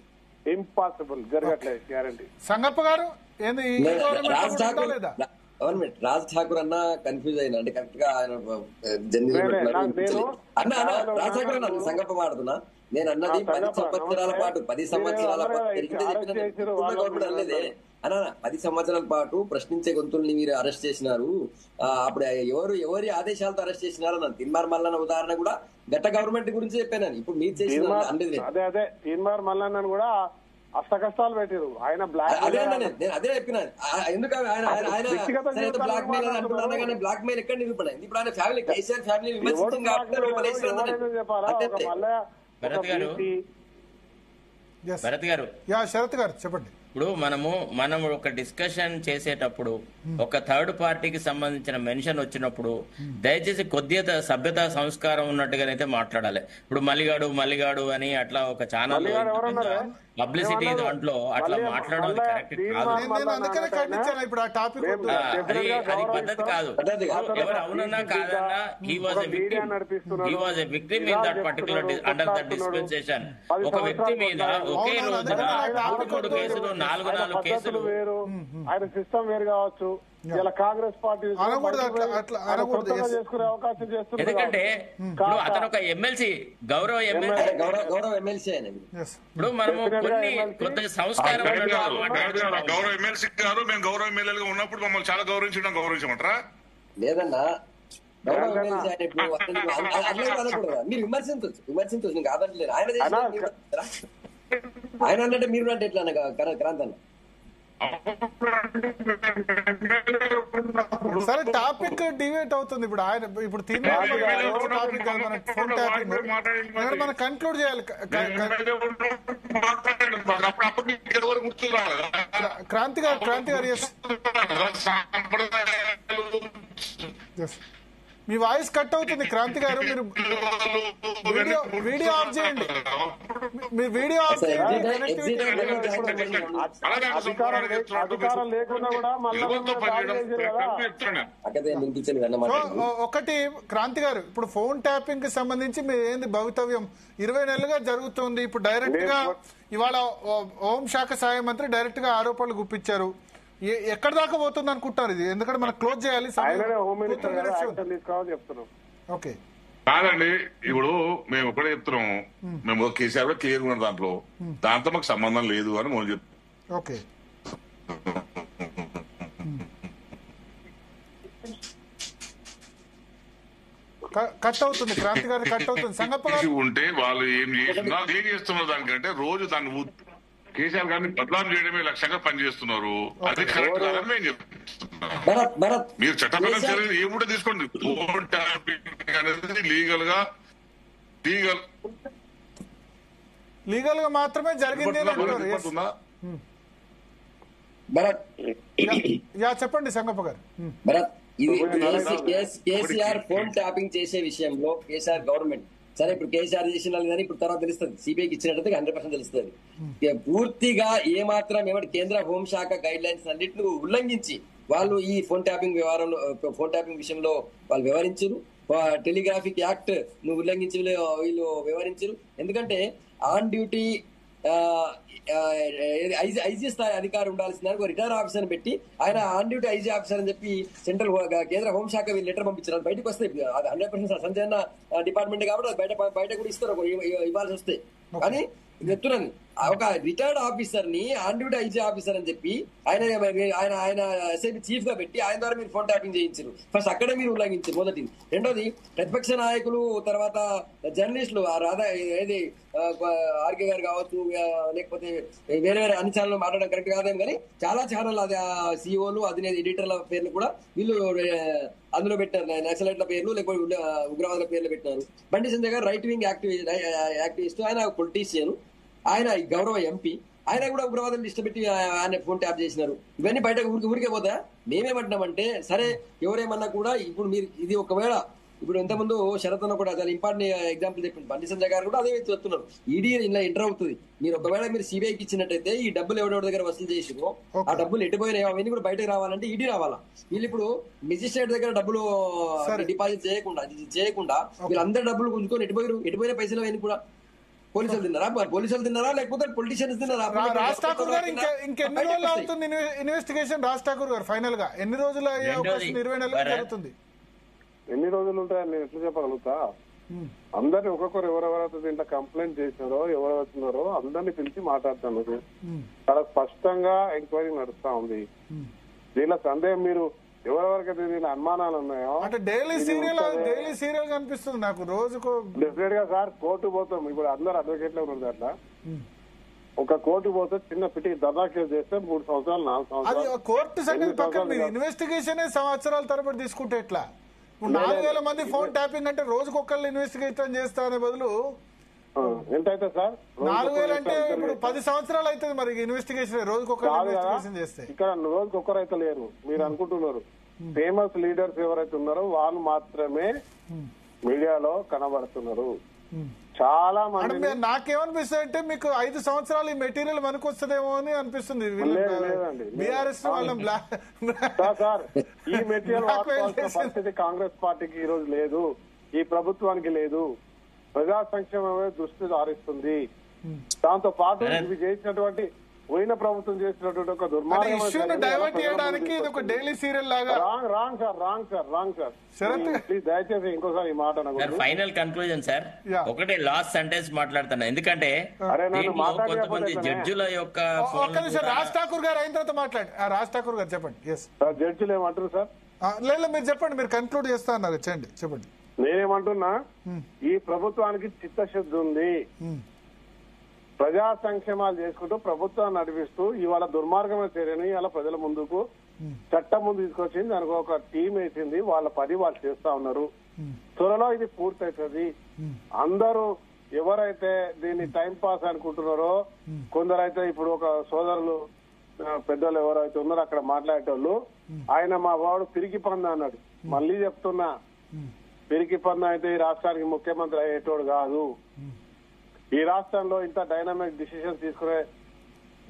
ఇంపాసిబుల్, జరగట్లేదు గ్యారంటీ. సంగప్ప గారు ఏంది రాజ్ ఠాకూర్ అన్న కన్ఫ్యూజ్ అయినా అంటే కరెక్ట్ గా ఆయన రాజ్ ఠాకూర్ అన్న సంగప్ప మాడుతున్నా. నేను అన్నది 10 సంవత్సరాల పాటు గవర్నమెంట్ అన్నదే అన్న 10 సంవత్సరాల పాటు ప్రశ్నించే గొంతుల్ని మీరు అరెస్ట్ చేసినారు. అప్పుడు ఎవరి ఆదేశాలతో అరెస్ట్ చేసినారు అన్న. తిన్మార్ మల్లన్న ఉదాహరణ కూడా గట్ట గవర్నమెంట్ గురించి చెప్పాను. ఇప్పుడు మీరు చేసిన అదే తిన్మార్ మల్లన్న కూడా అష్ట కష్టాలు పెట్టారు. ఆయన నేను అదే చెప్పినా. ఎందుకు బ్లాక్ మెయిల్ అని అంటున్నాను కానీ బ్లాక్ మెయిల్ ఎక్కడ నిరూపణ? ఇప్పుడు ఆయన ఫ్యామిలీ, కేసీఆర్ ఫ్యామిలీ భరత్ గారు శరత్ గారు చెప్పండి. ఇప్పుడు మనం ఒక డిస్కషన్ చేసేటప్పుడు ఒక థర్డ్ పార్టీకి సంబంధించిన మెన్షన్ వచ్చినప్పుడు దయచేసి కొద్దిగా సభ్యత సంస్కారం ఉన్నట్టుగానైతే మాట్లాడాలి. ఇప్పుడు మల్లిగాడు అని అట్లా ఒక ఛానల్ పబ్లిసిటీ దాంట్లో అట్లా మాట్లాడాలి కరెక్ట్ కాదు. అది పద్ధతి కాదు. ఎవరు అవునన్నా కాదన్నా he was a victim in that particular under that dispensation. ఒక వ్యక్తి మీద ఒకే రోజున 3 కేసులు 4 కేసులు వేరు, ఆయన సిస్టమ్ వేరు కావచ్చు. ఇలా కాంగ్రెస్ పార్టీ చేసుకునే అవకాశం చేస్తుంది. ఎందుకంటే ఇప్పుడు అతను ఒక ఎమ్మెల్సీ, గౌరవ ఎమ్మెల్సీ. ఇప్పుడు మనము కొంత సంస్కారం గౌరవ ఎమ్మెల్సీ గారు, మేము గౌరవ ఎమ్మెల్యేలుగా ఉన్నప్పుడు మమ్మల్ని చాలా గౌరవించమంటారా? లేదన్నా, గౌరవ ఎమ్మెల్సీ ఆయన ఇప్పుడు మీరు విమర్శించవచ్చు నీకు కాదంటలేదు. ఆయన అన్నట్టే మీరు అంటే ఎట్లా క్రాంతన్న? సరే టాపిక్ డివేట్ అవుతుంది. ఇప్పుడు ఆయన మనం కన్క్లూడ్ చేయాలి. క్రాంతి గారు మీ వాయిస్ కట్ అవుతుంది. క్రాంతి గారు మీరు వీడియో ఆఫ్ చేయండి. మీరు వీడియో ఆఫ్ చేయండి. ఒకటి క్రాంతి గారు, ఇప్పుడు ఫోన్ ట్యాపింగ్ కి సంబంధించి మీరు ఏంది భవితవ్యం? 20 నెలలుగా జరుగుతుంది. ఇప్పుడు డైరెక్ట్ గా ఇవాళ హోంశాఖ సహాయ మంత్రి డైరెక్ట్ గా ఆరోపణలు గుప్పించారు. ఎక్కడ దాకా పోతుంది అనుకుంటారు ఇది? ఎందుకంటే మనం క్లోజ్ చేయాలి. ఓకే కాదండి, ఇప్పుడు మేము ఒకటే చెప్తున్నాం, మేము కేసీఆర్ లో క్లియర్ ఉన్న దాంతో మాకు సంబంధం లేదు అని మనం చెప్తాం. ఓకే కట్ అవుతుంది. క్రాంతి గారిని కట్ అవుతుంది. సంగప్ప ఉంటే వాళ్ళు ఏం చేస్తున్నారు దానికంటే రోజు దాన్ని కేసీఆర్ గారిని బదనాం చేయడమే లక్ష్యంగా పనిచేస్తున్నారు. అది కరెక్ట్ కాదని మేము చెప్తున్నాం. మీరు చట్టపరంగా చర్యలు ఏముంటే తీసుకోండి. ఫోన్ ట్యాపింగ్ అనేది లీగల్ గా మాత్రమే జరిగింది. భరత్ చెప్పండి సంగప్ప గారు. భరత్, ఇది కేసీఆర్ ఫోన్ ట్యాపింగ్ చేసే విషయంలో కేసీఆర్ గవర్నమెంట్ సరే ఇప్పుడు కేసీఆర్ చేసిన కానీ ఇప్పుడు తర్వాత తెలుస్తుంది, సిబిఐకి ఇచ్చినట్టు 100% తెలుస్తుంది. పూర్తిగా ఏమాత్రం ఏమంటే కేంద్ర హోంశాఖ గైడ్ లైన్స్ అన్నింటిని ఉల్లంఘించి వాళ్ళు ఈ ఫోన్ ట్యాపింగ్ వ్యవహారంలో ఫోన్ ట్యాపింగ్ విషయంలో వాళ్ళు వ్యవహరించారు. టెలిగ్రాఫిక్ యాక్ట్ నువ్వు ఉల్లంఘించి వీళ్ళు వ్యవహరించారు. ఎందుకంటే ఆన్ డ్యూటీ ఐజీ స్థాయి అధికారి ఉండాల్సిన రిటైర్ ఆఫీసర్ పెట్టి ఆయన ఆన్ డ్యూటీ ఐజీ ఆఫీసర్ అని చెప్పి సెంట్రల్ కేంద్ర హోంశాఖ వీళ్ళు లెటర్ పంపించారు. బయటకు వస్తే అది 100% సంచలన డిపార్ట్మెంట్ కాబట్టి అది బయట కూడా ఇస్తారు ఇవ్వాల్సి వస్తే. కానీ చెప్తున్నాను ఒక రిటైర్డ్ ఆఫీసర్ ని ఆన్ డ్యూటీ ఐజీ ఆఫీసర్ అని చెప్పి ఆయన ఎస్ఐబి చీఫ్ గా పెట్టి ఆయన ద్వారా మీరు ఫోన్ ట్యాపింగ్ చేయించారు. ఫస్ట్ అక్కడే మీరు ఉల్లంఘించారు మొదటి. రెండోది ప్రతిపక్ష నాయకులు తర్వాత జర్నలిస్టులు రాధా ఏది ఆర్కే గారు కావచ్చు లేకపోతే వేరే వేరే అన్ని ఛానల్ మాట్లాడడం కరెక్ట్ కాదేమో కానీ చాలా ఛానల్ అది సిఇఓలు అధినేత ఎడిటర్ల పేర్లు కూడా వీళ్ళు అందులో పెట్టారు. నక్సలైట్ల పేర్లు లేకపోతే ఉగ్రవాదుల పేర్లు పెట్టినారు. బండి సంజయ్ గారు రైట్ వింగ్ యాక్టివిస్ట్, ఆయన పొలిటీషియన్, ఆయన గౌరవ ఎంపీ, ఆయన కూడా ఉగ్రవాదం ఇష్టపెట్టి ఆయన ఫోన్ ట్యాప్ చేసినారు. ఇవన్నీ బయట ఊరికే పోతా. మేమేమంటున్నామంటే సరే ఎవరేమన్నా కూడా ఇప్పుడు మీరు ఇది ఒకవేళ ఇప్పుడు ఇంతకుముందు శరత్ అన్న కూడా చాలా ఇంపార్టెంట్ ఎగ్జాంపుల్ చెప్పింది. బండి సంజయ్ గారు కూడా అదే చెప్తున్నారు. ఈడీ ఇలా ఎంటర్ అవుతుంది. మీరు ఒకవేళ మీరు సిబిఐకి ఇచ్చినట్టయితే ఈ డబ్బులు ఎవరెవరి దగ్గర వసూలు చేసిరో ఆ డబ్బులు ఎటుపోయినాయో అవన్నీ కూడా బయటకు రావాలంటే ఈడీ రావాలా. వీళ్ళు ఇప్పుడు మెజిస్ట్రేట్ దగ్గర డబ్బులు డిపాజిట్ చేయకుండా వీళ్ళందరూ డబ్బులు గుంజుకొని ఎటుపోయిన పైసలు అవన్నీ కూడా పోలీసులు తిన్నారా లేకపోతే పొలిటీషియన్స్ తిన్నారా? రాజ్ ఠాకూర్ గారు ఇంకెన్ని రోజులు అవుతుంది ఇన్వెస్టిగేషన్? రాజ్ ఠాకూర్ గారు ఫైనల్ గా ఎన్ని రోజులు అయ్యే అవకాశం? 20 నెలలు జరుగుతుంది. ఎన్ని రోజులు ఉంటాయని నేను ఎట్లా చెప్పగలుగుతా? అందరినీ ఒక్కొక్కరు ఎవరెవరైతే దీంట్లో కంప్లైంట్ చేసినారో ఎవరు వచ్చినారో అందరినీ పిలిచి మాట్లాడుతాను. చాలా స్పష్టంగా ఎంక్వైరీ నడుస్తా ఉంది. దీనిలో సందేహం మీరు ఎవరెవరికైతే దీని అనుమానాలు ఉన్నాయో అంటే డైలీ సీరియల్ కనిపిస్తుంది నాకు రోజుకు. డెఫినెట్ గా సార్ కోర్టు పోతాం. ఇప్పుడు అందరు అడ్వకేట్లే ఉన్నారు. అట్లా ఒక కోర్టు పోతే చిన్న పిటికి దర్యాప్తు చేస్తే 3 సంవత్సరాలు 4 సంవత్సరాలు కోర్టు సంగతి పక్కన మీరు ఇన్వెస్టిగేషన్ సంవత్సరాల తరబడి తీసుకుంటే ఎట్లా? 4,000 మంది ఫోన్ ట్యాపింగ్ అంటే రోజుకు ఒక్కళ్ళు ఇన్వెస్టిగేషన్ చేస్తా అనే బదులు ఎంత అయితే సార్ 4,000 అంటే ఇప్పుడు 10 సంవత్సరాలు అవుతుంది. మరి ఇన్వెస్టిగేషన్ రోజుకు ఇన్వెస్టిగేషన్ చేస్తే ఇక్కడ రోజుకి ఒక్కరైతే లేరు. మీరు అనుకుంటున్నారు ఫేమస్ లీడర్స్ ఎవరైతే ఉన్నారో వాళ్ళు మాత్రమే మీడియాలో కనబడుతున్నారు. చాలా మంది. నాకేమనిపిస్తుంది అంటే మీకు 5 సంవత్సరాలు ఈ మెటీరియల్ మనకు వస్తుందేమో అని అనిపిస్తుంది. బీఆర్ఎస్ సార్ ఈ మెటీరియల్ పరిస్థితి కాంగ్రెస్ పార్టీకి ఈ రోజు లేదు, ఈ ప్రభుత్వానికి లేదు. ప్రజా సంక్షేమమే దృష్టి సారిస్తుంది. దాంతో పాటు ఇవి చేసినటువంటి పోయిన ప్రభుత్వం చేసినటువంటి ఒక దుర్మార్గం డైవర్ట్ చేయడానికి ఇది ఒక డైలీ సీరియల్ లాగా. రాంగ్ సార్ ప్లీజ్ దయచేసి ఇంకోసారి ఈ మాట ఫైనల్ కన్క్లూజన్ సార్ ఒకటే లాస్ట్ సెంటెన్స్ మాట్లాడుతున్నా. ఎందుకంటే కొంతమంది జడ్జిల యొక్క రాజ్ ఠాకూర్ గారు అయిన తర్వాత మాట్లాడి రాజ్ ఠాకూర్ గారు చెప్పండి. జడ్జిలు ఏమంటారు సార్? లేదు మీరు చెప్పండి, మీరు కన్క్లూడ్ చేస్తా అన్నారు. చెప్పండి. నేనేమంటున్నా, ఈ ప్రభుత్వానికి చిత్తశుద్ధి ఉంది. ప్రజా సంక్షేమాలు చేసుకుంటూ ప్రభుత్వాన్ని నడిపిస్తూ ఇవాళ దుర్మార్గమైన చర్యని ఇవాళ ప్రజల ముందుకు చట్టం ముందు తీసుకొచ్చింది. దానికి ఒక టీం వేసింది. వాళ్ళ పని వాళ్ళు చేస్తా ఉన్నారు. త్వరలో ఇది పూర్తవుతుంది. అందరూ ఎవరైతే దీన్ని టైం పాస్ అనుకుంటున్నారో కొందరైతే ఇప్పుడు ఒక సోదరులు పెద్దలు ఎవరైతే ఉన్నారో అక్కడ మాట్లాడేటోళ్ళు ఆయన మా వాడు పిరికి పంద అన్నాడు. మళ్ళీ చెప్తున్నా, పిరికి పంద అయితే ఈ రాష్ట్రానికి ముఖ్యమంత్రి అయ్యేటోడు కాదు. ఈ రాష్ట్రంలో ఇంత డైనమిక్ డిసిషన్ తీసుకునే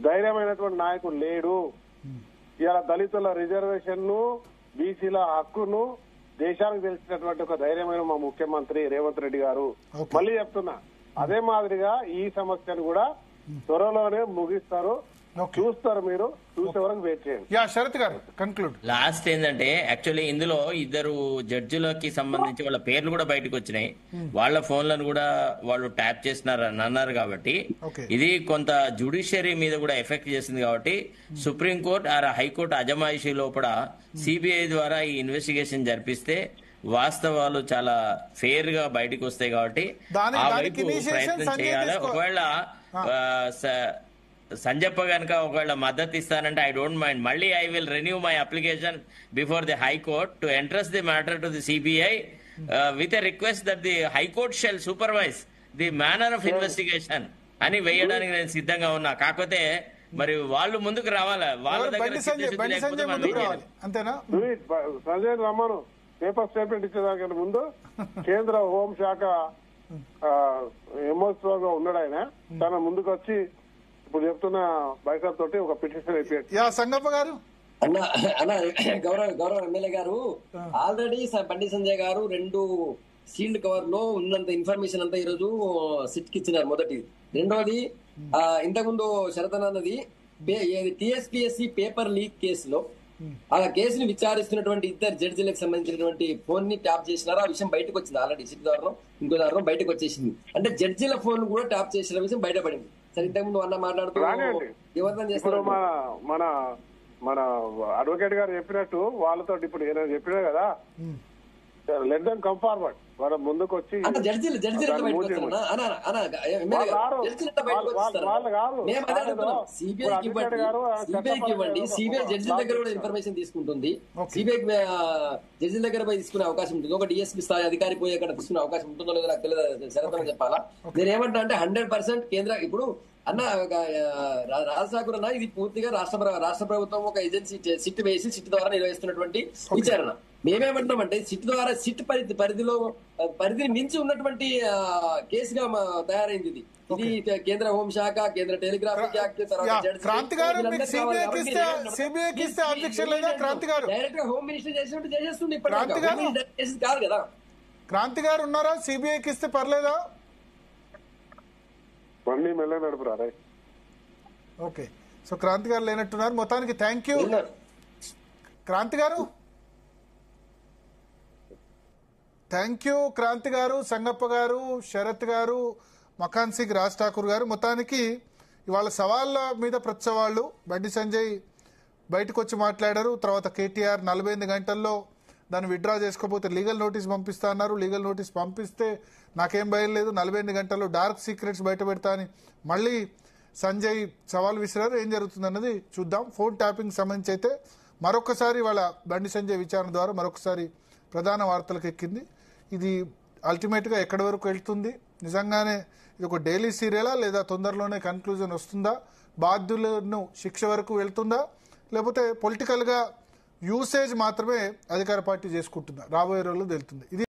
ధైర్యమైనటువంటి నాయకుడు లేడు. ఇలా దళితుల రిజర్వేషన్ ను బీసీల హక్కును దేశానికి తెలిసినటువంటి ఒక ధైర్యమైన మా ముఖ్యమంత్రి రేవంత్ రెడ్డి గారు. మళ్ళీ చెప్తున్నా, అదే మాదిరిగా ఈ సమస్యను కూడా త్వరలోనే ముగిస్తారు. చూస్తారు, మీరు చూసే వరకు వెయిట్ చేయండి. శరత్ గారు కన్క్లూడ్. లాస్ట్ ఏంటంటే యాక్చువల్లీ ఇందులో 2 జడ్జిలకి సంబంధించి వాళ్ళ పేర్లు కూడా బయటకు వచ్చినాయి. వాళ్ళ ఫోన్లను కూడా వాళ్ళు ట్యాప్ చేసినారు అని అన్నారు. కాబట్టి ఇది కొంత జ్యుడిషియరీ మీద కూడా ఎఫెక్ట్ చేసింది. కాబట్టి సుప్రీంకోర్టు హైకోర్టు అజమాయిషీ లోపల సిబిఐ ద్వారా ఈ ఇన్వెస్టిగేషన్ జరిపిస్తే వాస్తవాలు చాలా ఫెయిర్ గా బయటకు వస్తాయి. కాబట్టి ఆ వైపు ప్రయత్నం చేయాలి. ఒకవేళ సంజప్ప గనక ఒకవేళ మద్దతు ఇస్తానంటే ఐ డోంట్ మైండ్, మళ్ళీ I will renew my application before the high court to entrust the matter to the CBI with a request that the high court shall supervise the manner of investigation అని వేయడానికి నేను సిద్ధంగా ఉన్నా. కాకపోతే మరి వాళ్ళు ముందుకు రావాలా, వాళ్ళ దగ్గర బండి సంజయ్ చిత్తశుద్ధి బండి లేకపోతే సంజయ్ మనం ముందుకు ఏం రావాలి చేయలేం. అంతేనా? సంజయ్ రమ్మను పేపర్ స్టేట్మెంట్ ఇచ్చేదానికంటే ముందు కేంద్ర హోంశాఖ ఎంఓగా ఉన్నాడు ఆయన. తన ముందుకు వచ్చి ఇప్పుడు చెప్తున్న బైసాబ్ తోటి ఒక పిటిషన్ అయిపోయాడు. యా సంగప్ప గారు. అన్న గౌరవ ఎమ్మెల్యే గారు ఆల్రెడీ బండి సంజయ్ గారు 2 సీల్డ్ కవర్ లో ఉన్నంత ఇన్ఫర్మేషన్ అంతా ఈ రోజు సిట్ కి ఇచ్చినారు. మొదటిది. రెండోది ఇంతకుముందు శరతన్ అన్నది టిఎస్పిఎస్సి పేపర్ లీక్ కేసులో ఆ కేసుని విచారిస్తున్నటువంటి 2 జడ్జిలకు సంబంధించినటువంటి ఫోన్ ని ట్యాప్ చేసినారు. ఆ విషయం బయటకు వచ్చింది. ఆల్రెడీ సిట్ ద్వారా ఇంకో దారుణం బయటకు వచ్చేసింది. అంటే జడ్జిల ఫోన్ కూడా ట్యాప్ చేసిన విషయం బయటపడింది. సరే ఇంతకుముదు అన్న మాట్లాడుతూ నిబంధన చేస్తారు. మన మన అడ్వకేట్ గారు చెప్పినట్టు వాళ్ళతో ఇప్పుడు నేను చెప్పినా కదా, లెట్ దెమ్ కమ్ ఫార్వర్డ్. వాళ్ళ ముందుకు వచ్చి సిబిఐకి ఇవ్వండి. సిబిఐ జడ్జిల దగ్గర కూడా ఇన్ఫర్మేషన్ తీసుకుంటుంది. సిబిఐ జడ్జిల దగ్గర పోయి తీసుకునే అవకాశం ఉంటుంది. ఒక డిఎస్పీ స్థాయి అధికారి పోయి అక్కడ తీసుకునే అవకాశం ఉంటుందో లేదో నాకు తెలియదు. శరత్ చెప్పాలా? నేను ఏమంటా అంటే 100% కేంద్ర ఇప్పుడు అన్న రాజశేఖర్ అన్న ఇది పూర్తిగా రాష్ట్ర ప్రభుత్వం ఒక ఏజెన్సీ సిట్ వేసి సిట్ ద్వారా నిర్వహిస్తున్నటువంటి విచారణ. మేమేమంటున్నామంటే సిట్ ద్వారా సిట్ పరిధిని మించి ఉన్నటువంటి కేసుగా తయారైంది. ఇది కేంద్ర హోంశాఖ, కేంద్ర టెలిగ్రాఫిక్ యాక్ట్, డైరెక్ట్ గా హోమ్ మినిస్టర్ చేసినట్టు చేసేస్తుంది. ఇప్పటికీ కాదు కదా. క్రాంతి గారు ఉన్నారా? సిబిఐకి ఇస్తే పర్లేదా? ఓకే, సో క్రాంతి గారు లేనట్టున్నారు. మొత్తానికి థ్యాంక్ యూ క్రాంతి గారు. థ్యాంక్ యూ క్రాంతి గారు, సంగప్ప గారు, శరత్ గారు, మకాన్ సింగ్, రాజ్ ఠాకూర్ గారు. మొత్తానికి ఇవాళ సవాళ్ళ మీద ప్రతి సవాళ్ళు. బండి సంజయ్ బయటకు వచ్చి మాట్లాడారు. తర్వాత కేటీఆర్ 48 గంటల్లో దాన్ని విత్డ్రా చేసుకోకపోతే లీగల్ నోటీస్ పంపిస్తా అన్నారు. లీగల్ నోటీస్ పంపిస్తే నాకేం భయం లేదు, 48 గంటల్లో డార్క్ సీక్రెట్స్ బయట పెడతా అని మళ్ళీ సంజయ్ సవాల్ విసిరారు. ఏం జరుగుతుందన్నది చూద్దాం. ఫోన్ ట్యాపింగ్ సంబంధించి అయితే మరొకసారి వాళ్ళ బండి సంజయ్ విచారణ ద్వారా మరొకసారి ప్రధాన వార్తలకు ఎక్కింది. ఇది అల్టిమేట్గా ఎక్కడి వరకు వెళ్తుంది? నిజంగానే ఇది ఒక డైలీ సీరియలా, లేదా తొందరలోనే కన్క్లూజన్ వస్తుందా? బాధ్యులను శిక్ష వరకు వెళ్తుందా, లేకపోతే పొలిటికల్గా యూసేజ్ మాత్రమే అధికార పార్టీ చేసుకుంటుందా? రాబోయే రోజుల్లో తెలుస్తుంది. ఇది